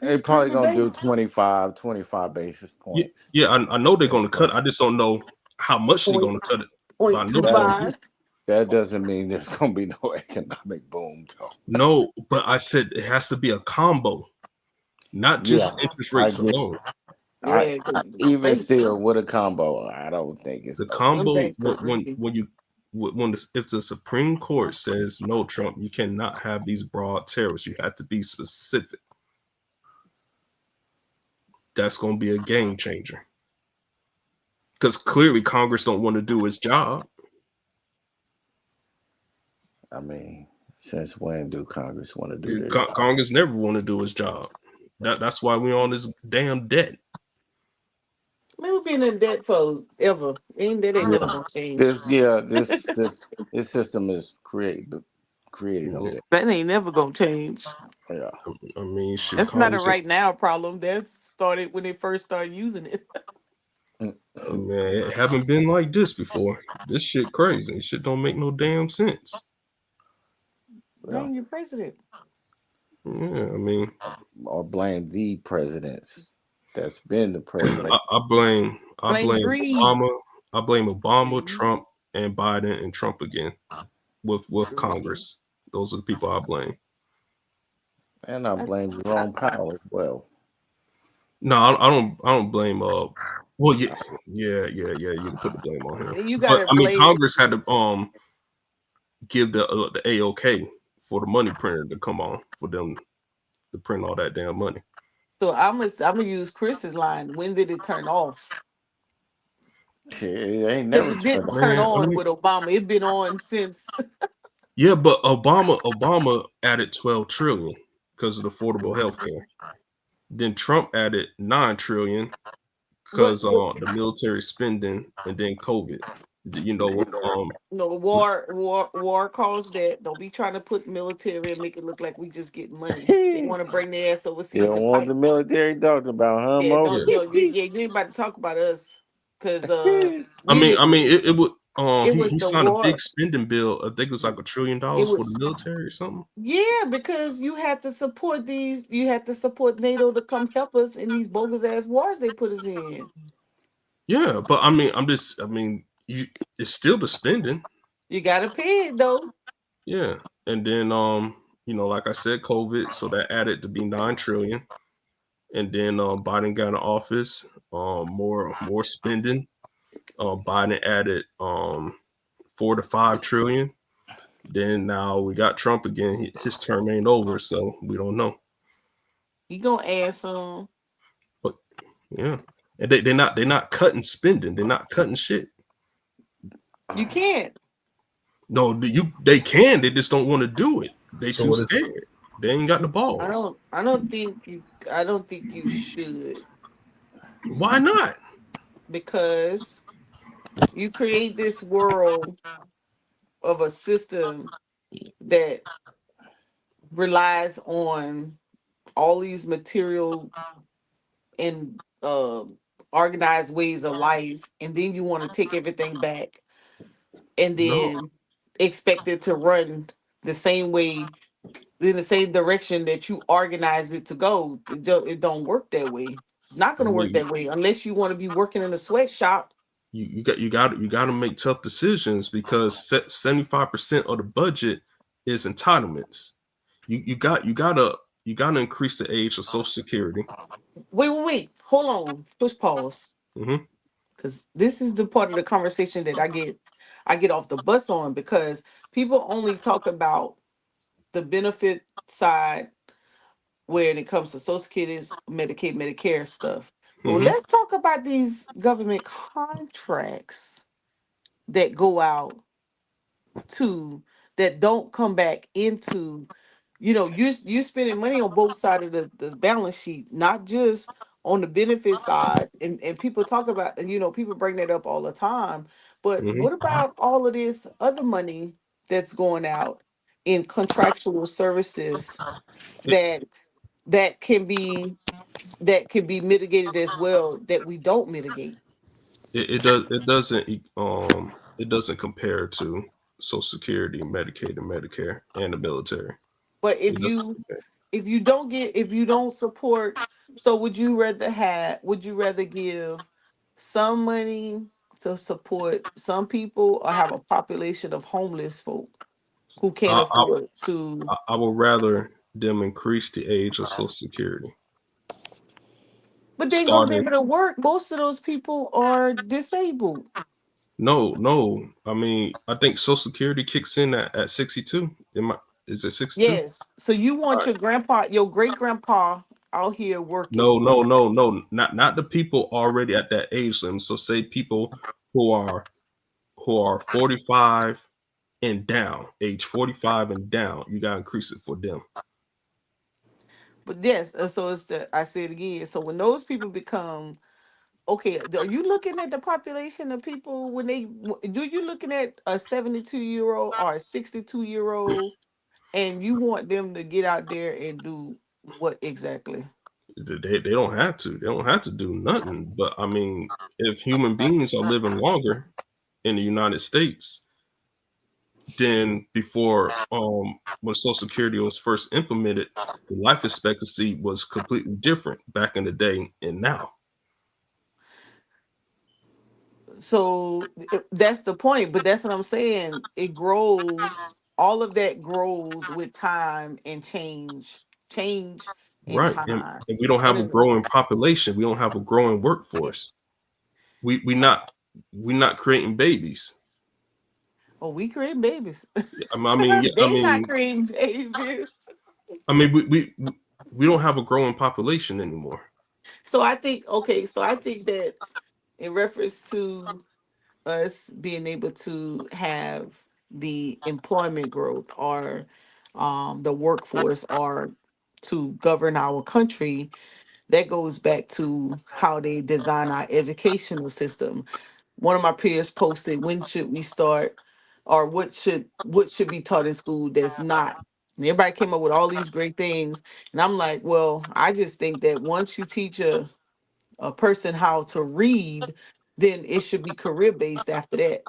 they Who's probably cutting the gonna do base? 25 basis Yeah, points. yeah, I know they're gonna cut. I just don't know how much they're Point gonna cut it. But I point know two they're gonna That do it. five. that doesn't mean there's gonna be no economic boom, though. No, but I said it has to be a combo, not Yeah, just interest I rates get. alone. Yeah, because the Even base, still with a combo, I don't think it's The no boom. them combo banks are greedy. if the Supreme Court says no, Trump, you cannot have these broad tariffs. You have to be specific. That's gonna be a game changer because clearly Congress don't want to do its job. I mean, since when do Congress want to do their job? Congress never want to do its job. That's why we on this damn debt. Man, we've been in debt for ever. Ain't that ain't never Yeah, gonna change. this system is created on Yeah, that. That ain't never gonna change. Yeah. I mean, shit, That's not a Congress. right now problem. That started when they first started using it. Mm. Man, it haven't been like this before. This shit crazy. Shit don't make no damn sense. Yeah. Blame your president. Yeah, I mean, Or blame the presidents that's been the president. I Blame blame greed. Obama. I blame Obama, Mhm. Trump, and Biden and Trump again with Congress. Those are the people I blame. And I I, blame Jerome Powell as well. No, I don't blame. Well, yeah. You can put the blame on him, you but gotta I mean, blame. Congress had to give the AOK for the money printer to come on for them to print all that damn money. So I'm gonna use Chris's line. When did it turn off? Shit, it ain't Because never it turned didn't on. turn Man, I on mean, with Obama. It been on since. yeah, but Obama added 12 trillion because of the affordable health care. Then Trump added 9 trillion But because the military spending, and then COVID. With no, war caused that. Don't be trying to put military and make it look like we just get money. They You want to bring their ass overseas don't and want fight. the military talked about, huh, Yeah, Mo? yeah. don't you ain't about to talk about us because I we mean, did. it would. It was He the signed a big war. spending bill. I think it was like $1 trillion It for the was military or something. yeah because you had to support these. You had to support NATO to come help us in these bogus ass wars they put us in. Yeah, but I mean, it's still the spending. You gotta pay it though. Yeah, and then like I said, COVID, so that added to be 9 trillion, and then Biden got in office, more spending. Biden added 4 to 5 trillion. Then now we got Trump again. His term ain't over, so we don't know. You gonna add some? But yeah, and they're not cutting spending. They're not cutting shit. You can't. No, they can. They just don't want to do it. They So too what is scared. They ain't got the balls. I don't think you. I don't think you should Why not? because you create this world of a system that relies on all these material and organized ways of life, and then you want to take everything back. and No, then expect it to run the same way, in the same direction that you organize it to go. It don't work that way. It's not I going to work mean, that way unless you want to be working in a sweatshop. you got to make tough decisions because 75% of the budget is entitlements. You gotta increase the age of Social Security. Wait. Hold on. Push pause. Hmm. Because this is the part of the conversation that I get off the bus on, because people only talk about the benefit side when it comes to Social Security, Medicaid, Medicare stuff. But Hmm. let's talk about these government contracts that go out to, that don't come back into, you spending money on both sides of the balance sheet, not just on the benefit side. And people talk about, people bring that up all the time. But Hmm. what about all of this other money that's going out in contractual services It, that that can be that can be mitigated as well, that we don't mitigate? it doesn't compare to Social Security, Medicaid, and Medicare, and the military. But It doesn't compare. if you don't support, so would you rather give some money to support some people, or have a population of homeless folk who can't I, I afford to? I would rather them increase the age of Social Security. But they ain't gonna be Starting able to work. Most of those people are disabled. No. I mean, I think Social Security kicks in at 62. Is it 62? Yes. So you All want right. your grandpa, your great grandpa out here No, working. no, no, no. Not the people already at that age limit. So say people who are 45 and down, age 45 and down. You gotta increase it for them. But yes, so I say it again. So when those people become, okay, are you looking at the population of people when do you looking at a 72-year old or a 62-year old, and you want them to get out there and do what exactly? They don't have to. They don't have to do nothing. But I mean, if human beings are living longer in the United States, then before when Social Security was first implemented, the life expectancy was completely different back in the day and now. So that's the point, but that's what I'm saying. It grows, all of that grows with time and change in Right. And, time. and we don't And have a growing population. We don't have a growing workforce. We not creating babies. oh, we create babies. I mean, yeah, I They not mean, creating babies. I mean, we don't have a growing population anymore. So I think, okay, so I think that in reference to us being able to have the employment growth, or the workforce, or to govern our country, that goes back to how they design our educational system. One of my peers posted, when should we start, or what should be taught in school that's not. And everybody came up with all these great things. And I'm like, well, I just think that once you teach a person how to read, then it should be career based after that.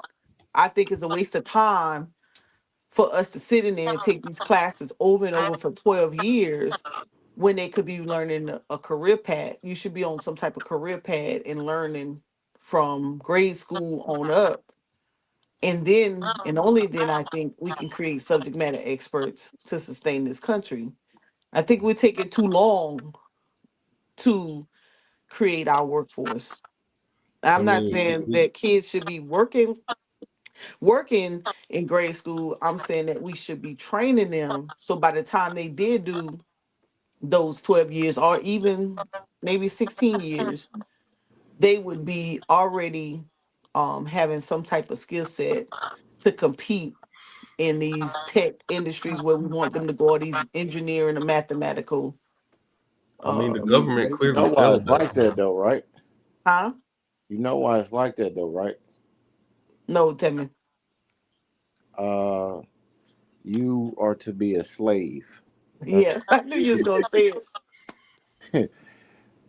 I think it's a waste of time for us to sit in there and take these classes over and over for 12 years when they could be learning a career path. You should be on some type of career path and learning from grade school on up. And then, and only then, I think we can create subject matter experts to sustain this country. I think we're taking too long to create our workforce. I I'm not mean, saying that kids should be working in grade school. I'm saying that we should be training them, so by the time they did do those 12 years, or even maybe 16 years, they would be already having some type of skill set to compete in these tech industries where we want them to go, all these engineering and mathematical the But government you know clearly why failed it's that. like that though, right? huh? You know why it's like that though, right? No, tell me. Uh, you are to be a slave. That's Yeah, I knew you was gonna say it.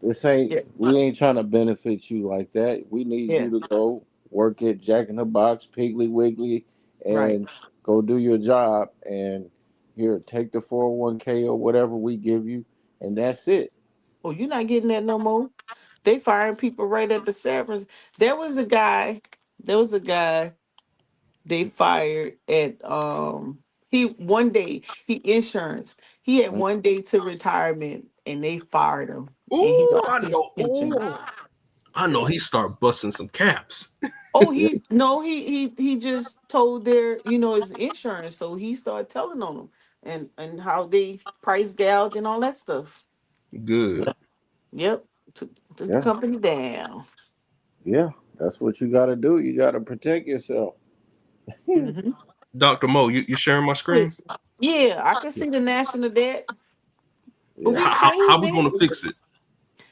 this ain't. Yeah, We ain't trying to benefit you like that. We need yeah. you to go. work at Jack in the Box, Piggly Wiggly, Right. and go do your job. And here, take the 401k or whatever we give you, and that's it. Oh, you're not getting that no more. They firing people right at the severance. There was a guy. There was a guy they fired at he one day he insurance. He had Mm. 1 day to retirement and they fired him and he Oh, I lost his know. pension. Oh, I know. Yeah. He start busting some caps. Oh, Yeah, he no, he just told their his insurance, so he started telling on them and how they price gouge and all that stuff. Good. Yep, took the yeah, company down. yeah. That's what you got to do. You got to protect yourself. Hmm. Dr. Mo, you sharing my screen? Yeah, I can see the national debt, but Yeah, we How clean, we man. gonna fix it?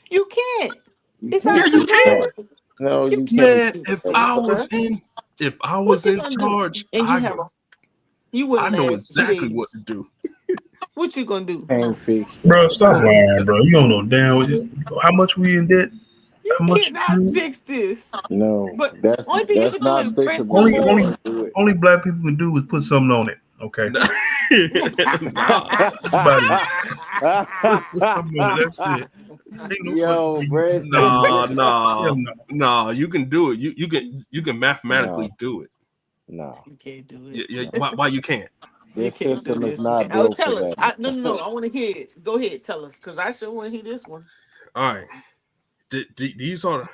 You can't. you It's Yeah, can't out of you fix can. that. control. No, You you can't can't Man, fix fix if that. this I was stuff. in if I What was you in gonna do? charge, And you have a you I wouldn't know last two exactly what to days. do. What you gonna do? Can't fix that. Bro, stop lying, bro. You don't know damn how much we in debt. You How much? cannot fix this. No, But only thing you that's can do not is print fixable. some Only, You only, more. can't do only black people can do is put something on it. Okay, Nah. everybody put it. something on it. That's it. Ain't no fucking Yo, way you Brad can do said, Nah, Brad, that. Hell nah, no. nah. You can do it. You can no, mathematically do it. no, You can't do Yeah, it. yeah. Why you can't? You this can't do system is this, man. not Oh, built for tell us. that. No, no, no. I want to hear it. Go ahead, tell us, because I sure want to hear this one. All right. These are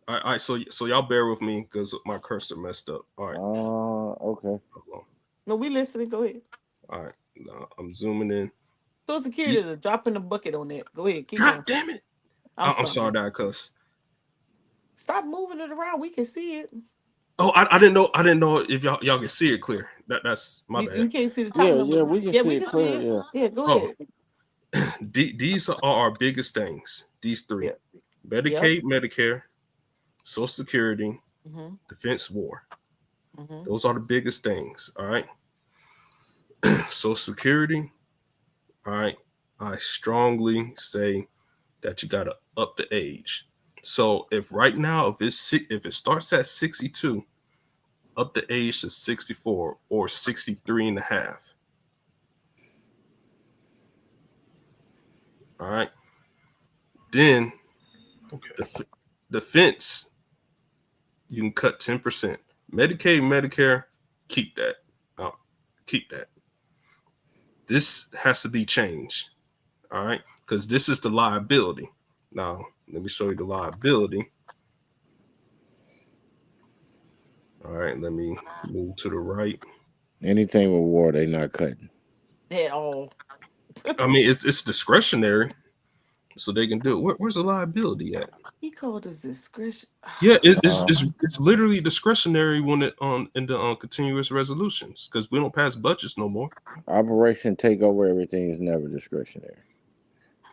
all right. So y'all bear with me because my cursor messed up. All right. Okay. Hold on. No, we listening. Go ahead. All right. Now I'm zooming in. Social Security The- is a drop in the bucket on that. Go ahead, keep God going. damn it! I'm I'm sorry. sorry that I cuss. Stop moving it around. We can see it. Oh, I didn't know. I didn't know if y'all can see it clear. That's my You bad. can't see the top Yeah, yeah, numbers. we can Yeah, see we it can see clear. it. Yeah. Yeah, go Oh, ahead. these are our biggest things. These three: Yeah. Yep. Medicaid, Medicare, Social Security, Mm-hmm. Defense, War. Mm-hmm. Those are the biggest things. All right. Social Security. All right. I strongly say that you gotta up the age. So if right now, if it starts at 62, up the age to 64 or 63 and a half. All right. Then Okay. the defense, you can cut 10%. Medicaid, Medicare, keep that. Uh, keep that. This has to be changed. All right. Because this is the liability. Now, let me show you the liability. All right. Let me move to the right. Anything with war, they not cutting. At all. I mean, it's discretionary, so they can do it. Where's the liability at? He called us discretion. Yeah, Uh, it's literally discretionary when it on in the continuous resolutions because we don't pass budgets no more. Operation Takeover, everything is never discretionary.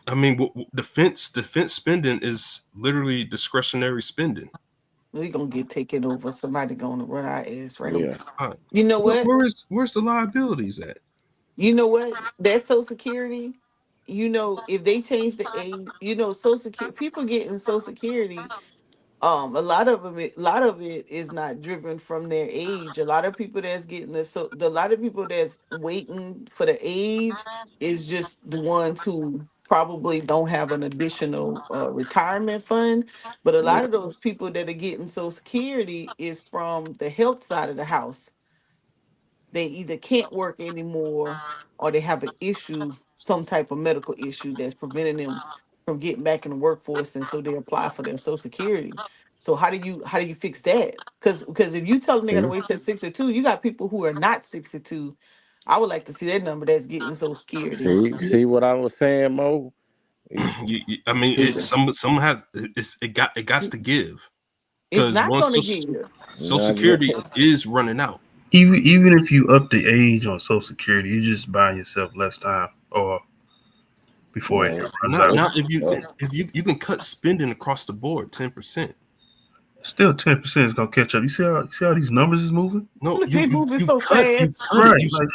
I mean, defense spending is literally discretionary spending. We gonna get taken over. Somebody gonna run our ass right over. Yeah. All right. You know what? Where's the liabilities at? You know what? That Social Security. If they change the age, Social Security people getting Social Security. A lot of it is not driven from their age. A lot of people that's getting the lot of people that's waiting for the age is just the ones who probably don't have an additional retirement fund. But a Yeah. lot of those people that are getting Social Security is from the health side of the house. They either can't work anymore or they have an issue, some type of medical issue that's preventing them from getting back in the workforce, and so they apply for their Social Security. So how do you fix that? Because if you tell them they got to See, wait till 62, you got people who are not 62. I would like to see that number that's getting Social Security. see what I was saying, Mo. I mean, See, some has it got to give It's because not once going to give you. Social not Security yet. is running out. Even if you up the age on Social Security, you just buying yourself less time or before it No, runs Not out. now if no. you can cut spending across the board 10%. Still 10% is gonna catch up. You see how these numbers is moving? No, They moving so you fast. cut it. Right. Like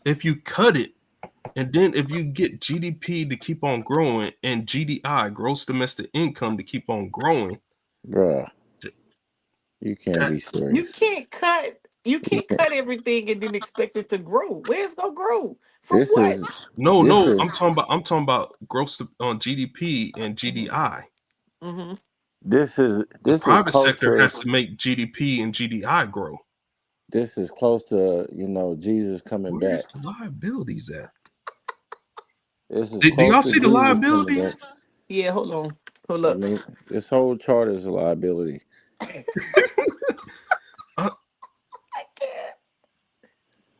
If you cut it, and then if you get GDP to keep on growing and GDI, gross domestic income, to keep on growing, Bruh. You can't be You serious. can't cut. You can't cut everything and then expect it to grow. Where's it gonna grow? From This what? is No, this no, is I'm talking about gross on GDP and GDI. Mm-hmm. The this is private close sector to has to make GDP and GDI grow. Jesus coming back. Where's the liabilities at? This is Do close y'all to see the Jesus coming back. liabilities? Yeah, hold on. Hold I up. mean, this whole chart is a liability. Uh, I can't.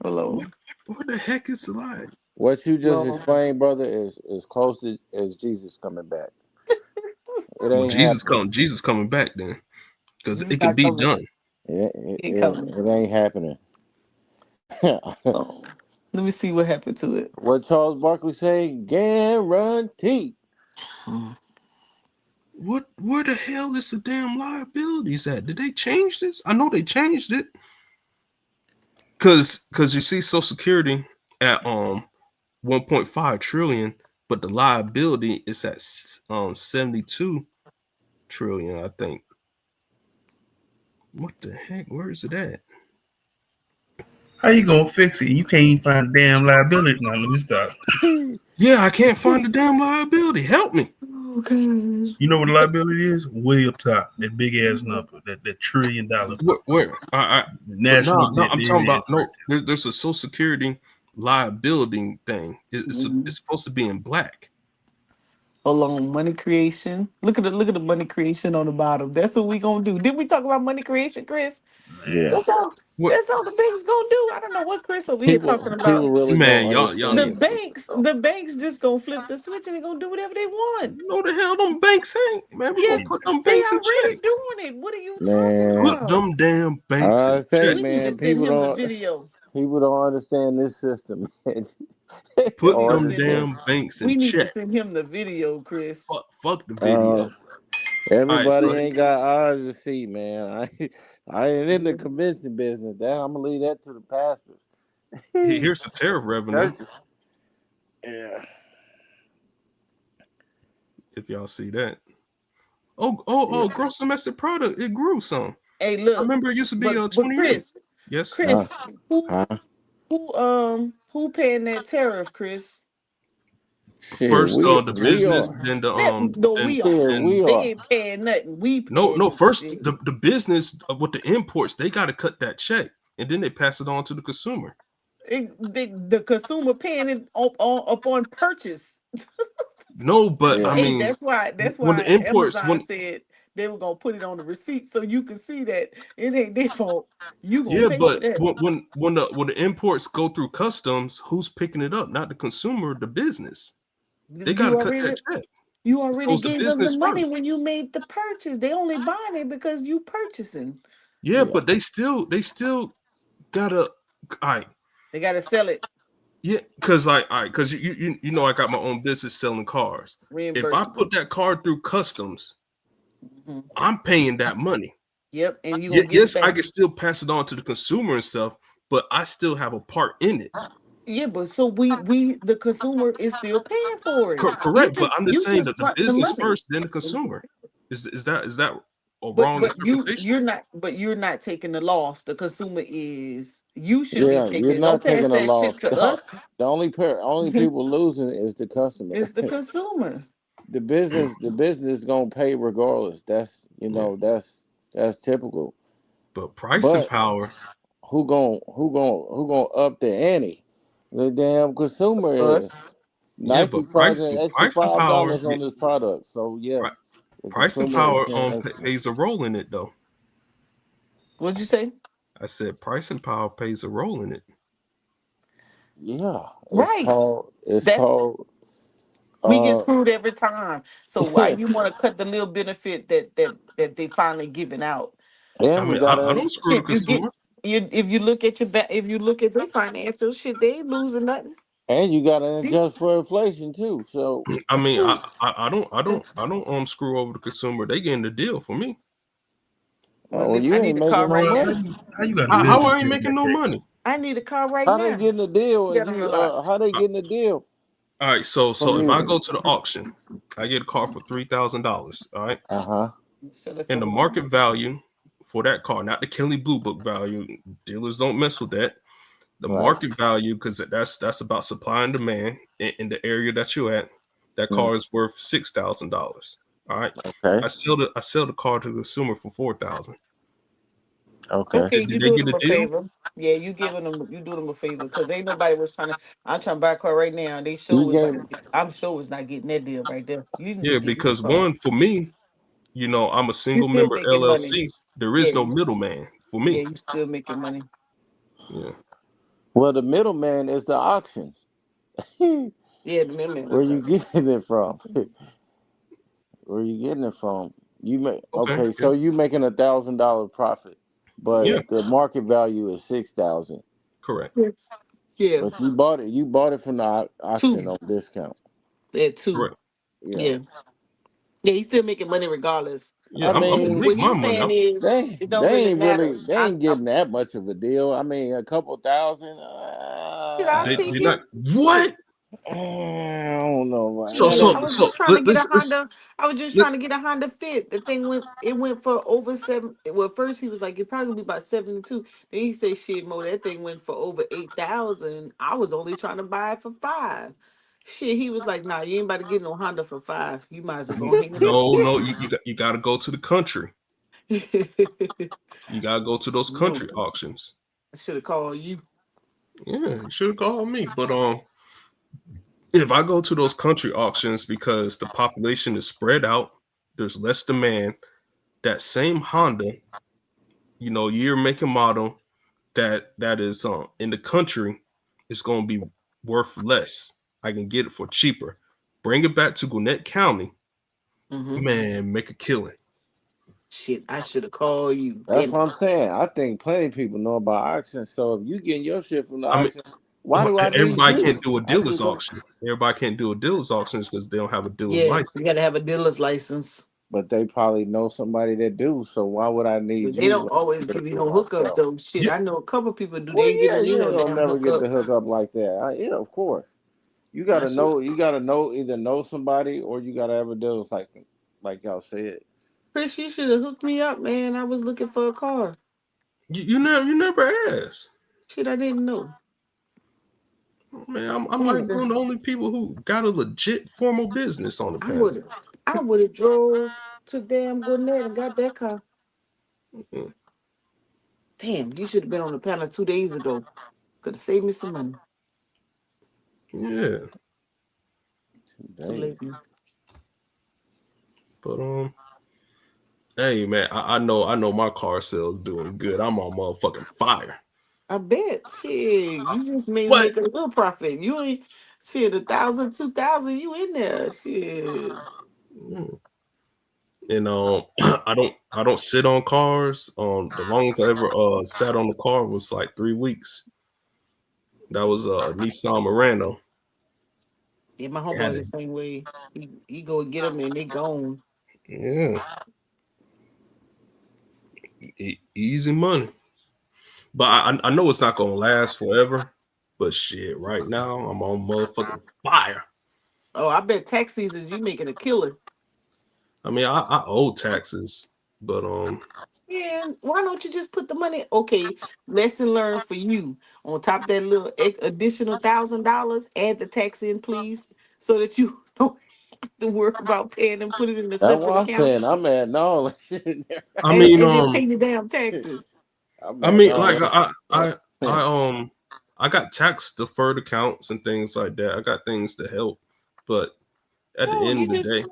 Hold what, on. what the heck is the lie? What you just Hold on. explained, brother, is close to as Jesus coming back. It Well, ain't happening. Jesus coming back then, because This is it can not be coming. done. It ain't coming. It ain't happening. Oh, let me see what happened to it. What Charles Barkley say? Guaranteed. Where the hell is the damn liabilities at? Did they change this? I know they changed it. Cause you see Social Security at 1.5 trillion, but the liability is at 72 trillion, I think. What the heck? Where is it at? How you gonna fix it? You can't even find the damn liability. Now let me stop. Yeah, I can't find the damn liability. Help me. Okay. You know what the liability is? Way up top, that big ass number, that $1 trillion Where? But national no, debt. I'm There talking it is, about right no. There's a Social Security liability thing. It's supposed to be in black. Hold on, money creation. Look at the money creation on the bottom. That's what we gonna do. Did we talk about money creation, Chris? there. Yeah. That's all. What That's all the banks gonna do. I don't know what Chris over here talking People about. really man, don't y'all The understand. banks just gonna flip the switch and they gonna do whatever they want. know the hell them banks ain't, man. We gonna Yes, put them they banks in check. already doing it. What are you talking Man, Put about? them damn banks I in say, check. We need to man, send him the video. people don't understand this system. We Put need Or to them send him. understand. damn banks We in need to check. send him the video, Chris. Fuck the Uh, video. All right, Everybody so ain't got eyes to see, man. I ain't in the convincing business. That I'm gonna leave that to the pastors. here's the tariff revenue. Churches. Yeah. If y'all see that. Oh, Yeah. gross domestic product. It grew some. Hey, I look, remember it used to be but 28. Chris, Yes. Huh? Chris, who Huh? who paying that tariff, Chris? Shit, First we the we business, are. then the That no, we are. Shit, then we They are. ain't paying nothing. We no, paying this first shit. the business with the imports, they gotta cut that check and then they pass it on to the consumer. The consumer paying it upon purchase. No, but I Yeah. Hey, mean when that's why the imports Amazon when said they were gonna put it on the receipt so you can see that it ain't their fault. You gonna yeah, pay for but that. when the imports go through customs, who's picking it up? Not the consumer, the business. They gotta You cut that already check. you It already goes to gave them the business money first. when you made the purchase. They only buying it because you purchasing. Yeah, Yeah. but they still gotta all right. They gotta sell it Yeah, cause you know I got my own business selling cars. If I reimbursable. put that car through customs, Mhm. I'm paying that money. Yep, and you Yeah, gonna get it yes, I back. can still pass it on to the consumer and stuff, but I still have a part in it. Yeah, but so we the consumer is still paying for it. Correct, but I'm just You saying that just the front the business money. first, then the consumer. Is that a But wrong interpretation? you're not taking the loss. The consumer is. You should be Yeah. You're taking it. Don't not pass taking a that loss. shit to us. Only people losing is the customer. It's the consumer. The business gonna pay regardless. That's Yeah, that's typical. but pricing But power. who gonna up the ante? The damn consumer is. Us. Yeah, Nike but price, charging an but extra pricing power. $5 on this product. So Pri- yes, the Pricing consumer is power paying extra. plays a role in it, though. What'd you say? I said pricing power plays a role in it. Yeah, Right. it's That's called we get uh screwed every time. So why you want to cut the little benefit that they finally giving out? I and you mean, I gotta don't screw the Shit, you get consumer. you if you look at if you look at their financials, shit, they ain't losing nothing. and you gotta These adjust for inflation too. So I mean, I don't screw over the consumer. They getting the deal for me. well, you I ain't need a car making no right How now. money. you got a How business I ain't in making that no case? money? I need a car right How they now. getting the deal She and got on the you lot. how they Uh, getting the deal All right, so from if I you? go to the auction, I get a car for $3,000. All right, Sell it and for the what? market value for that car, not the Kelly Blue Book value. Dealers don't mess with that. The Right. market value, because that's about supply and demand in the area that you're at. That Mm. car is worth $6,000. All right. Okay. I sell the car to the consumer for 4,000. Okay. Okay, Did you they doing get them a a deal? favor. Yeah, you doing them a favor because ain't nobody was trying to. I'm trying to buy a car right now. They show You was gave about. I'm sure was not getting that deal right there. You need to Yeah, get your because car. one for me, I'm a You single still member making money. LLC. There Yeah, is no middleman for yeah, me. you still making money. Yeah. well, the middleman is the auction. Where Yeah, the minimum. you getting it from? Where you getting it from? You make Okay. okay, Yeah. so you making $1,000 profit, Yeah. but the market value is 6,000. Correct. Yes. Yeah, But you bought it from the auction two. on discount. Yeah, two. Correct. Yeah. Yeah, yeah, he's still making money regardless. Yeah. I I'm So gonna mean, make what my he's money. saying is, they it don't they really ain't matter. really they ain't getting that much of a deal. I mean, a couple thousand. I'll take They're it. not what? I don't know, man. So That Shit, I so ain't. was so just trying to let, get a let's Honda. I was just let, trying to get a Honda Fit. The thing went for over seven. Well, first he was like, it probably gonna be about 72. Then he said, shit, Mo, that thing went for over 8,000. I was only trying to buy it for 5. Shit, he was like, nah, you ain't about to get no Honda for 5. You might as well go hang it up. no, you got to go to the country. I You got to go to those know. country auctions. I should have called you. Yeah, you should have called me. But if I go to those country auctions because the population is spread out, there's less demand. That same Honda, year, make, and model that is in the country is going to be worth less. I can get it for cheaper. Bring it back to Gwinnett County, Hmm. man, make a killing. Shit, I should have called you. That's Damn what it. I'm saying. I think plenty of people know about auctions. So if you getting your shit from the I mean, auction, why do I need everybody you? can't do a I dealer's just don't. auction. Everybody can't do a dealer's auctions because they don't have a dealer's Yeah, license. you gotta have a dealer's license. But they probably know somebody that do. So why would I need They you don't when I always can give you do it no hookup myself? though. Shit, Yeah, I know a couple people do. They Well, ain't yeah, giving me you no ain't gonna damn never get hookup. the hookup like that. Yeah, of course. You I gotta should. know. You gotta know either know somebody or you gotta have a deal like y'all said. Chris, you should have hooked me up, man. I was looking for a car. you never asked. Shit, I didn't know. Man, I Damn might it. be one of the only people who got a legit formal business on the I panel. would have. I would have drove to damn Gwinnett and got that car. Mm, Damn, you should have been on the panel 2 days ago. Could have saved me some money. yeah, Too Days. late now. but hey man, I know my car sales doing good. I'm on motherfucking fire. I bet. Shit, you just may What? make a little profit. You ain't shit 1,000, 2,000. You in there? Shit. Mm. I don't sit on cars. The longest I ever sat on the car was like 3 weeks. That was Nissan Murano. Yeah, my It had homeboy a the same way. He go get them and they gone. yeah, easy money. But I know it's not gonna last forever. But shit, right now I'm on motherfucking fire. Oh, I bet tax seasons you making a killer. I mean, I owe taxes, but Man, why don't you just put the money? Okay, lesson learned for you. On top of that little additional $1,000, add the tax in, please, so that you don't have to worry about paying and put it in a That's separate what I'm account saying. I'm at no shit. I mean, and then pay your damn taxes. I'm I at mean, no. like I got tax deferred accounts and things like that. I got things to help, but at the No, end you of the just day,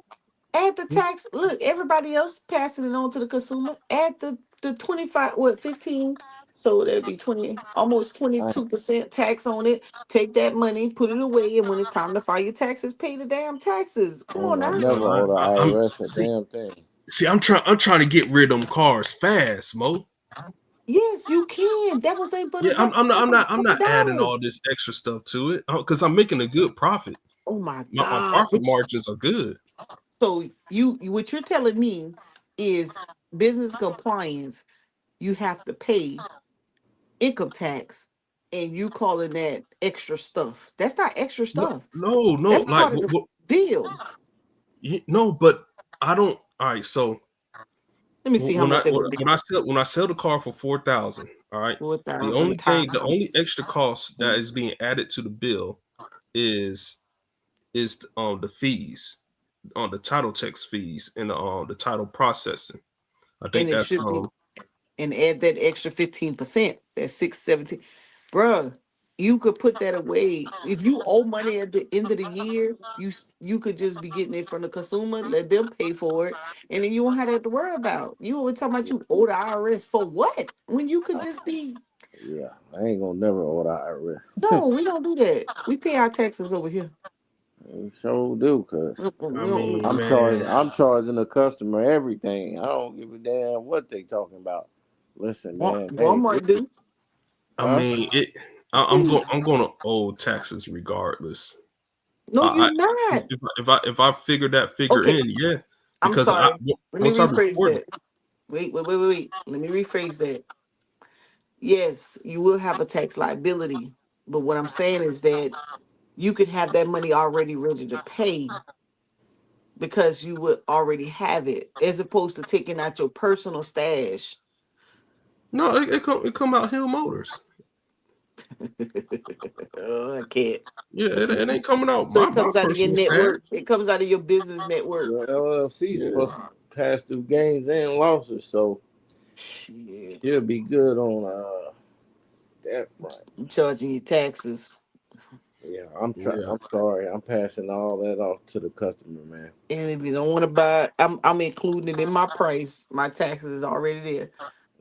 add the tax. Look, everybody else passing it on to the consumer. Add the 25, what, 15. So that'd be 20, almost I, 22% tax on it. Take that money, put it away, and when it's time to file your taxes, pay the damn taxes. Come on I now. never owe the I'm IRS a see, damn thing. see, I'm trying to get rid of them cars fast, Mo. Yes, you can. That was ain't but Yeah, I'm, enough I'm not I'm not I'm couple not adding all dollars. this extra stuff to it because I'm making a good profit. Oh my My God. profit margins are good. So what you're telling me is business compliance, you have to pay income tax and you calling that extra stuff. That's not extra No, stuff. no, That's like part of the deal. no, but I don't. All right, so Let me see how much that would be. When I sell the car for 4,000, all right. Four The thousand only thing, the only times. extra cost that is being added to the bill is the fees, on the title text fees and the title processing. I And think it that's should be, and add that extra 15%. That's 617. Bruh, you could put that away. If you owe money at the end of the year, you could just be getting it from the consumer, let them pay for it, and then you won't have that to worry about. You always talking about you owe the IRS for what? When you could just be, Yeah, I ain't gonna never order IRS. no, we don't do that. We pay our taxes over here. You sure do, cause Mm-mm, I we don't mean, really. man. I'm charging the customer everything. I don't give a damn what they talking about. Listen, man, hey, Walmart do. I huh? mean it. I'm going to owe taxes regardless. No, I you're not. if I figure that figure Okay, in, yeah, I'm because sorry. Let me once I rephrase report it, that. Wait. Let me rephrase that. Yes, you will have a tax liability. But what I'm saying is that you could have that money already ready to pay because you would already have it, as opposed to taking out your personal stash. no, it come out Hill Motors. Oh, I can't. Yeah, it ain't coming out So my it comes out of your personal stash. network. It comes out of your business network. Your LLC is Yeah. supposed to pass through gains and losses, so Shit. she'll be good on that front. You charging your taxes. Yeah, Yeah. I'm sorry. I'm passing all that off to the customer, man. And if you don't want to buy, I'm including it in my price. My taxes is already there.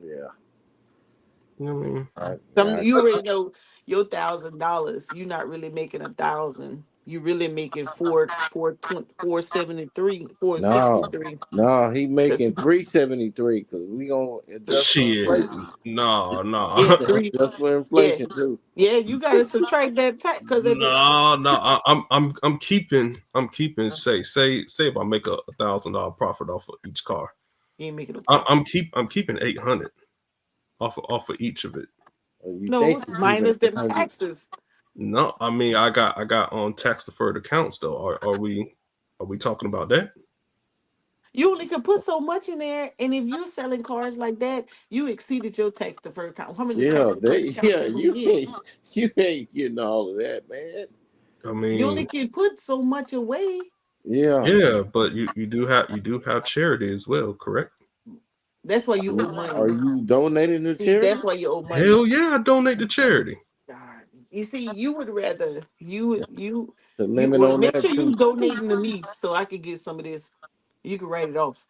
Yeah, I mean, Some yeah. you already know your $1,000. You're not really making 1,000. You really making 473, No, 463. no, he That's making 373 because we gonna adjust for shit. inflation. No, yeah, no. three. Adjust for Yeah, inflation too. yeah. You gotta subtract that tax because at the No. I'm keeping. Say if I make a $1,000 profit off of each car, you ain't making no profit. I'm keeping 800 off of each of it. You No, think it's you're keeping minus them 800? taxes. No, I mean I got on tax deferred accounts though. Are we talking about that? You only could put so much in there, and if you're selling cars like that, you exceeded your tax deferred account. How many tax Yeah, deferred accounts you gonna get? you ain't getting all of that, man. I You only mean, can put so much away. Yeah. yeah, but you do have charity as well, correct? That's why you owe Are money. you donating to See, charity? that's why you owe money. Hell yeah, I donate to charity. God. You see, you would rather The you limit well on make that sure too. you donating to me so I can get some of this. You can write it off.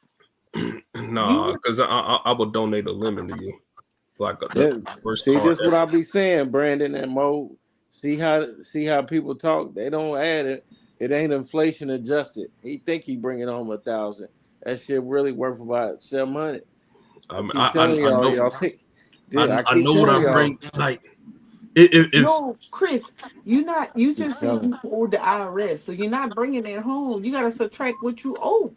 Nah, You because I would donate a lemon to you, like the first See, car this what I ever. be saying, Brandon and Mo. See how people talk. They don't add it. It ain't inflation adjusted. He think he bringing home 1,000. That shit really worth about 700. I keep telling I y'all, know y'all think. Yeah, I I keep know what telling I y'all. bring. Like if no, Chris, you Keep just said telling. you owe the IRS, so you're not bringing it home. You got to subtract what you owe.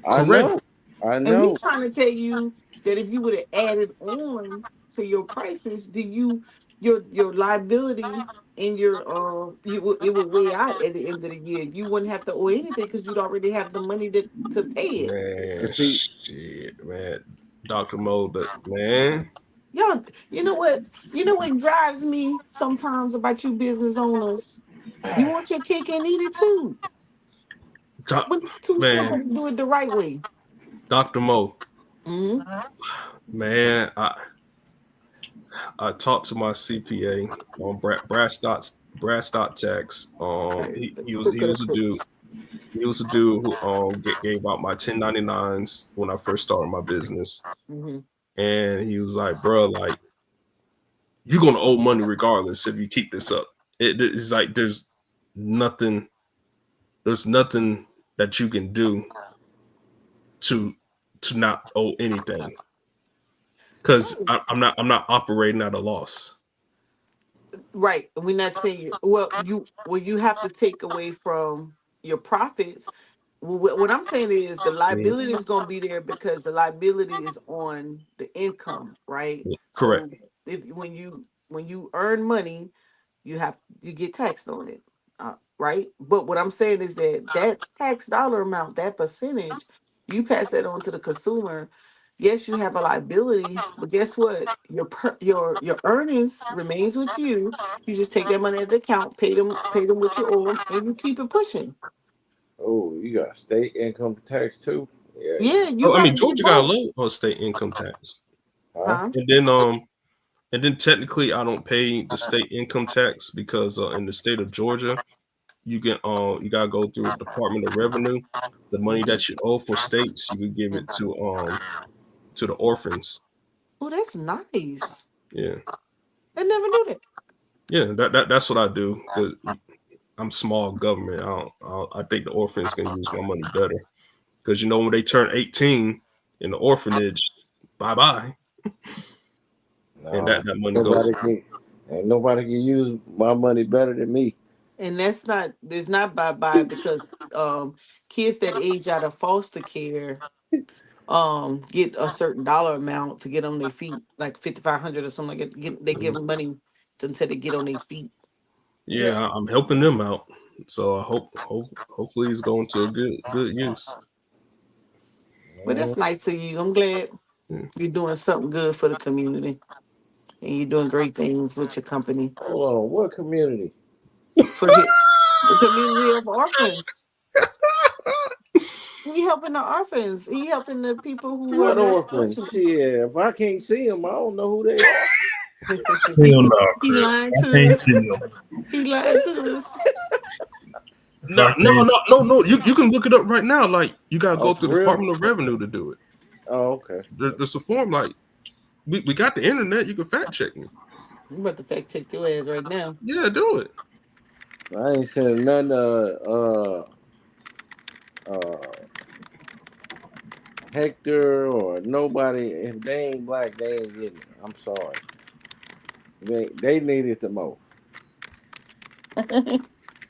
I correct, know. I And we know. trying to tell you that if you would have added on to your prices, do you your liability and your it would weigh out at the end of the year. You wouldn't have to owe anything because you'd already have the money to pay it. man, But see, shit, man, Doctor Mo, that man, Y'all, you know what? You know what drives me sometimes about you business owners? You want your cake and eat it too. doc, But it's too simple man, to do it the right way. Doctor Mo, Mhm. man, I talked to my CPA on Brad Stott Tax. Okay. Cook He it was up, a dude. cooks. He was a dude who gave out my 1099s when I first started my business, Hmm. and he was like, "Bro, like you're gonna owe money regardless if you keep this up." It's like nothing, there's nothing that you can do to not owe anything because I'm not operating at a loss. Right. We're not saying you have to take away from your profits. What I'm saying is the Mhm. liability is going to be there because the liability is on the income, right? Correct. So if when you earn money, you get taxed on it, right? But what I'm saying is that that tax dollar amount, that percentage, you pass that on to the consumer. yes, you have a liability, but guess what? Your earnings remains with you. You just take that money at the account, pay them what you owe them, and you keep it pushing. Oh, you got state income tax too? Yeah, Yeah, you Oh, I got mean to get Georgia got a both, low state income tax, huh? huh? and then technically I don't pay the state income tax because in the state of Georgia you gotta go through the Department of Revenue. The money Hmm. that you owe for states, you could give it to the orphans. Oh, that's nice. Yeah, I never knew that. yeah, that's what I do because I'm small government. I think the orphans can use my money better because when they turn 18 in the orphanage, bye bye, and No, that money goes. nobody can. Ain't nobody can use my money better than me. And that's not there's not bye bye because kids that age out of foster care get a certain dollar amount to get on their feet, like 5,500 or something like that. They give them money until they get on their feet. Yeah. Yeah, I'm helping them out, so I hopefully it's going to a good use. But Mhm. that's nice of you. I'm glad Yeah. you're doing something good for the community and you're doing great things with your company Hold on, what community? for the community of orphans. He helping the orphans. He helping the people who are What less orphans? fortunate. Shit, if I can't see them, I don't know who they are. Hell no, He Chris. lying I to can't us. see them. He lied to us. If No, I no, can't, no, no, no. You can look it up right now. Like you gotta Oh, go for through the real? Department of Revenue to do it. Oh, okay. There's a form like we got the internet. You can fact check me. I'm about to fact check your ass right now. Yeah, do it. I ain't sending none uh Hector or nobody. If they ain't black, they ain't getting it. I'm sorry. They need it the most.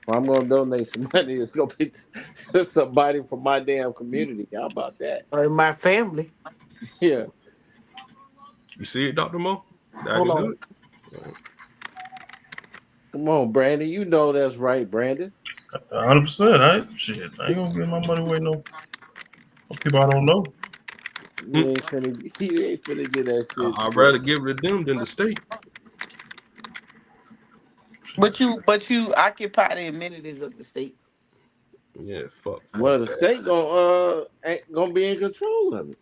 If I'm gonna donate some money, it's gonna be to somebody from my damn community. How about that? Or my family. Yeah. You see it, Doctor Mo? I Hold can do on. it. Come on, Brandon. You know that's right, Brandon. 100%. I ain't gonna give my money away no people I don't know. You ain't finna you ain't finna get that shit. I'd rather give it to them than the state. But Shit. you occupy the amenities of the state. Yeah, fuck Well, the that. state ain't gonna be in control of it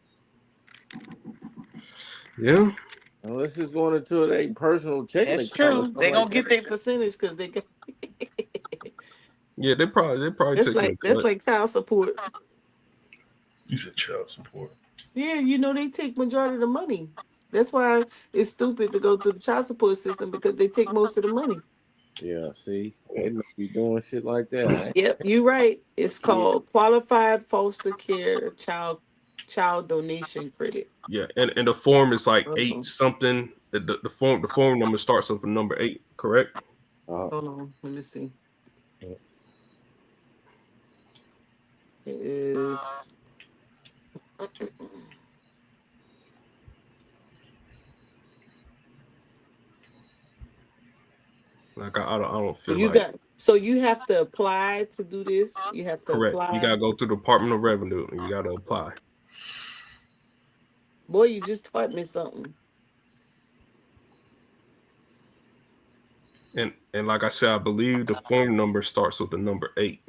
Yeah, unless it's going into their personal checking That's account or true. something They like gonna that. get their percentage because they got yeah. They probably taking a that's cut. like child support. You said child support. Yeah, they take majority of the money. That's why it's stupid to go through the child support system because they take most of the money. Yeah, see, they may be doing shit like that. Yep, you're right. It's Yeah. called qualified foster care child donation credit. Yeah, and the form is like eight Uh-huh. something. The form number starts with a number 8. Correct? Uh, Hold on, let me see. It is Like I don't feel you like got so you have to apply to do this. You have to correct. You apply. gotta go through the Department of Revenue and you gotta apply. Boy, you just taught me something. And like I said, I believe the form number starts with the number 8.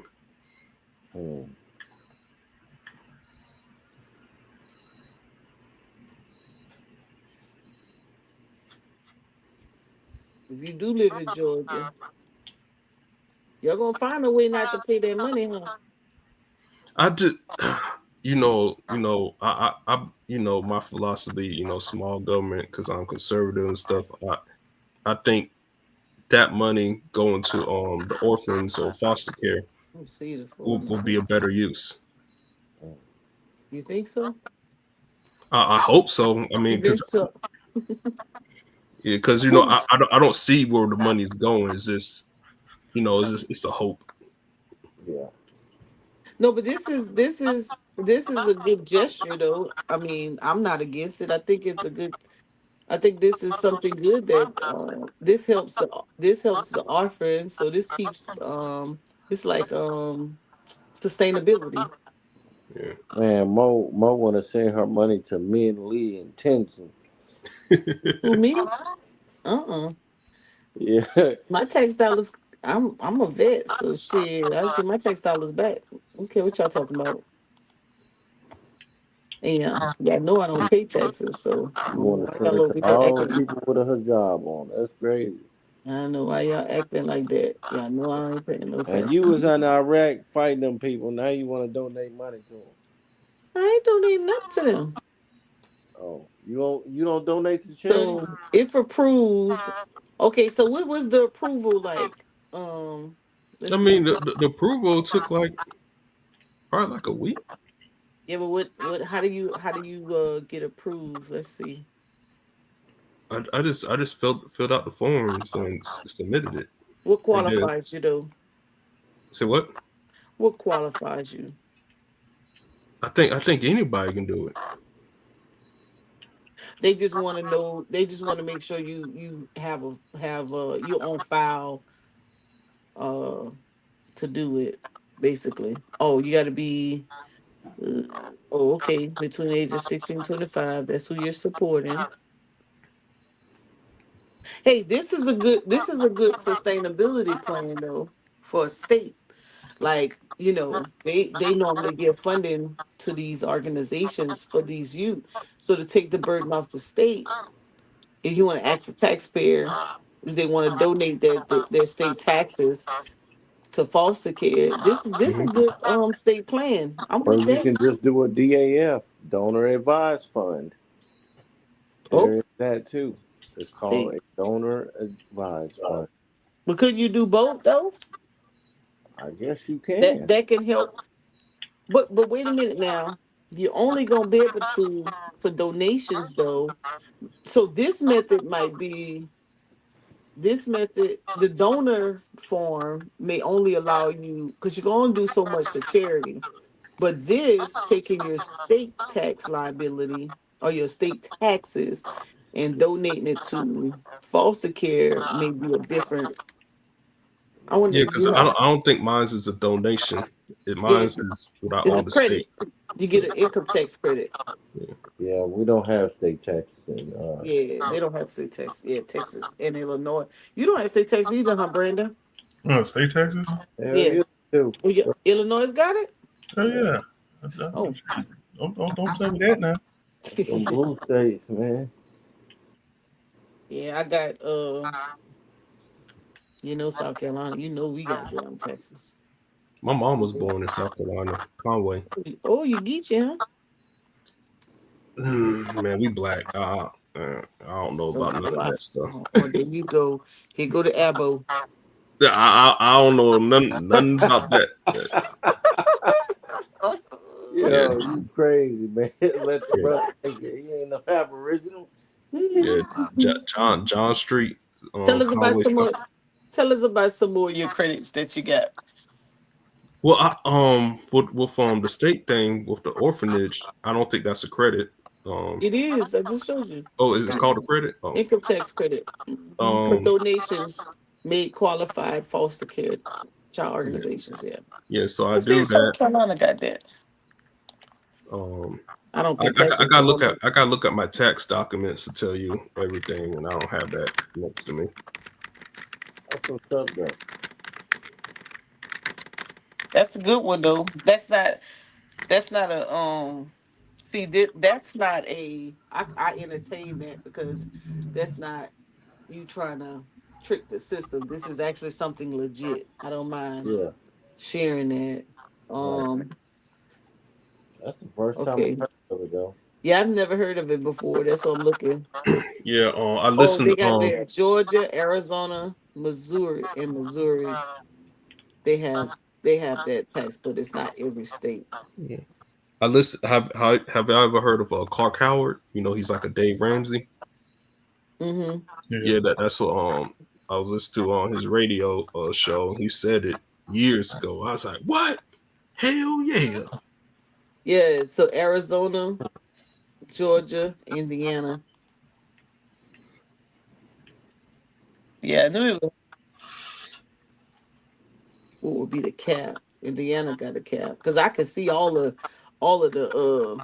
hmm. If you do live in Georgia, you're gonna find a way not to pay that money, huh? I just my philosophy, small government because I'm conservative and stuff. I think that money going to the orphans or foster care Let's see the will, phone will number. be a better use. You think so? I hope so. I mean, You been so because I don't see where the money's going. It's just it's a hope. Yeah, no, but this is a good gesture though. I mean, I'm not against it. I think it's a good. I think this is something good that this helps the orphan. So this keeps it's like sustainability. Yeah. Man, Mo want to send her money to me and Lee intention. Who me? Uh-uh. Yeah, My tax dollars. I'm a vet, so shit. I get my tax dollars back. Okay, what y'all talking about? Yeah, I know I don't pay taxes, so I you don't know want why to send y'all it to over here all the acting. people with her job on. That's crazy. I don't know why y'all acting like that. Y'all know I ain't paying no And you taxes. was in Iraq fighting them people. Now you want to donate money to them. I ain't donating nothing to them. Oh, you don't donate to charity? So if approved, okay. So what was the approval like? I Let's see. mean, the approval took like probably like a week. Yeah, but what? How do you get approved? Let's see. I just filled out the forms and submitted it. What And then qualifies you though? say what? What qualifies you? I think anybody can do it. They just want to know. They just want to make sure you have you on file uh to do it. Basically, oh, you got to be. Uh, oh, okay. Between the ages 16 and 25, that's who you're supporting. Hey, this is a good sustainability plan though for a state. Like, they normally give funding to these organizations for these youth. So to take the burden off the state, if you want to ask the taxpayer if they want to donate their state taxes to foster care, this a Hmm. good state plan. I'm Or with you that. can just do a DAF, donor advised fund. Oh, There is that too. It's called hey, a donor advised fund. but could you do both though? I guess you That can. that can help. But wait a minute now. You're only gonna be able to for donations though. So this method, the donor form may only allow you because you're gonna do so much to charity. But this taking your state tax liability or your state taxes and donating it to foster care may be a different. I wonder Yeah, if because you I have. don't, I don't think mine's is a donation. Yeah, Mine's is what I it's owe a the state. credit. You get an income tax credit. Yeah. Yeah, we don't have state taxes in Yeah, they don't have to say Texas. Yeah, Texas and Illinois. You don't have to say Texas either, huh, Brandon? Oh, state taxes? hell Yeah. yeah too. Oh, yeah. Illinois got it? Oh yeah. Oh. Don't tell me that now. Them blue states, man. Yeah, I got South Carolina. We got damn Texas. My mom was born in South Carolina, Conway. Oh, you get you, huh? Man, we black. I don't know about Oh, none of I, that stuff. there you go. Here go to Abo. Yeah, I don't know nothing about that. Yeah, Yo, you crazy, man. Let the yeah, brother think that he ain't no aboriginal. yeah. John Street, tell us about Conway, some South. more. Tell us about some more of your credits that you got. Well, with the state thing with the orphanage, I don't think that's a credit. Um, It is. I just showed you. oh, is it called a credit? Oh, Income tax credit for um, donations made qualified foster care child yeah, organizations. Yeah. yeah. So I Let's see do if South that. Carolina got that. Um, I don't I, pay I, I taxes gotta on look them. at my tax documents to tell you everything, and I don't have that next to me. That's what's up, though. That's a good one though. That's not a see that's not a I entertain that because that's not you trying to trick the system. This is actually something legit. I don't mind Yeah, sharing that. right. Um That's the first time I okay. heard of it, though. Yeah, I've never heard of it before. That's what I'm looking. Yeah, I Oh, listened. they got it in Georgia, Arizona, Missouri, and Missouri. They have they have that tax, but it's not every state. Yeah. I listen. Have I ever heard of Clark Howard? He's like a Dave Ramsey. Mm-hmm. Yeah. Yeah, that's what I was listening to on his radio show. He said it years ago. I was like, what? Hell yeah! Yeah, so Arizona, Georgia, Indiana. Yeah, I knew it was, what would be the cap. Indiana got a cap because I could see all of the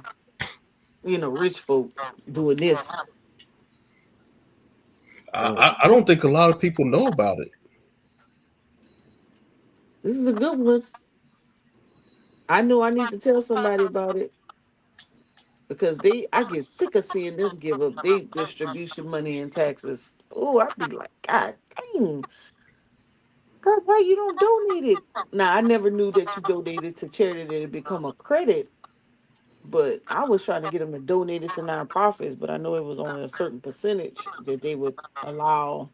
rich folk doing this. I don't think a lot of people know about it. This is a good one. I know I need to tell somebody about it because I get sick of seeing them give up their distribution money and taxes. Oh, I'd be like, God dang, girl, why you don't donate it? Now I never knew that you donated to charity that it become a credit, but I was trying to get them to donate it to nonprofits, but I know it was only a certain percentage that they would allow,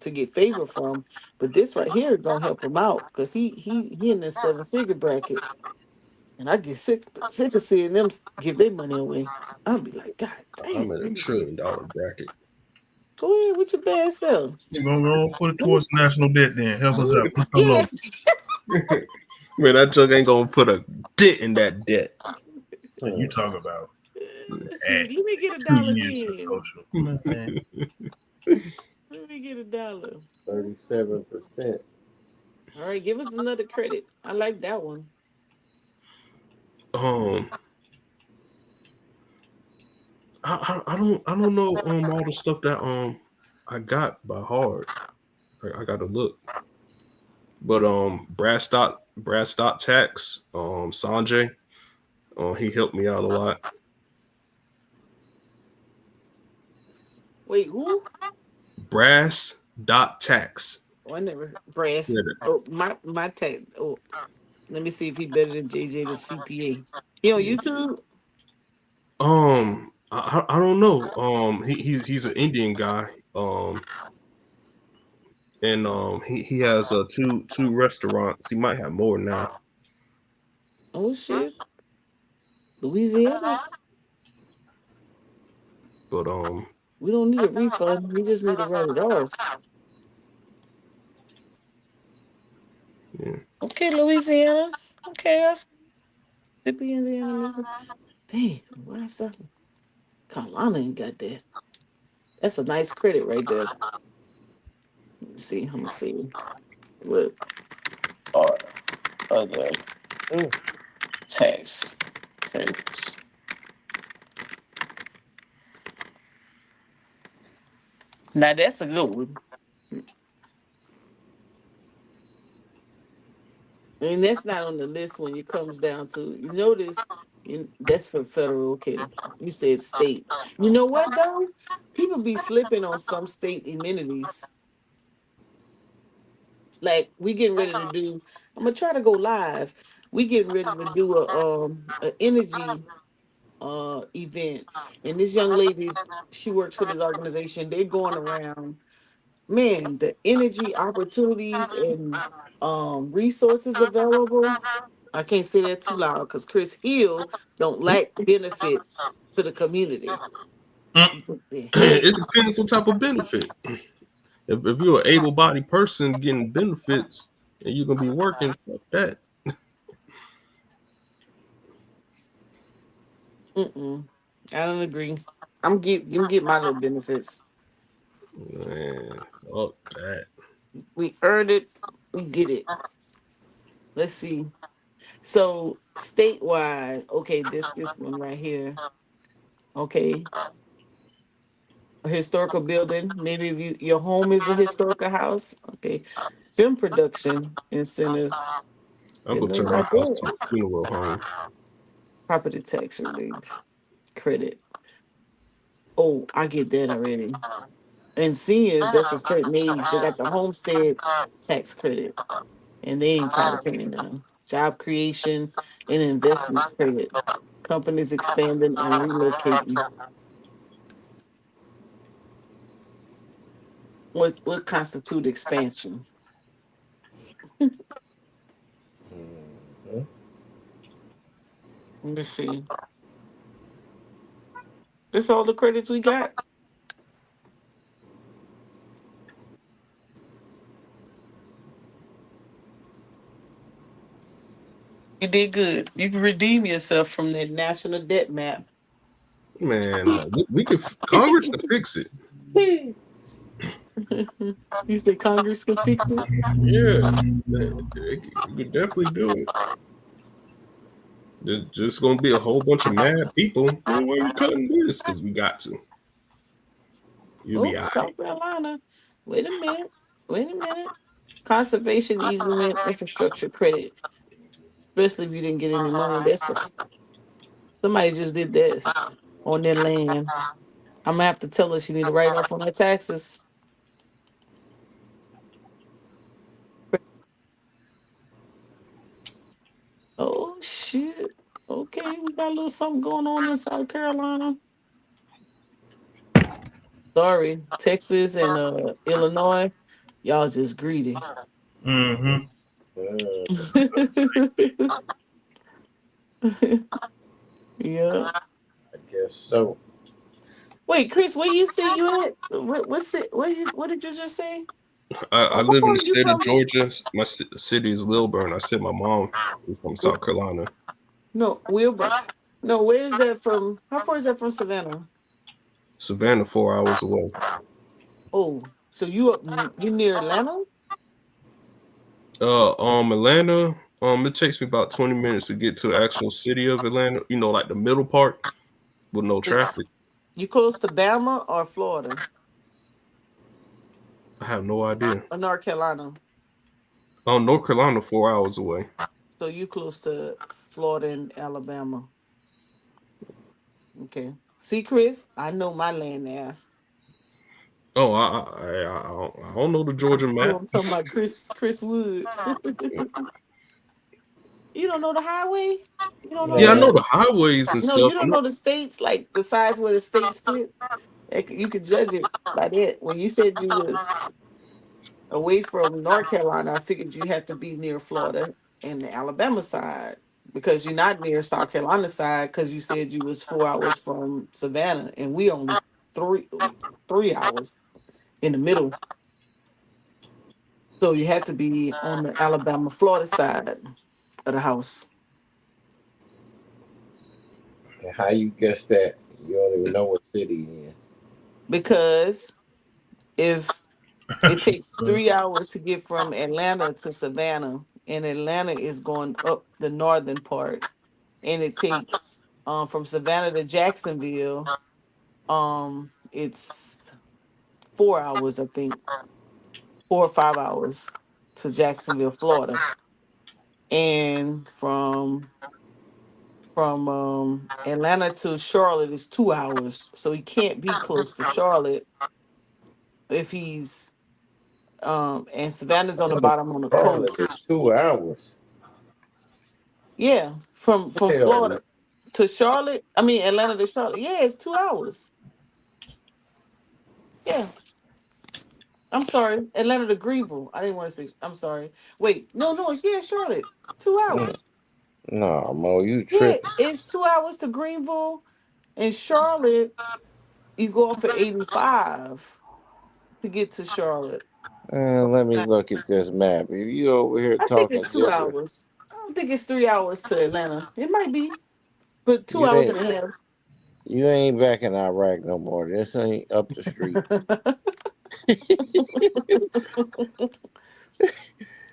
to get favor from. But this right here gonna help him out because he in the 7-figure bracket. And I get sick of seeing them give their money away. I'll be like, God I'm damn. in $1 trillion bracket. Go ahead with your bad self. You're gonna go put it Let me, towards national debt. Then help us out. Put something yeah. on. Man, that junk ain't gonna put a dent in that debt. And you talk about Let me get a 2 dollar years of then. social. Man, Let me get a dollar. 37%. All right, give us another credit. I like that one. Um, I don't know all the stuff that I got by heart. I gotta look. But Brad Stock Tax, Sanjay, he helped me out a lot. Wait, who? Brass.tax. Oh, I never brass. Yeah, Oh, my tech. Oh, let me see if he better than JJ the CPA. He on yeah. YouTube? I don't know. He's an Indian guy. And he has two restaurants. He might have more now. Oh shit. Louisiana. But We don't need a refund. We just need to write it off. yeah. Okay, Louisiana. Okay, that's Mississippi, Indiana, Memphis. Dang, why something? Carolina ain't got that. That's a nice credit right there. Let me see. I'm gonna see what are other tax credits. Now that's a good one. And that's not on the list when it comes down to you notice that's for federal. Okay, you said state. You know what though? People be slipping on some state amenities. Like we getting ready to do. I'm gonna try to go live. We getting ready to do a energy event, and this young lady, she works for this organization. They're going around, man, the energy opportunities and resources available. I can't say that too loud because Chris Hill don't lack benefits to the community. mm, He put their It depends what hands. type of benefit. If you're an able-bodied person getting benefits and you're gonna be working, fuck that. Mm-mm. I don't agree. I'm get my little benefits. Man, fuck that. We earned it. We get it. Let's see. So state-wise, okay, this one right here. Okay, a historical building. Maybe if your home is a historical house. Okay, film production incentives. I'm Didn't gonna know turn my about house that. to a funeral home. Property tax relief credit. Oh, I get that already. And seniors, that's a certain age. They got the homestead tax credit, and they ain't probably paying them. Job creation and investment credit. Companies expanding and relocating. What constitute expansion? Mhm. Let me see. That's all the credits we got. You did good. You can redeem yourself from that national debt map. Man, we can Congress can fix it. You say Congress can fix it? Yeah, you could definitely do it. There's just gonna be a whole bunch of mad people. Man, why are you cutting this? Because we got to. You'll be Oh, all right. South Carolina. Wait a minute. Wait a minute. Conservation easement infrastructure credit, especially if you didn't get any money. That's somebody just did this on their land. I'm gonna have to tell her she need to write off on her taxes. Oh shit. Okay, we got a little something going on in South Carolina. Sorry, Texas and Illinois, y'all just greedy. Mm-hmm. Yeah. I guess so. Wait, Chris, where you say you at? What's it? What did you just say? I What live in part the are you state of from? Georgia. My city is Lilburn. I said my mom is from South Carolina. No, Wilbur. No, where is that from? How far is that from Savannah? Savannah, 4 hours away. Oh, so you near Atlanta? Atlanta. It takes me about 20 minutes to get to the actual city of Atlanta. You know, like the middle part with no So traffic. you close to Bama or Florida I have no idea. or North Carolina? North Carolina, 4 hours away. So you close to Florida and Alabama. Okay. See, Chris, I know my land now. Oh, I don't know the Georgia No, map. I'm talking about Chris Woods. You don't know the highway? You don't know Yeah, I the know Man, the highways and no, you stuff. don't know the states, like the size where the states sit. You could judge it by that. When you said you was away from North Carolina, I figured you had to be near Florida and the Alabama side because you're not near South Carolina side because you said you was 4 hours from Savannah and we only three 3 hours in the middle. So you had to be on the Alabama Florida side of the house how you guess that? You don't even know what city you in. because if it takes 3 hours to get from Atlanta to Savannah, and Atlanta is going up the northern part, and it takes from Savannah to Jacksonville, it's 4 hours, I think, 4 or 5 hours to Jacksonville, Florida, and from Atlanta to Charlotte is 2 hours. So he can't be close to Charlotte if he's and Savannah's on the bottom on the Charlotte is coast. 2 hours. Yeah, from Hell no. Florida to Charlotte. I mean Atlanta to Charlotte. Yeah, it's 2 hours. Yeah. I'm sorry. Atlanta to Greenville. I didn't want to say I'm sorry. Wait, no, it's yeah, Charlotte. Two Mm, hours. no, Mo, you Yeah, tripping. it's 2 hours to Greenville. And Charlotte, you go off at 85 to get to Charlotte. Let me look at this map. If you over here I think talking it's two gibberish, hours. I don't think it's 3 hours to Atlanta. It might be, but two you hours and ain't a half. you ain't back in Iraq no more. This ain't up the street.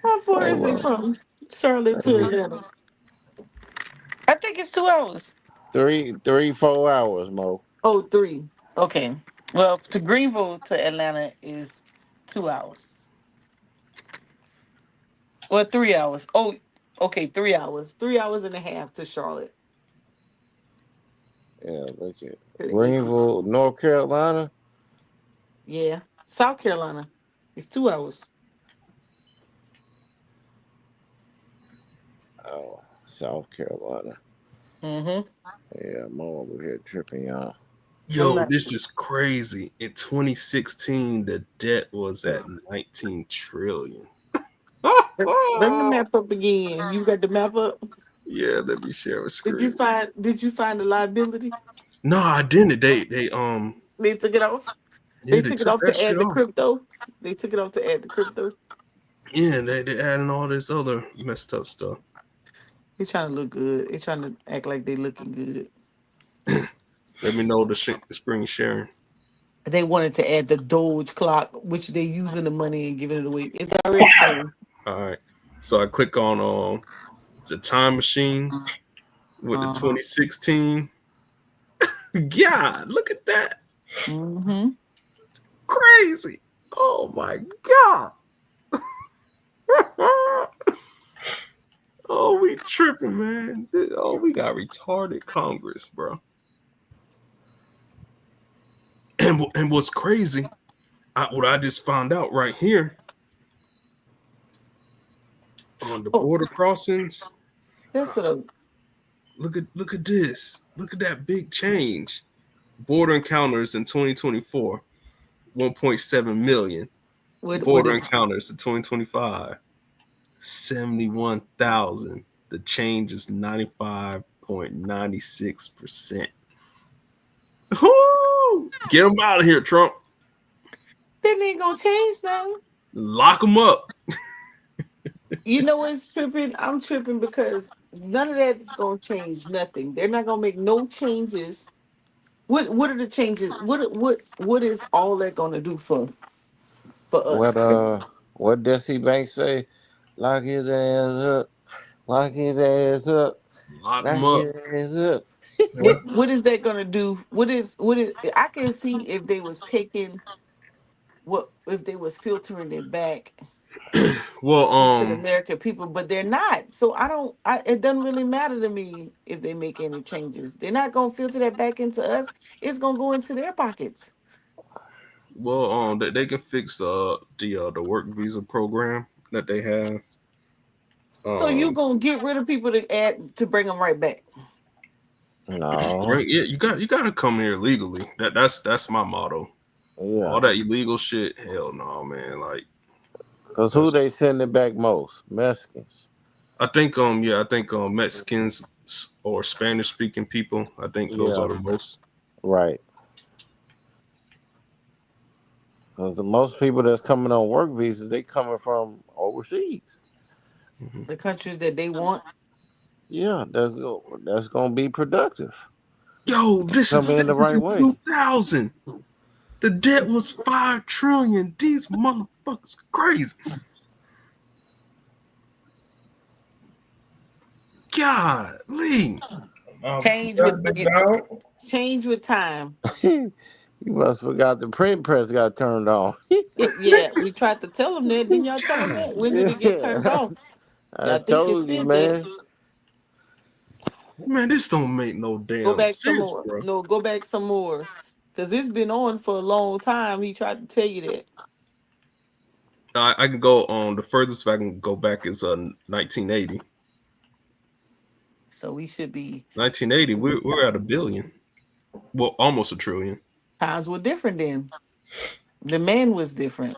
How far is Hold it on. from Charlotte Let to me Atlanta? I think it's 2 hours. 4 hours, Mo. Oh, three. Okay. Well, to Greenville to Atlanta is 2 hours. Well, 3 hours. Oh, okay, 3 hours. 3 hours and a half to Charlotte. Yeah, look at To the exit. Greenville, North Carolina. Yeah. South Carolina. It's 2 hours. Oh, South Carolina. Mm-hmm. Yeah, Mo over here tripping, y'all. I'm Yo, not. this is crazy. In 2016, the debt was at 19 trillion. Bring the map up again. You got the map up? Yeah, let me share a screen. Did you find the liability? No, I didn't. They They took it off. yeah, They they took it took off that to shit add the off. crypto. They took it off to add the crypto. Yeah, they adding all this other messed up stuff. He's trying to look good. They trying to act like they looking good. Let me know the screen sharing. They wanted to add the Doge clock, which they using the money and giving it away. It's already sharing. All right. So I click on the time machine. with the Uh-huh. 2016. God, look at that. Mm-hmm. Crazy. Oh my God. Oh, we tripping, man. Oh, we got retarded Congress, bro. And what's crazy, what I just found out right here on the Oh, border crossings. that's what a Look at this. Look at that big change. Border encounters in 2024, 1.7 million. what Border is encounters in 2025, 71,000. The change is 95.96%. Woo! Get them out of here, Trump. that ain't gonna change nothing. Lock them up. You know what's tripping? I'm tripping because none of that is gonna change nothing. They're not gonna make no changes. What are the changes? What is all that gonna do for us? What what Dusty Banks say? Lock his ass up. Lock his ass up. Lock Lock them up. his ass up. What is that gonna do? What is I can see if they was taking what if they was filtering it back Well, into the American people, but they're not. So it doesn't really matter to me if they make any changes. They're not gonna filter that back into us. It's gonna go into their pockets. they can fix the work visa program that they have. So you Um, gonna get rid of people to add to bring them right back. No. right? Yeah, you gotta come here legally. That's my motto. Yeah. All that illegal shit, hell no, man. Like Because who that's. they sending back most? Mexicans. I think Mexicans or Spanish speaking people. I think those Yeah. are the most. Right. Because the most people that's coming on work visas, they coming from overseas. Mhm. The countries that they want. Yeah, that's gonna be productive. Yo, Come in the this is right in way. 2000. The debt was 5 trillion. These motherfuckers crazy. God, Lee. Change Got with big dog. change with time. You must forgot the print press got turned on. Yeah, we tried to tell them that. Didn't y'all tell them that? When did it get turned Yeah. off? Yeah, I I think you told you, said that. man. Man, this don't make no Go damn back some sense, more. bro. No, go back some more. Because it's been on for a long time. He tried to tell you that. I can go on the furthest I can go back is 1980. So we should be 1980, we're at a billion. Well, almost a trillion. times were different then. The man was different.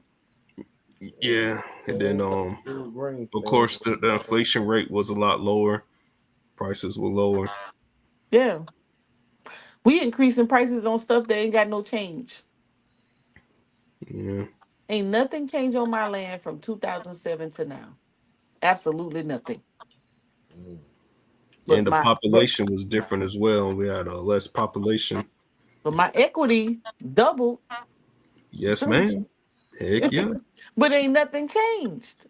Yeah, and then Brain of fed. course the inflation rate was a lot lower. Prices were lower. Yeah. We increasing prices on stuff that ain't got no change. Yeah, Ain't nothing changed on my land from 2007 to now. Absolutely nothing. But and the my but population was different as well. We had a less population. but my equity doubled. Yes, ma'am. Heck yeah. But ain't nothing changed.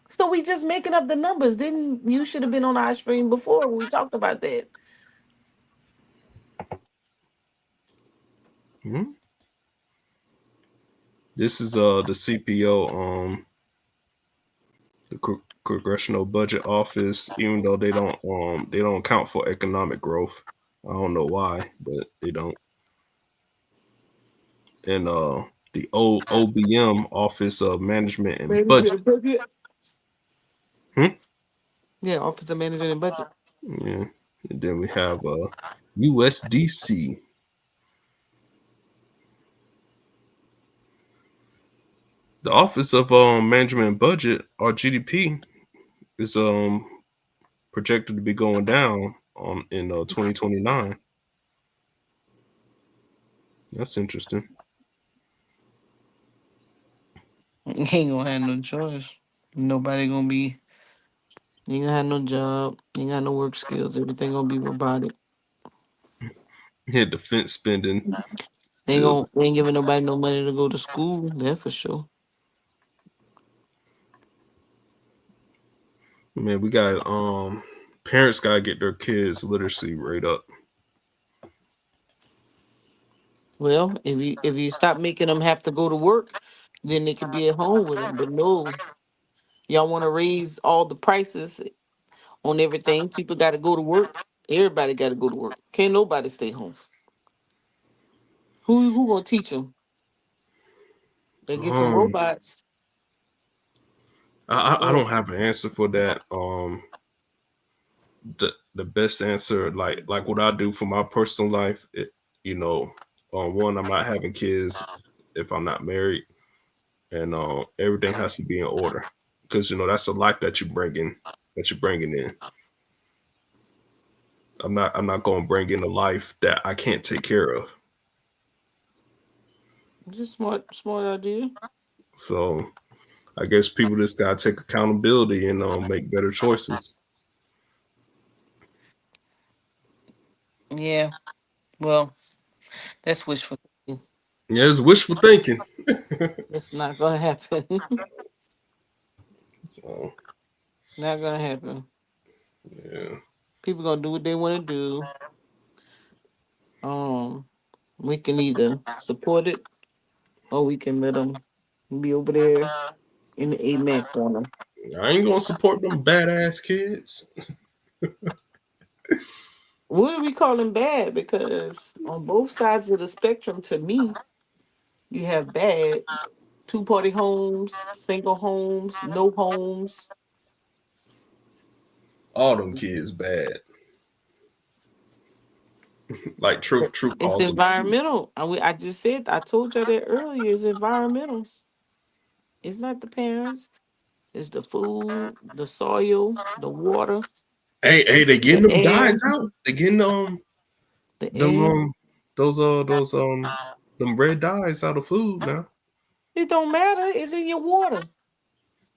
So we just making up the numbers. Didn't you should have been on our stream before when we talked about that. Mhm. This is the CPO the Congressional Budget Office. Even though they don't account for economic growth. I don't know why, but they don't. And the OBM, Office of Management and Management Budget. and budget. Hmm? Yeah, Office of Management and Budget. Yeah. And then we have USDC. The Office of Management and Budget, or GDP, is projected to be going down in 2029. That's interesting. Ain't gonna have no choice. Nobody gonna be. Ain't gonna have no job. Ain't got no work skills. Everything gonna be robotic. Yeah, defense spending Ain't still. gonna. They ain't giving nobody no money to go to school. That for sure. Man, we got Parents gotta get their kids literacy rate up. Well, if you stop making them have to go to work, then they could be at home with them. But no, y'all want to raise all the prices on everything. People got to go to work. Everybody got to go to work. Can't nobody stay home. Who gonna teach them? They get some Um, robots. I Well, don't have an answer for that. The best answer, like what I do for my personal life, you know, one, I'm not having kids if I'm not married, and everything has to be in order because that's a life that you're bringing in. I'm not going to bring in a life that I can't take care of. just smart idea. So I guess people just gotta take accountability and make better choices. Yeah. Well, that's wishful thinking. Yeah, it's wishful thinking. It's not gonna happen. So Not gonna happen. yeah, People gonna do what they want to do. Um, we can either support it or we can let them be over there in the amen corner. I ain't gonna support them badass kids. What do we call them bad? Because on both sides of the spectrum, to me, you have bad two-party homes, single homes, no homes. All them kids bad. Like truth It's calls them. environmental. I just said, I told you that earlier. It's environmental. It's not the parents. It's the food, the soil, the water, Hey, they getting the them air, dyes out. They getting the them air. those them red dyes out of food now. It don't matter. It's in your water.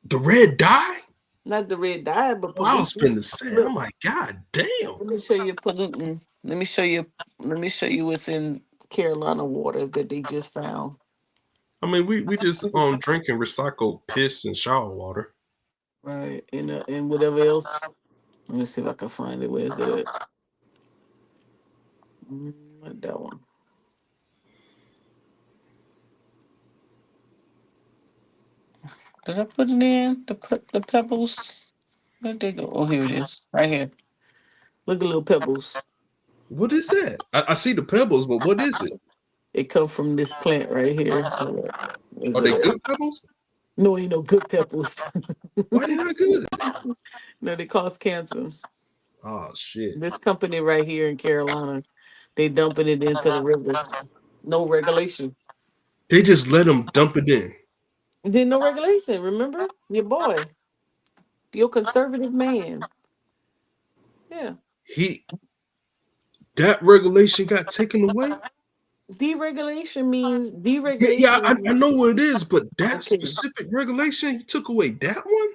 The red dye. Not the red dye, but Oh, I was finna pollutants. say. Look, I'm like, God damn. let me show you pollutant. Let me show you. Let me show you what's in Carolina waters that they just found. I mean, we just drinking recycled piss and shower water. Right, and whatever else. Let me see if I can find it. Where is it at? Not that one. Did I put it in the pebbles? Where'd they go? Oh, here it is, right here. Look at little pebbles. What is that? I see the pebbles, but what is it? It come from this plant right here. Hold up. Where's Are it they at? good pebbles? No, ain't no good pebbles. Why they not good? No, they cause cancer. Oh shit! This company right here in Carolina, they dumping it into the rivers. No regulation. They just let them dump it in. Then no regulation. Remember your boy, your conservative man. Yeah, He that regulation got taken away. deregulation means Yeah, I, deregulation. I know what it is, but that Okay, specific regulation, he took away that one.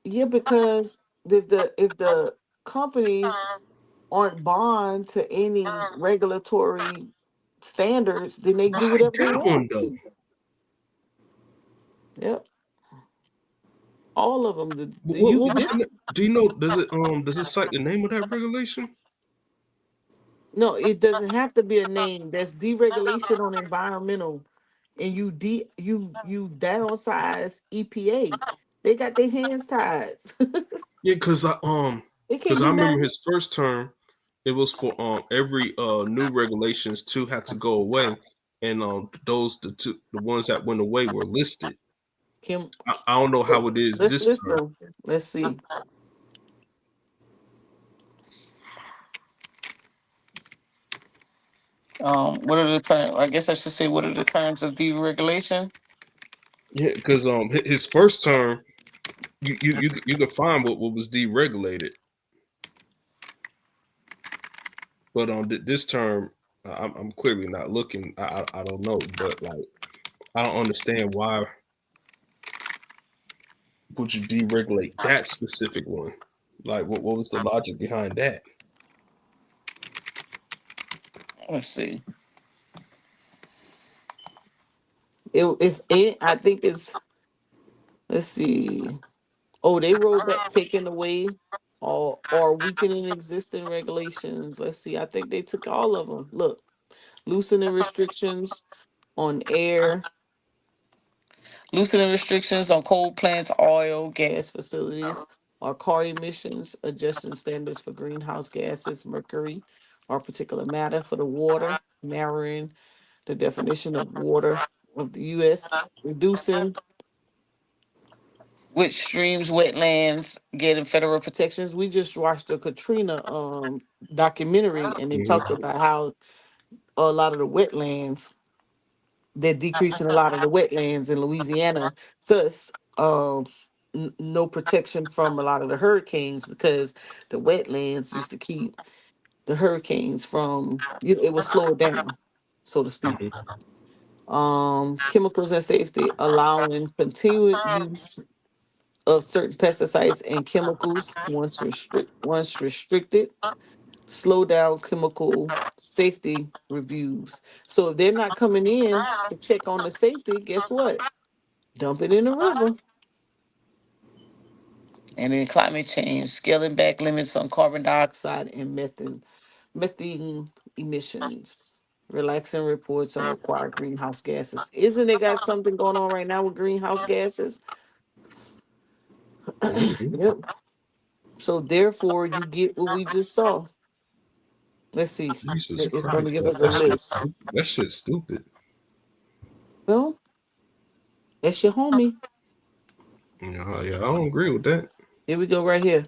yeah, because if the companies aren't bond to any regulatory standards, then they do Why whatever they that one want. though? Yep, all of them. What You what could was the? this. Do you know? Does it cite the name of that regulation? No, it doesn't have to be a name. That's deregulation on environmental, and you downsize EPA. They got their hands tied. Yeah, They because can't I do remember nothing. his first term. It was for every new regulations to have to go away, and the ones that went away were listed. Kim, I don't know how it is let's this term. listen. Let's see. What are the terms? I guess I should say what are the terms of deregulation? Yeah, because his first term, you could find what was deregulated, but on this term, I'm clearly not looking. I don't know, but like I don't understand why would you deregulate that specific one? Like what was the logic behind that? Let's see. It's. I think it's. Let's see. Oh, they rolled back, taking away. or weakening existing regulations. Let's see. I think they took all of them. Look, loosening restrictions on air, loosening restrictions on coal plants, oil, gas facilities, or car emissions, adjusting standards for greenhouse gases, mercury, or particulate matter for the water, narrowing the definition of water of the U.S., reducing which streams, wetlands getting federal protections. We just watched the Katrina documentary, and they Hmm. talked about how a lot of the wetlands, they're decreasing a lot of the wetlands in Louisiana. Thus, no protection from a lot of the hurricanes because the wetlands used to keep the hurricanes from, it would slow it down, so to speak. Hmm. Chemicals and safety, allowing continued use of certain pesticides and chemicals once restricted, slow down chemical safety reviews. So if they're not coming in to check on the safety, guess what? Dump it in the river. And then climate change, scaling back limits on carbon dioxide and methane emissions, relaxing reports on required greenhouse gases. Isn't it got something going on right now with greenhouse gases? Hmm. Yep. So therefore, you get what we just saw. Let's see. Jesus It's going to Christ, give us a list. that shit's stupid. Well, that's your homie. Yeah, yeah, I don't agree with that. Here we go, right here.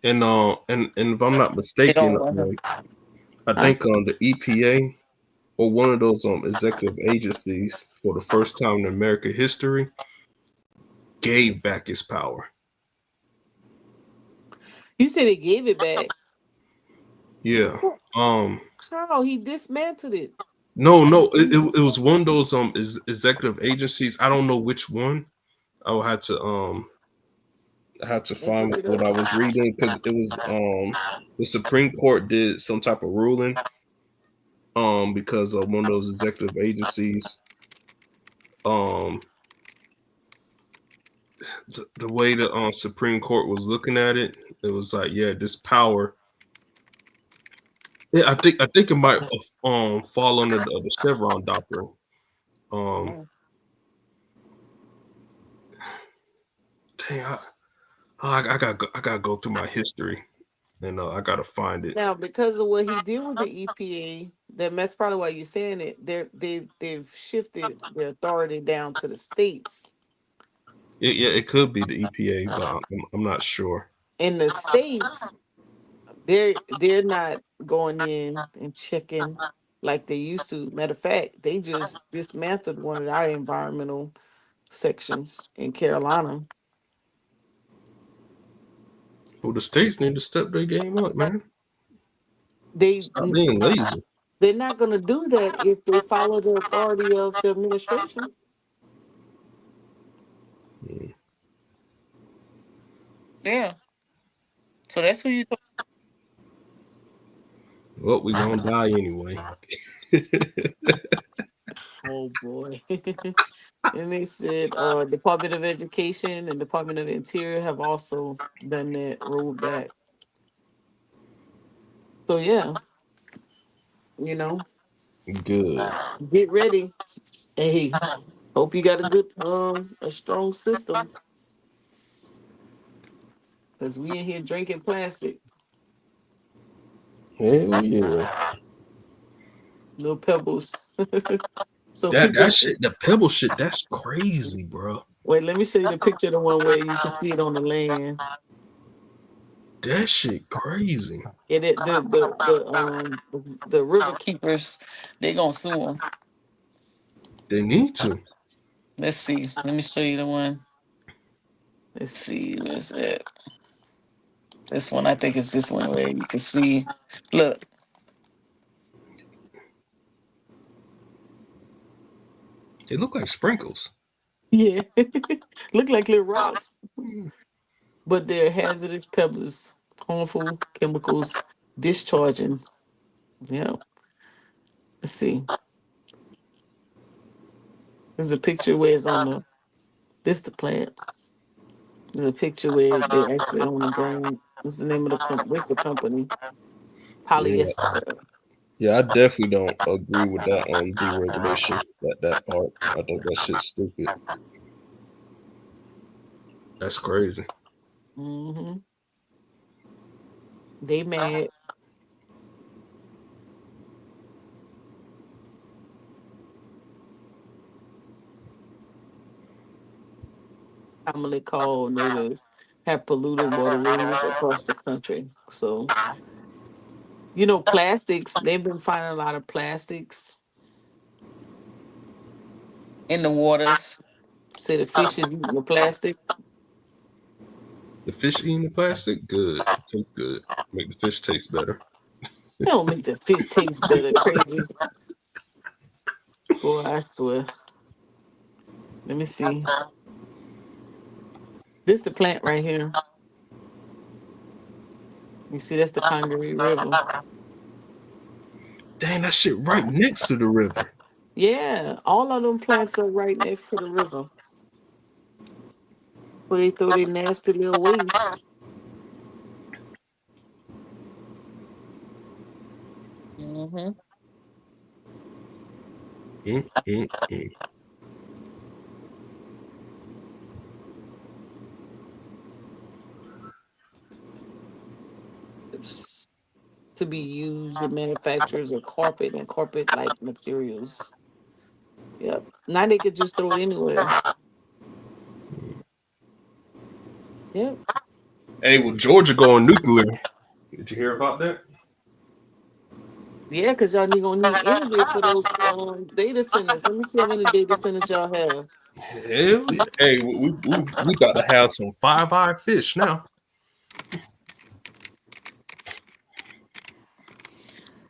And if I'm not It mistaken, on right here. I Huh? think the EPA or one of those executive agencies for the first time in American history gave back its power. You said he gave it back. Yeah. Um. How? He dismantled it. No, no, it was one of those executive agencies. I don't know which one. I would have to I had to Let's find look it what up. I was reading because it was the Supreme Court did some type of ruling because of one of those executive agencies um the way the Supreme Court was looking at it, it was like, yeah, this power. Yeah, I think it might fall under the Chevron doctrine. Um, Oh. dang, I gotta go through my history and I gotta find it. Now, because of what he did with the EPA, that's probably why you're saying it. They've shifted the authority down to the states. Yeah, it could be the EPA, but I'm not sure. In the states, they're not going in and checking like they used to. Matter of fact, they just dismantled one of our environmental sections in Carolina. Well, the states need to step their game up, man. They Stop being lazy. they're not going to do that if they follow the authority of the administration. Mm. Yeah. So that's who you. Well, we gonna die anyway. Oh boy. And they said Department of Education and Department of Interior have also done that rollback. So yeah, you know, Good. get ready. Hey, hope you got a good a strong system because we in here drinking plastic, Hell yeah. little pebbles. So That people, shit, the pebble shit, that's crazy, bro. wait, let me show you the picture of the one where you can see it on the land. That shit crazy. It the river keepers, they gonna sue them. They need to. Let's see. Let me show you the one. Let's see. Where's it? This one, I think it's this one where you can see. Look, They look like sprinkles. yeah, look like little rocks, Mm. but they're hazardous pebbles, harmful chemicals discharging. Yeah. Let's see. There's a picture where it's on the. This the plant. There's a picture where they actually own the brand. This is the name of the company. This is the company. Yeah, Polyester. yeah, I definitely don't agree with that deregulation. That part, I think that shit's stupid. That's crazy. Mm-hmm. They mad. Commonly called natives have polluted waterways across the country. So, plastics, they've been finding a lot of plastics in the waters. Say the fish is eating the plastic. The fish eating the plastic, good. Tastes good. Make the fish taste better. They don't make the fish taste better. Crazy. Boy, I swear. Let me see. This the plant right here. You see, that's the Congaree River. Dang, that shit right next to the river. Yeah, all of them plants are right next to the river. Where they throw their nasty little waste. Mm-hmm. Mm, mm, mm. To be used in manufacturers of carpet and carpet-like materials. Yep. Now they could just throw it anywhere. Yep. Hey, well, Georgia going nuclear. Did you hear about that? Yeah, because y'all gonna need energy for those data centers. Let me see how many data centers y'all have. Hell yeah. Hey, we got to have some five-eyed fish now.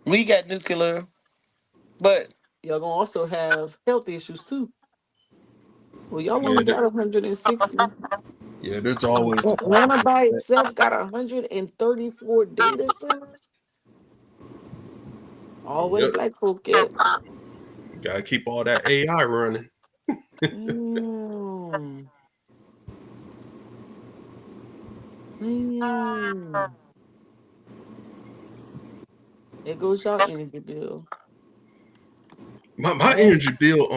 We got nuclear, but y'all gonna also have health issues too. Well, y'all Yeah, only got 160. yeah. There's always Atlanta by itself got 134 data centers. All where the yep. black folk at. Got to keep all that AI running. Damn. Damn. There goes y'all energy bill. My And energy bill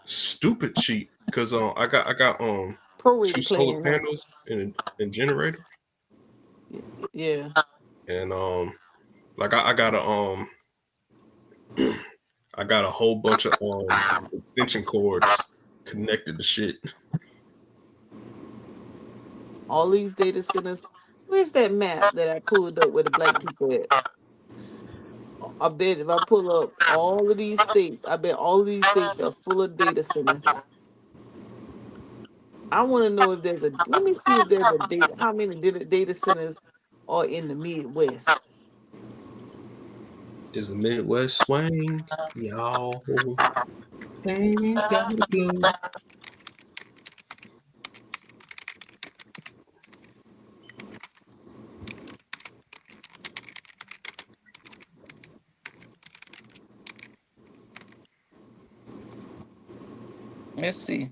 stupid cheap because I got two prorated solar plan, huh? panels and generator Yeah. and like I got a I got a whole bunch of extension cords connected to shit. All these data centers. Where's that map that I pulled up where the black people at? I bet if I pull up all of these states, I bet all of these states are full of data centers. I want to know if there's a. Let me see if there's a data. How many data centers are in the Midwest? Is the Midwest swing, y'all? Ain't got to blow. Let's see.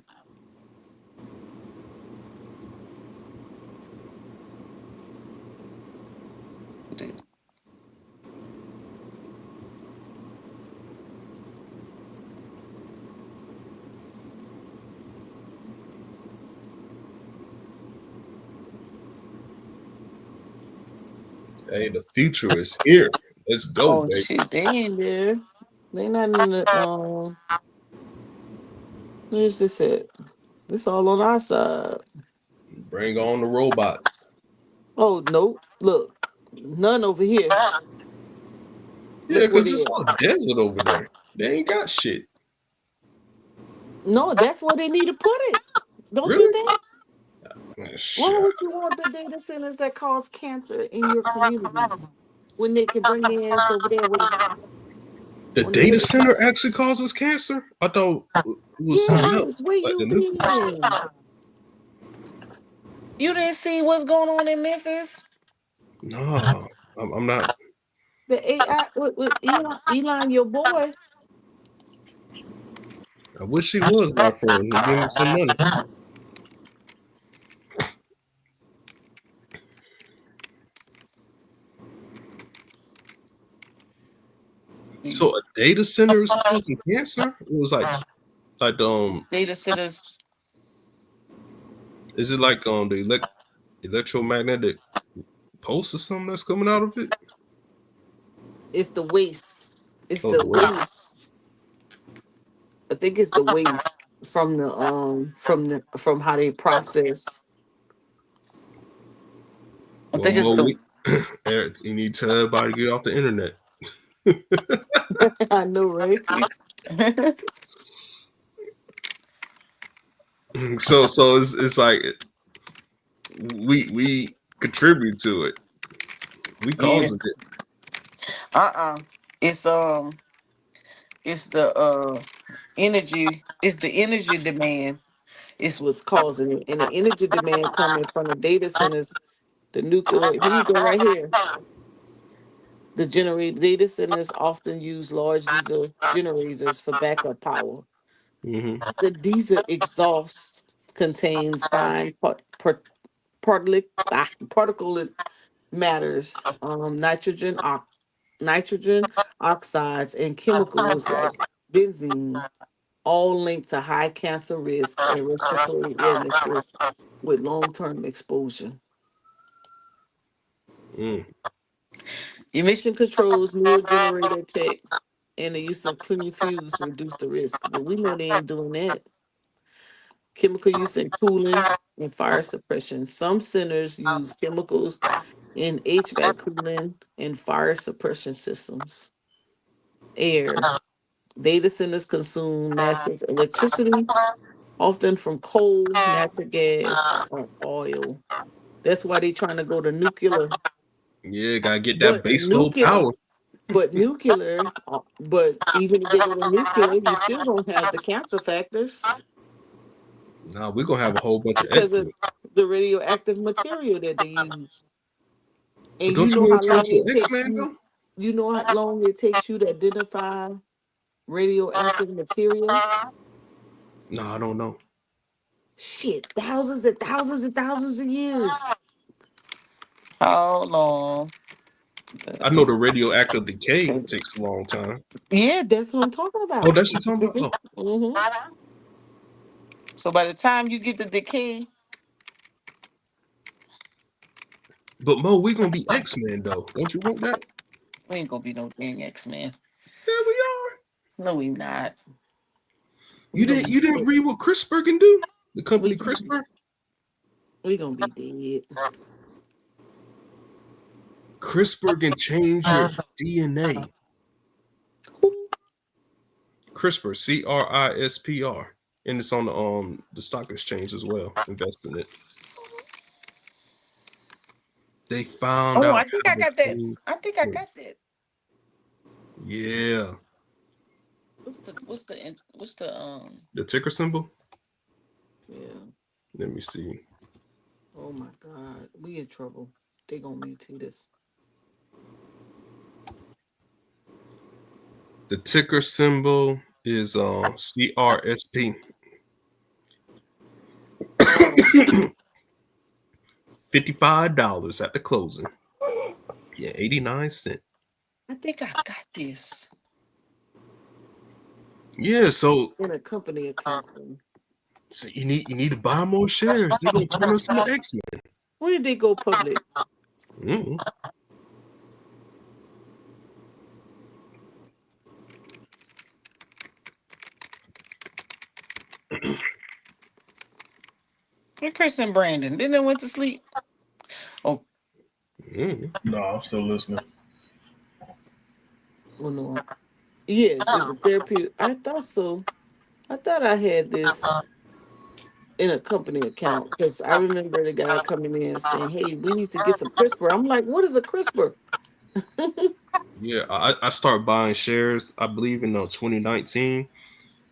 Hey, the future is here. Let's go, Oh baby. shit, they ain't there. They not in the Where's this at? This all on our side. Bring on the robots. Oh no, look, none over here. Yeah, Look where because they it's at. all desert over there. They ain't got shit. No, that's where they need to put it. Don't you Really? think? Man, Why shit. would you want the data centers that cause cancer in your communities when they can bring their ass over there with The on the data other center side? actually causes cancer? I thought it was something Yes, else, where like the you nuclear. been? You didn't see what's going on in Memphis? No, I'm not. The AI with Elon, your boy. I wish he was my friend. He give me some money. So a data center is causing cancer? It was like Data centers. is it like the electromagnetic pulse or something that's coming out of it? It's the waste. It's Oh, the the way. waste. I think it's the waste from how they process. I Well, think it's Mo, the. Eric, you need to tell everybody to get off the internet. I know, right? So it's like we contribute to it. We Yeah. causing it. It's it's the energy. It's the energy demand. It's what's causing it, and the energy demand coming from the data centers, the nuclear. Here you go, right here. The generate data centers often use large diesel generators for backup power. Hmm. The diesel exhaust contains fine particulate matters, nitrogen oxides, and chemicals like benzene, all linked to high cancer risk and respiratory illnesses with long-term exposure. Mm. Emission controls, newer generator tech, and the use of clean fuels reduce the risk. But we know they ain't doing that. Chemical use in cooling and fire suppression. Some centers use chemicals in HVAC cooling and fire suppression systems. Air. Data centers consume massive electricity, often from coal, natural gas, or oil. That's why they're trying to go to nuclear. Yeah, gotta get that But base load nuclear, power. but even if they go to nuclear, you still don't have the cancer factors Nah, we're gonna have a whole bunch of because of X-Men. the radioactive material that they use. But And you don't you know how want to long transfer it takes X-Men you, though? you know how long it takes you to identify radioactive material? No, I don't know. Shit, thousands and thousands and thousands of years. How long I know does the radioactive it decay take? takes a long time. Yeah, that's what I'm talking Oh, about. that's what you're talking about. hmm So by the time you get the decay, But Mo, we're gonna be X-Men though. Don't you want that? we ain't gonna be no dang X-Men. Yeah, we are. No, we not. We You gonna didn't be you didn't dead. read what CRISPR can do? The We company gonna, CRISPR? we gonna be dead. CRISPR can change your DNA. Who? CRISPR, CRISPR. And it's on the stock exchange as well. Invest in it. They found Oh, out I think how I to got that. change. I think I got that. Yeah. What's the The ticker symbol. yeah. Let me see. Oh my God, we in trouble. They gonna mutate us. The ticker symbol is CRSP. Oh, $55 at the closing. Yeah, 89 cents. I think I got this Yeah, so, in a company account. so you need to buy more shares. They're gonna turn us into X-Men. When did they go public? Mm. Hey, Chris and Brandon, didn't they went to sleep? Oh, Mm. No, I'm still listening. well, no. Yes, it's a therapy. I thought so. I thought I had this in a company account because I remember the guy coming in and saying, "Hey, we need to get some CRISPR." I'm like, "What is a CRISPR?" Yeah, I started buying shares, I believe in 2019.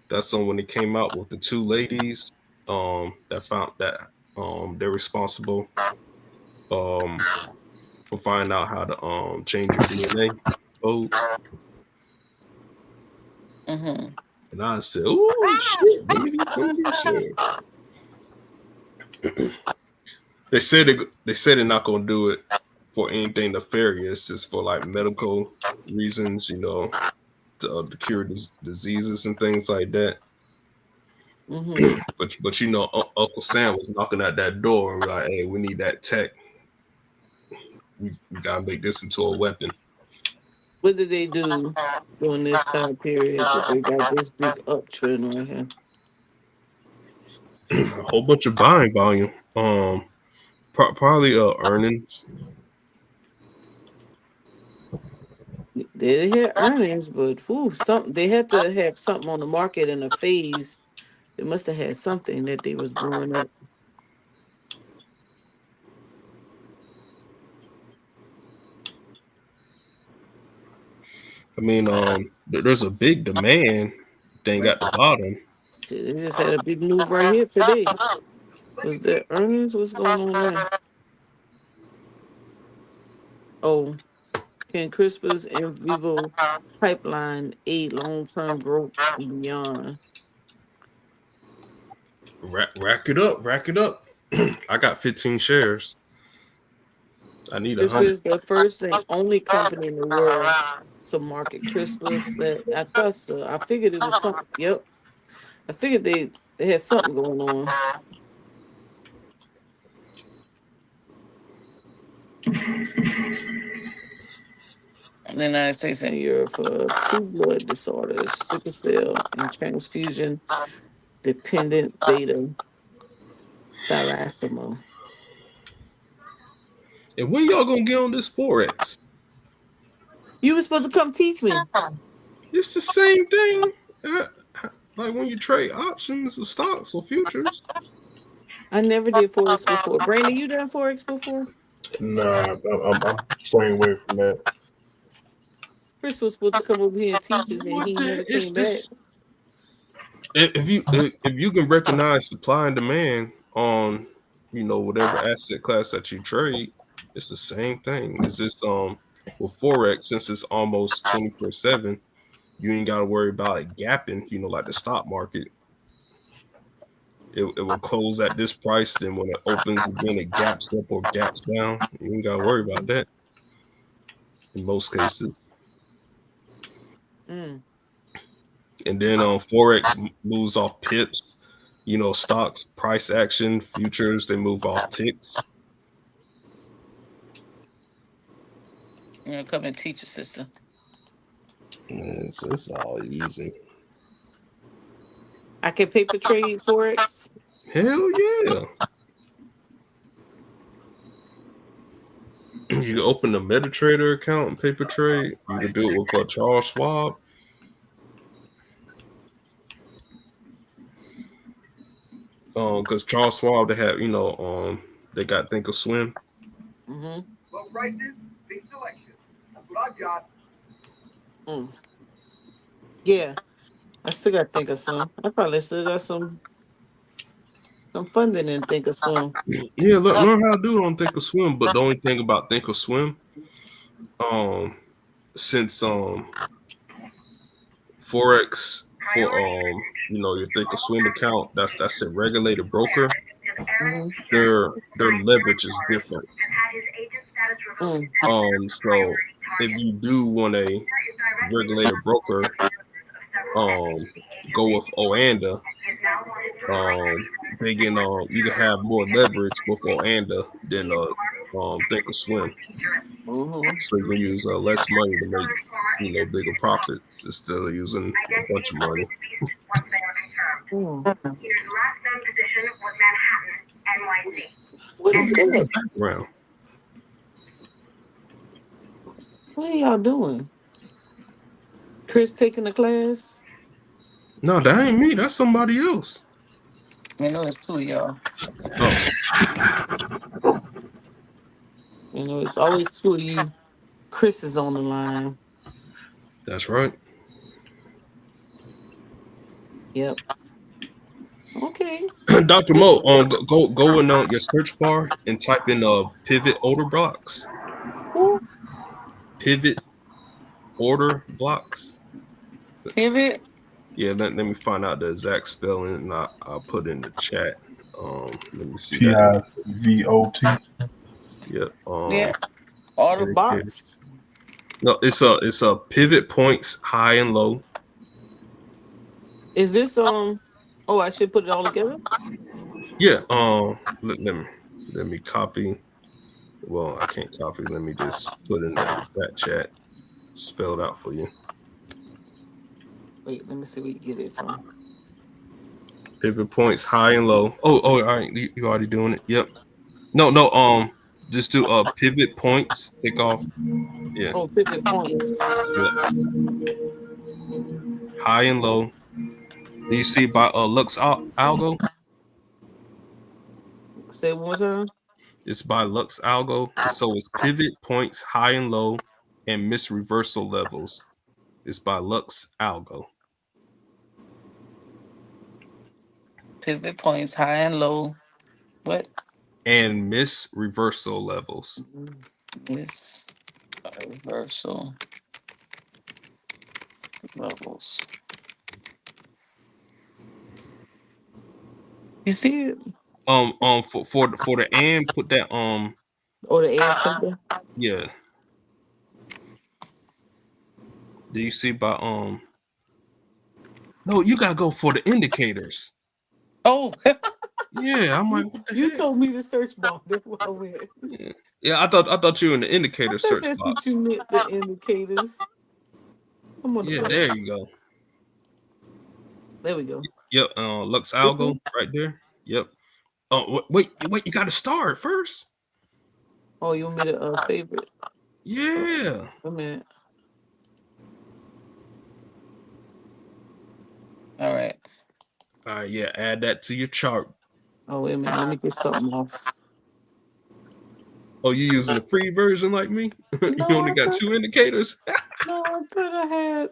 That's when it came out with the two ladies that found that they're responsible um for finding out how to change your DNA code. hmm And I said, "Oh shit, give me these shares." They said they're not gonna do it for anything nefarious, just for like medical reasons, to cure diseases and things like that. Mm-hmm. But you know, Uncle Sam was knocking at that door and like, hey, we need that tech. We gotta make this into a weapon. What did they do during this time period that they got this big uptrend right here? A whole bunch of buying volume. Probably earnings. They had earnings, but whew, something they had to have something on the market in a phase. They must have had something that they was blowing up. I mean, there's a big demand thing at the bottom. They just had a big move right here today. Was that earnings? What's going on there? Oh, can CRISPR's in vivo pipeline aid long-term growth and beyond? Rack it up, rack it up. I got 15 shares. I need CRISPR 100. is the first and only company in the world to market CRISPR. That I thought so. I figured it was something. Yep, I figured they had something going on. In the United States and Europe for two blood disorders, sickle cell and transfusion dependent beta thalassemia. And when y'all gonna get on this forex? You were supposed to come teach me. It's the same thing. uh, like when you trade options or stocks or futures. I never did forex before. Brandon, you done forex before? Nah, I'm staying away from that. Chris was supposed to come over here and teach us, and What he the? never came back. It's if you can recognize supply and demand on whatever asset class that you trade, it's the same thing. It's just with forex, since it's almost 24/7, you ain't got to worry about it gapping. Like the stock market, it will close at this price. Then when it opens again, it gaps up or gaps down. You ain't got to worry about that in most cases. Mm. And then forex moves off pips. Stocks price action, futures they move off ticks. Come and teach us, sister. It's all easy. I can paper trade forex. Hell yeah! You can open a MetaTrader account and paper trade. You can do it with Charles Schwab. Because Charles Schwab they have they got Thinkorswim. Mm-hmm. Low prices, big selection. That's what I've got. Mm. Yeah, I still got to think of some. I probably still got some funding in think of some. Yeah, learn how to do it on Thinkorswim. But the only thing about Thinkorswim, um, since Forex for your Thinkorswim account, that's a regulated broker. Mm-hmm. Their leverage is different. Mm. So if you do want a regulated broker, go with Oanda. They can you can have more leverage with Oanda than Thinkorswim. Mm-hmm. So you can use less money to make bigger profits instead of using a bunch of money. Mm. What is it? Background. What are y'all doing? Chris taking a class? No, that ain't me. That's somebody else. I know it's two of y'all. Oh, It's always two of you. Chris is on the line. that's right. Yep. Okay. Dr. Good. Mo, go in your search bar and type in pivot order blocks. Who? Pivot order blocks. Pivot. Yeah, let me find out the exact spelling and I'll put it in the chat. Let me see that. PIVOT. Yep. Yeah. Order okay. box. No, it's a pivot points high and low. Is this Oh, I should put it all together. Yeah. Let me copy. Well, I can't copy. Let me just put in that chat. Spelled out for you. Wait, let me see where you get it from. Pivot points high and low. All right. You already doing it. Yep. No, no. Just do pivot points. Take off. Yeah. Oh, pivot points. Yep. High and low. Do you see by Lux Algo? Say it one more time. It's by Lux Algo. So it's pivot points high and low and miss reversal levels. It's by Lux Algo. Pivot points, high and low. What? And miss reversal levels. Miss reversal levels. You see it? For the and put that Or the and symbol? yeah. Do you see by no, you gotta go for the indicators. Oh, Yeah, I'm like, what the you heck? told me the search bar. That's where I went. Yeah, yeah, I thought you were in the I indicator thought search that's what box. you meant, the indicators. I'm on the Yeah, there bus. you go. There we go. Yep, Lux This Algo one? right there. Yep. Oh, wait, you got to start first. Oh, you want me to favorite? Yeah. Wait a minute. All right. All right, yeah, add that to your chart. Oh, wait a minute. Let me get something off. Oh, you using the free version like me? You No, only I got thought two indicators. no, I thought I had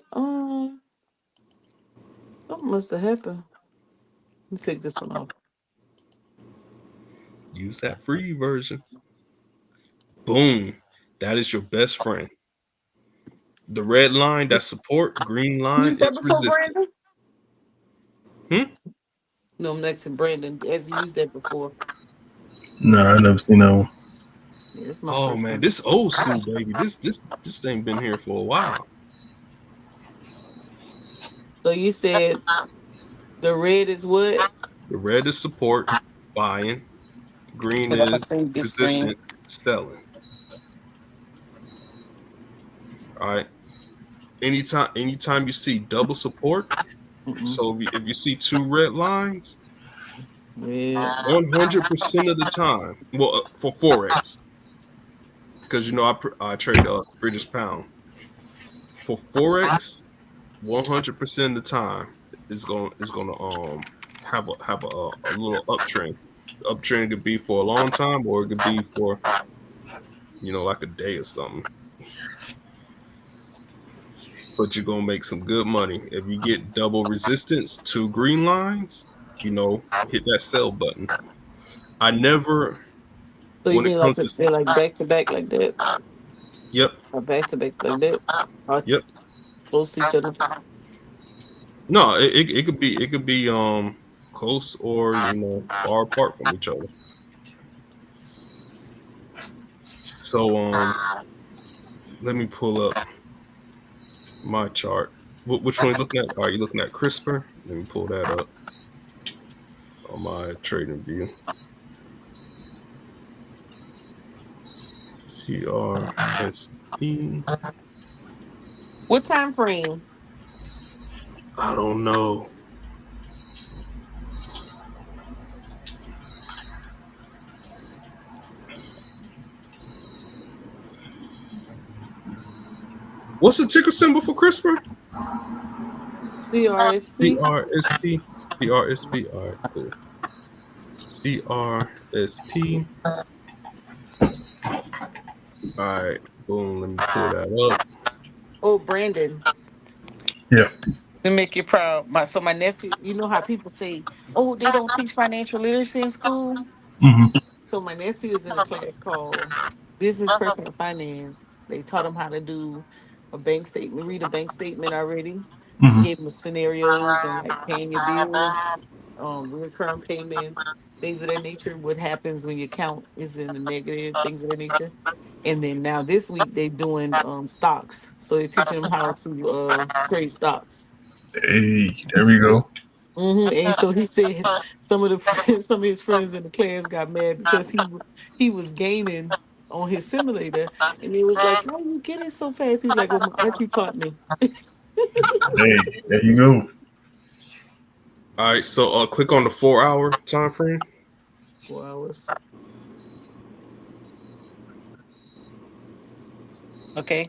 something must have happened. Let me take this one off. Use that free version. Boom. That is your best friend. The red line, that's support. Green line Used that is before, resistance. Brandon? Hmm? No, I'm next to Brandon. Has he used that before? No, I never seen that one. Yeah, it's my Oh first man, time. this old school baby. This thing been here for a while. So you said the red is what? The red is support, buying. Green Because I'm gonna is save this screen. resistance, selling. All right. Anytime you see double support, Mm-mm. so if you see two red lines, Red. 100% of the time, well, for forex, because I trade British pound for forex. 100% of the time is gonna have a little uptrend. The uptrend could be for a long time, or it could be for like a day or something. But you're gonna make some good money if you get double resistance, two green lines. Hit that sell button. I never, So you when it mean like comes to, they're like back to back like that? yep, Or back to back like that? Or yep. close to each other? No, it could be close or far apart from each other. So let me pull up my chart. Which one are you looking at? Are you looking at CRISPR? Let me pull that up on my trading view. CRSP. What time frame? I don't know. What's the ticker symbol for CRISPR? CRSP? CRSP. CRSP. All right, cool. CRSP. All right, boom. Let me pull that up. Oh, Brandon. Yeah. To make you proud. My nephew, you know how people say, oh, they don't teach financial literacy in school? Hmm. So my nephew is in a class called Business Personal Finance. They taught him how to do a bank statement, read a bank statement already. Hmm. Gave him scenarios on like paying your bills, recurring payments, things of that nature. What happens when your account is in the negative, things of that nature. And then now this week they doing stocks. So they're teaching them how to trade stocks. Hey, there we go. And so he said some of the some of his friends in the class got mad because he was gaining on his simulator, and he was like, "How you get it so fast?" He's like, "Well, my auntie taught me." Hey, there you go. All right, so click on the 4 hour time frame. 4 hours. Okay.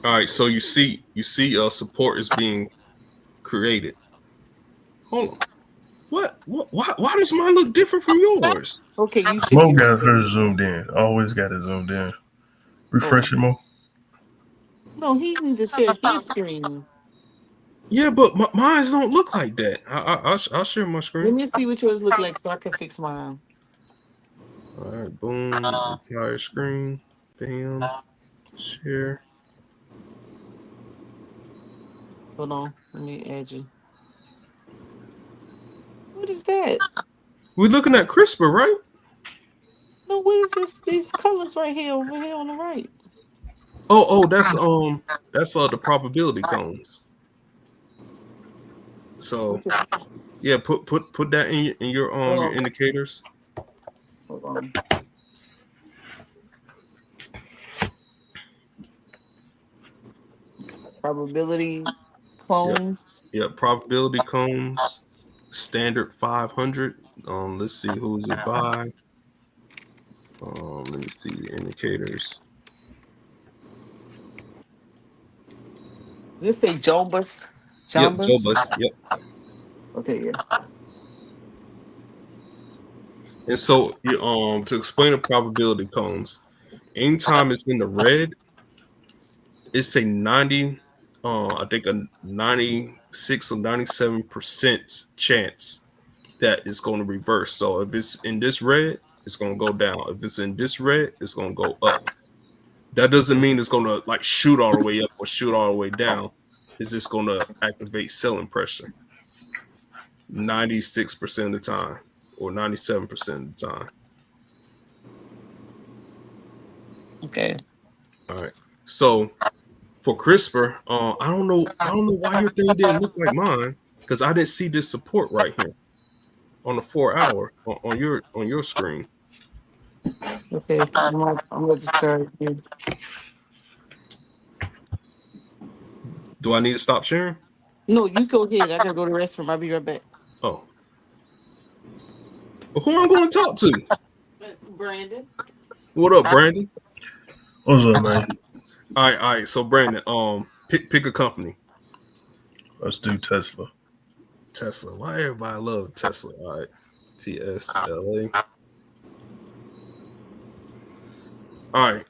All right, so you see support is being created. Hold on. What? Why does mine look different from yours? Okay, you share Mo your got her screen. zoomed in. Always got it zoomed in. Oh Refresh it, Mo. no, he need to share his screen. Yeah, but mine don't look like that. I'll share my Let screen. me see what yours look like so I can fix mine. All right, boom, entire screen, bam, share. Hold on, let me add you. What is that? We're looking at CRISPR, right? No, what is this? These colors right here over here on the right. Oh, that's the probability cones. So What the? yeah, put that Hold your on, indicators. hold on. Probability Yep, clones. yep. Probability cones, standard 500. Let's see who's it by. Let me see the indicators. Let's say Jombus. Yep, Joe Jombus. Bus. Yep. Okay, yeah. And so you to explain the probability cones, anytime it's in the red, it's a 90, I think a 96 or 97% chance that it's going to reverse. So if it's in this red, it's going to go down. If it's in this red, it's going to go up. That doesn't Okay. mean it's going to like shoot all the way up or shoot all the way down. It's just going to activate selling pressure 96% of the time or 97% of the time. Okay. All right. So for CRISPR, I don't know why your thing didn't look like mine because I didn't see this support right here on the 4 hour on your screen. Okay. I'm going to try it again. Do I need to stop sharing? No, you go ahead. I gotta go to the restroom. I'll be right back. Oh, well, who I'm going to talk to? Brandon. What up, Brandon? What's up, man? All right. So Brandon, pick a company. Let's do Tesla. Tesla. Why everybody love Tesla? All right, TSLA. All right.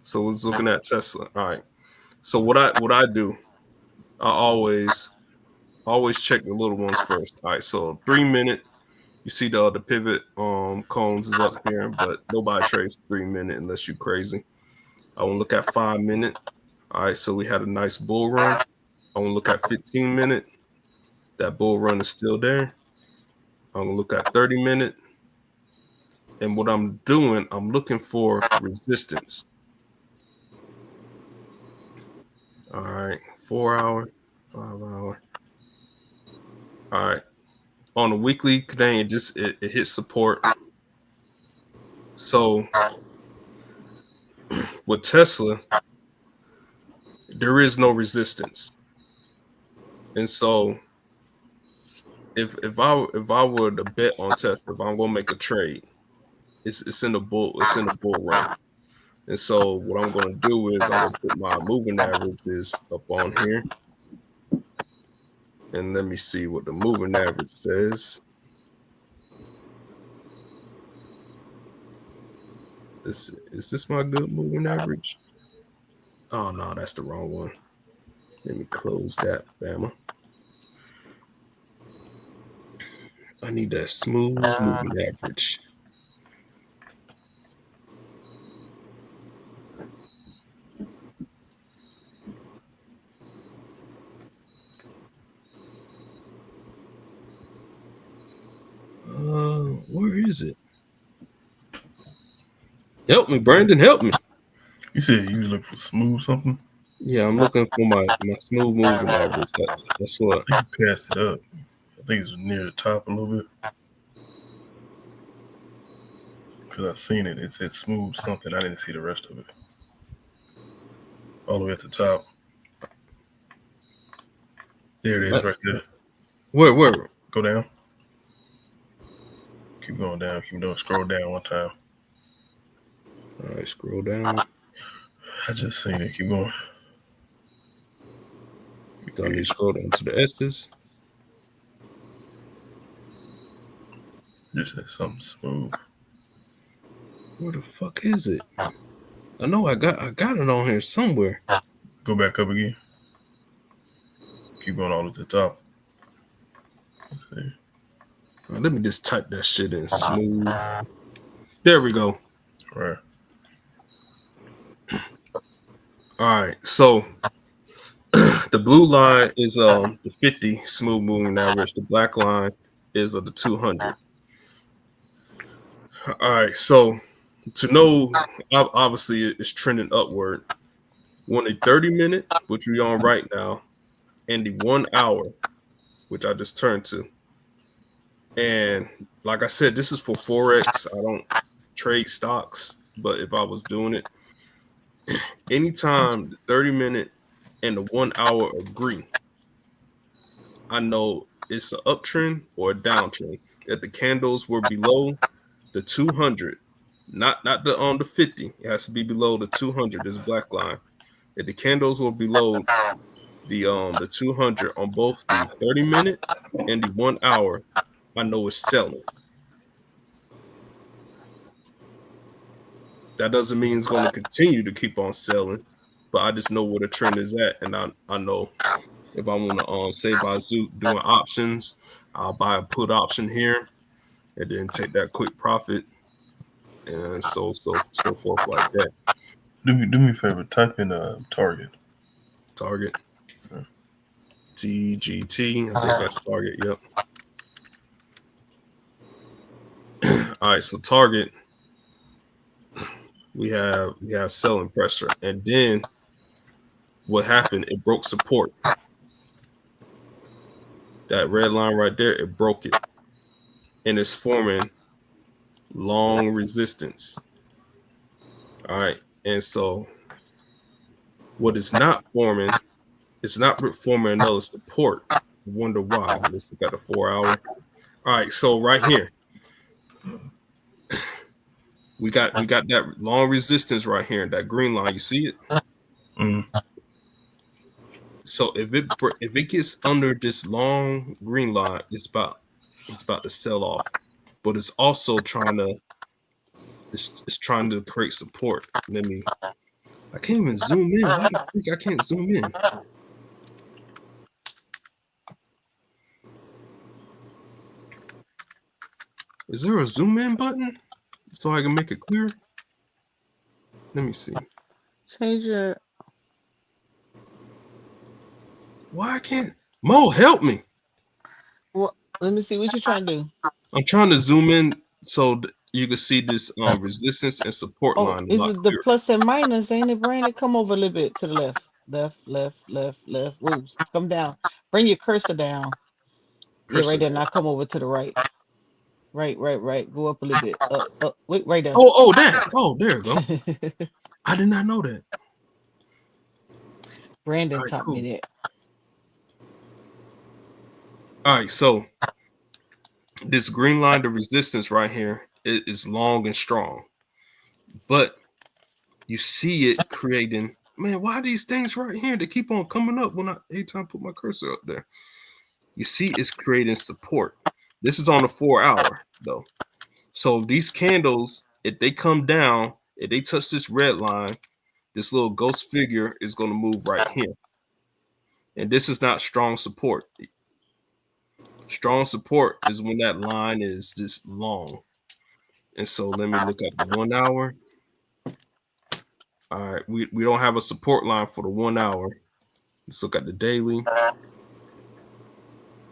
So we're looking at Tesla. All right. So what I do, I always check the little ones first. All right. So 3 minute. You see the pivot cones is up here, but nobody trades 3 minute unless you're crazy. I want to look at 5 minute. All right, so we had a nice bull run. I want to look at 15 minute. That bull run is still there. I'm gonna look at 30 minute. And what I'm doing, I'm looking for resistance. All right, 4 hour, 5 hour. All right. On a weekly today, it hits support. So with Tesla, there is no resistance. And so if I were to bet on Tesla, if I'm gonna make a trade, it's in the bull run. And so what I'm gonna do is I'm gonna put my moving averages up on here, and let me see what the moving average says. Is this my good moving average? Oh no, that's the wrong one. Let me close that, Bama. I need that smooth moving average. Where is it? Help me, Brandon. Help me. You said you was looking for smooth something. Yeah, I'm looking for my smooth moving average. That's what. I think you passed it up. I think it's near the top a little bit. Because I seen it. It said smooth something. I didn't see the rest of it. All the way at the top. There it is, right there. Where? Go down. Keep going down. Keep doing. Scroll down one time. All right, scroll down. I just seen it. Keep going. Do I need to scroll down to the S's? Just said something smooth. Where the fuck is it? I know I got it on here somewhere. Go back up again. Keep going all the way to the top. Let me just type that shit in smooth. There we go. All right. All right. So the blue line is the 50 smooth moving average. The black line is the 200. All right. So to know, obviously it's trending upward. Want a 30-minute, which we're on right now, and the 1 hour, which I just turned to. And like I said, this is for Forex. I don't trade stocks, but if I was doing it, anytime the 30-minute and the 1 hour agree, I know it's an uptrend or a downtrend. If the candles were below the 200, not the 50, it has to be below the 200. This black line. If the candles were below the 200 on both the 30-minute and the 1 hour, I know it's selling. That doesn't mean it's going to continue to keep on selling, but I just know where the trend is at, and I know if I want to say if I was doing options, I'll buy a put option here, and then take that quick profit, and so forth like that. Do me a favor. Type in target. Target. TGT. I think that's target. Yep. All right. So target. We have selling pressure, and then what happened? It broke support. That red line right there, it broke it, and it's forming long resistance. All right, and so what it's not forming, it's not forming another support. I wonder why. Let's look at the 4 hour. All right, so right here, we got that long resistance right here, that green line. You see it? Mm. So if it gets under this long green line, it's about to sell off, but it's also trying to create support. I can't even zoom in. Why the freak I can't zoom in? Is there a zoom in button so I can make it clear? Let me see. Change your. Why I can't? Mo, help me. Well, let me see what you're trying to do. I'm trying to zoom in so you can see this resistance and support line. Is it the plus and minus? Ain't it, Brandon? Come over a little bit to the left. Left. Whoa, come down. Bring your cursor down. Yeah, right there. Now come over to the right. Right. Go up a little bit. Up. Wait, right there. Oh, that. Oh, there you go. I did not know that. Brandon taught me that. All right, so this green line, the resistance right here, is long and strong, but you see it creating. Man, why are these things right here? They keep on coming up when every time I put my cursor up there. You see, it's creating support. This is on the 4 hour though. So these candles, if they come down, if they touch this red line, this little ghost figure is going to move right here. And this is not strong support. Strong support is when that line is this long. And so let me look at the 1 hour. All right, we don't have a support line for the 1 hour. Let's look at the daily.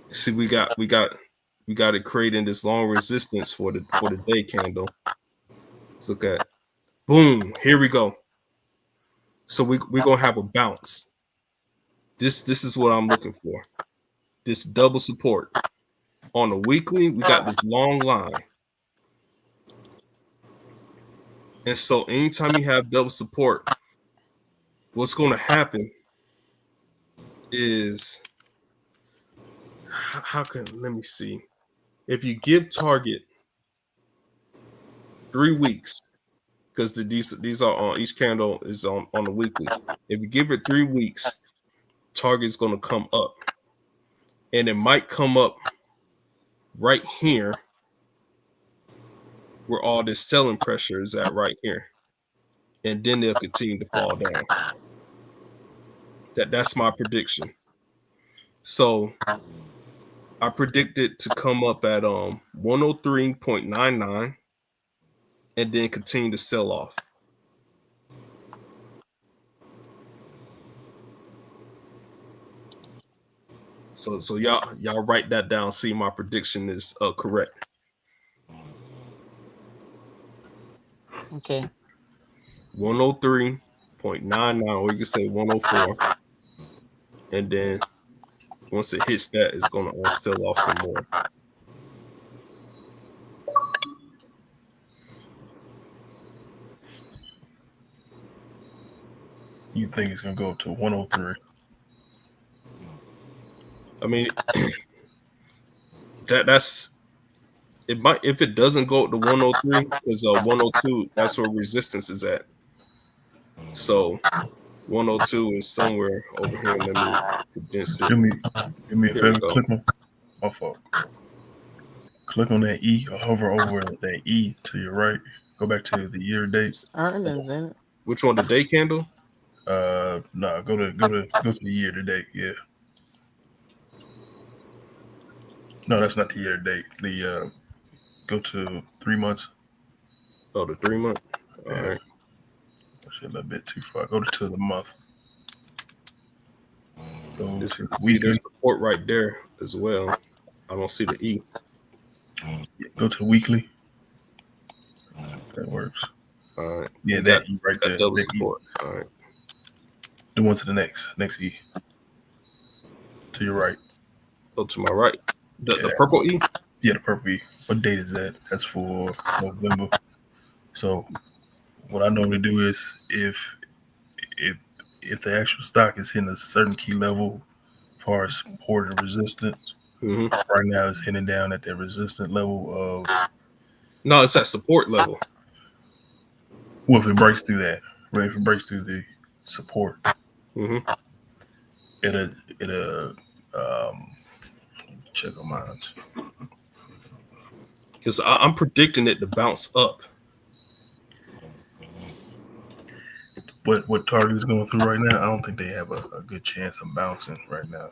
See, we got it creating this long resistance for the day candle. Let's look at Boom, here we go. So we're gonna have a bounce. This is what I'm looking for. This double support. On the weekly, we got this long line. And so anytime you have double support, what's going to happen is how can let me see. If you give target 3 weeks, because these are on each candle is on the weekly. If you give it 3 weeks, target's going to come up, and it might come up right here where all this selling pressure is at right here, and then they'll continue to fall down. That's my prediction. So I predict it to come up at 103.99 and then continue to sell off. So y'all write that down. See, my prediction is correct. Okay. 103.99, or you can say 104, and then once it hits that, it's gonna sell off some more. You think it's gonna go up to 103? I mean, that's it. Might if it doesn't go up to 103, because 102 that's where resistance is at. So 102 is somewhere over here. Let me condense it. Do me a Here we favor. go. Click on my fault. Click on that E or hover over that E to your right. Go back to the year date. It's earnings in it. Which one? The day candle? No, go to the year to date. Yeah. No, that's not the year to date. The go to 3 months. Oh, the 3 month. All Yeah. right. That's a little bit too far. Go to the month. Go to See, weekly. there's support right there as well. I don't see the E. Go to weekly. Let's see if that works. All right. Yeah, We that got, E right got there. double That E. support. All right. The one to the next E. To your right. Go to my right. The Yeah. purple E? Yeah, the purple E. What date is that? That's for November. So what I normally do is if the actual stock is hitting a certain key level as far as support and resistance, Mm-hmm. right now it's hitting down at that resistant level of No, it's at support level. well, if it breaks through that, right? If it breaks through the support, Mm-hmm. it'll check on mine. Because I'm predicting it to bounce up. What Target is going through right now, I don't think they have a good chance of bouncing right now.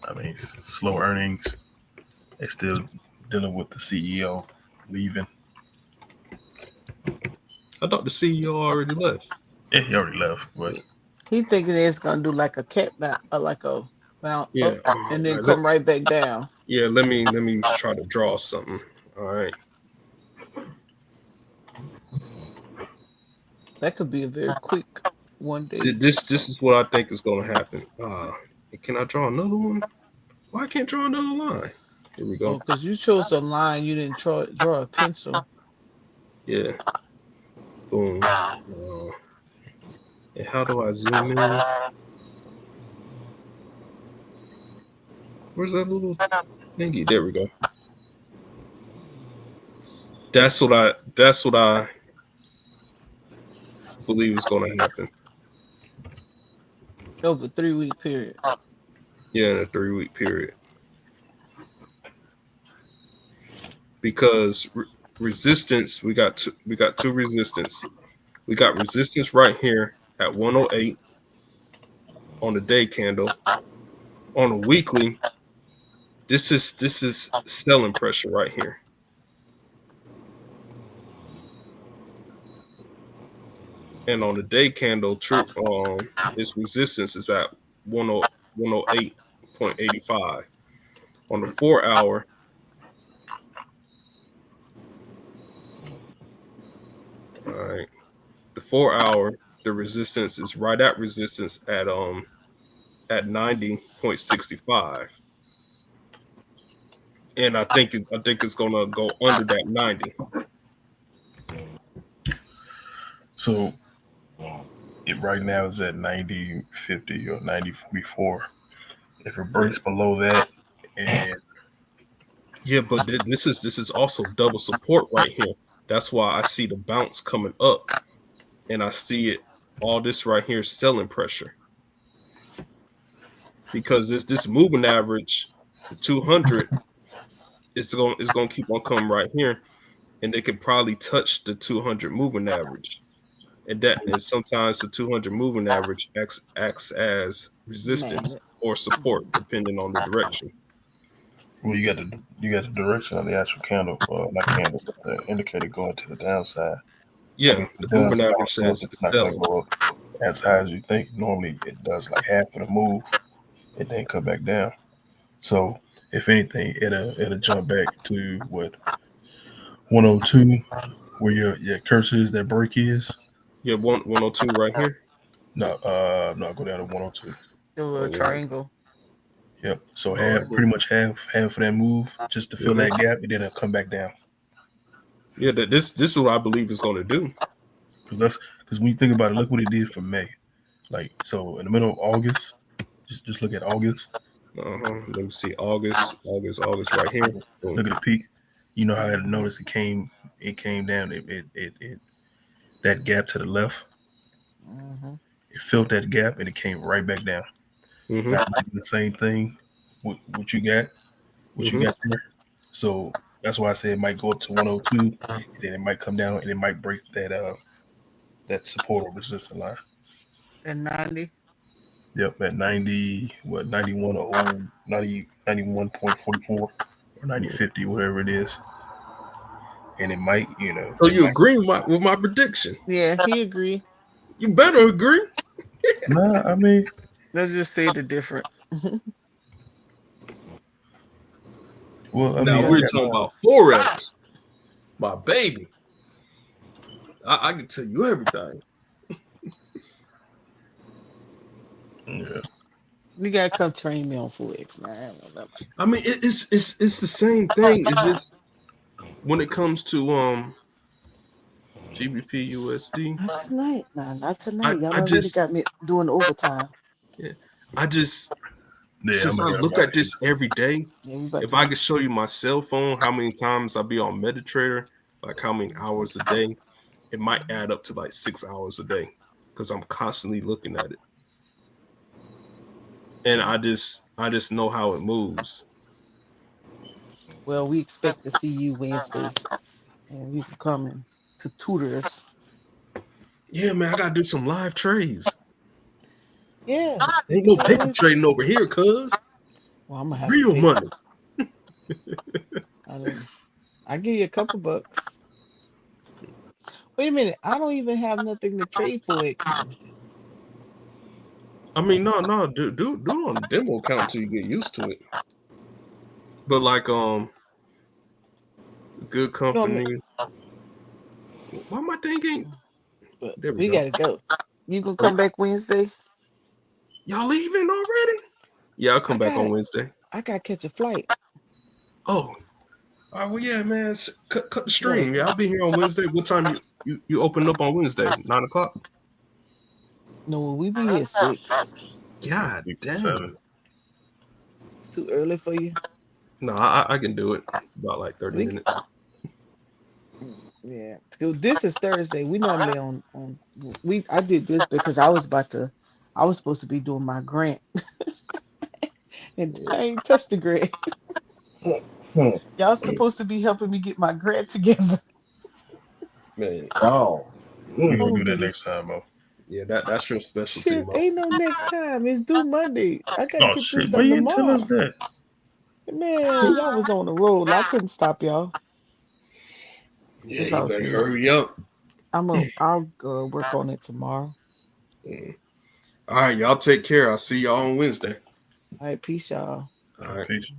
I mean, slow earnings. They're still dealing with the CEO leaving. I thought the CEO already left. Yeah, he already left, but He thinking it's gonna do like a cat bounce, like a bounce Yeah. up and then All right, come right back down. let me try to draw something. All right. That could be a very quick one day. This is what I think is going to happen. Can I draw another one? Why I can't draw another line? Here we Oh, go. because you chose a line, you didn't draw a pencil. Yeah. Boom. And how do I zoom in? Where's that little thingy? There we go. That's what I believe is going to happen. Over 3 week period. Yeah, in a 3-week period. Because resistance, we got two resistance. We got resistance right here at 108 on the day candle. On a weekly, this is selling pressure right here. And on the day candle, its resistance is at 108.85. On the 4 hour, All right. The 4 hour, the resistance is right at resistance at 90.65. And I think it's gonna go under that 90. So it right now is at 90.50 or 90.44. If it Yeah. breaks below that, and Yeah, but this is also double support right here. That's why I see the bounce coming up, and I see it all this right here is selling pressure because this moving average, the 200 is going to keep on coming right here, and they could probably touch the 200 moving average, and sometimes the 200 moving average acts as resistance Magnet. or support depending on the direction. well, you got the direction of the actual candle, not candle, but the indicator going to the downside. I Yeah, mean, the it does moving average also, says it's it's not going to selling. go up as high as you think. Normally, it does like half of the move and then come back down. So, if anything, it'll jump back to what 102, where your cursor is, that break is. Yeah, 102 right here. No, go down to 102. The little Oh, triangle. Yep. So all right. pretty much half of that move just to fill Mhm. that gap, and then it'll come back down. Yeah, this is what I believe it's going to do. Because when you think about it, look what it did for May. Like so, in the middle of August, just look at August. Let me see. August, right here. Boom. Look at the peak. You know how I Mm-hmm. noticed it came down. It that gap to the left. Mm-hmm. It filled that gap and it came right back down. Hmm. Now the same thing. What you got? What you Hmm. got there? So that's why I say it might go up to 102, and then it might come down and it might break that support or resistance line. And 90. Yep, at 90, what 91 or 91.44 or 90.50, whatever it is, and it might, So it you might. agree with my prediction? Yeah, he agreed. You better agree. Nah, I mean, Let's just say the different. well, I Now mean, I we're got talking mine. about forex, my baby. I can tell you everything. Yeah, You gotta come train me on Forex now. I don't know. I mean, it's the same thing. It's just when it comes to GBP USD. Not tonight. Nah, not tonight. Y'all I already just got me doing overtime. yeah, I just yeah, I'm since I looking at look mine at too. this every day, Yeah, we about if to. I could show you my cell phone, how many times I be on MetaTrader, like how many hours a day, it might add up to like 6 hours a day because I'm constantly looking at it, and I just know how it moves. Well, we expect to see you Wednesday, and you can come in to tutor us. Yeah, man, I gotta do some live trades. Yeah, you Ain't can no paper always. trading over here, cuz Well, I'm gonna have to real pay. money. I don't. I give you a couple bucks. Wait a minute. I don't even have nothing to trade Forex in. I mean, no, do it on the demo account until you get used to it. But like good You want me? company. Why my thing ain't But there we we go. gotta go. You gonna Oh, come back Wednesday? y'all leaving already? Yeah, I'll I come back on got. Wednesday. I gotta catch a flight. Oh, all right, well, yeah, man. Cut the I gotta. stream. Yeah, I'll be here on Wednesday. What time you open up on Wednesday? 9 o'clock. No, we be here 6. God 67. dang. It's too early for you. No, I can do it for about like 30 We. minutes. Yeah. This is Thursday. We normally on. We. I did this because I was about to. I was supposed to be doing my grant, and Yeah, I ain't touched the grant. Hmm. Y'all supposed to be helping me get my grant together. man. Oh, We're I'm gonna gonna do be that the next time, Mo. Yeah, that's your specialty, shit. Mo. Ain't no next time. It's due Monday. I gotta Oh get this shit! Why done you didn't tell us tomorrow. that? Man, y'all was on the road. I couldn't stop y'all. Yeah, It's you all better good. hurry up. I'll work on it tomorrow. Mm. All right, y'all take care. I'll see y'all on Wednesday. All right, peace, y'all. All right. Peace.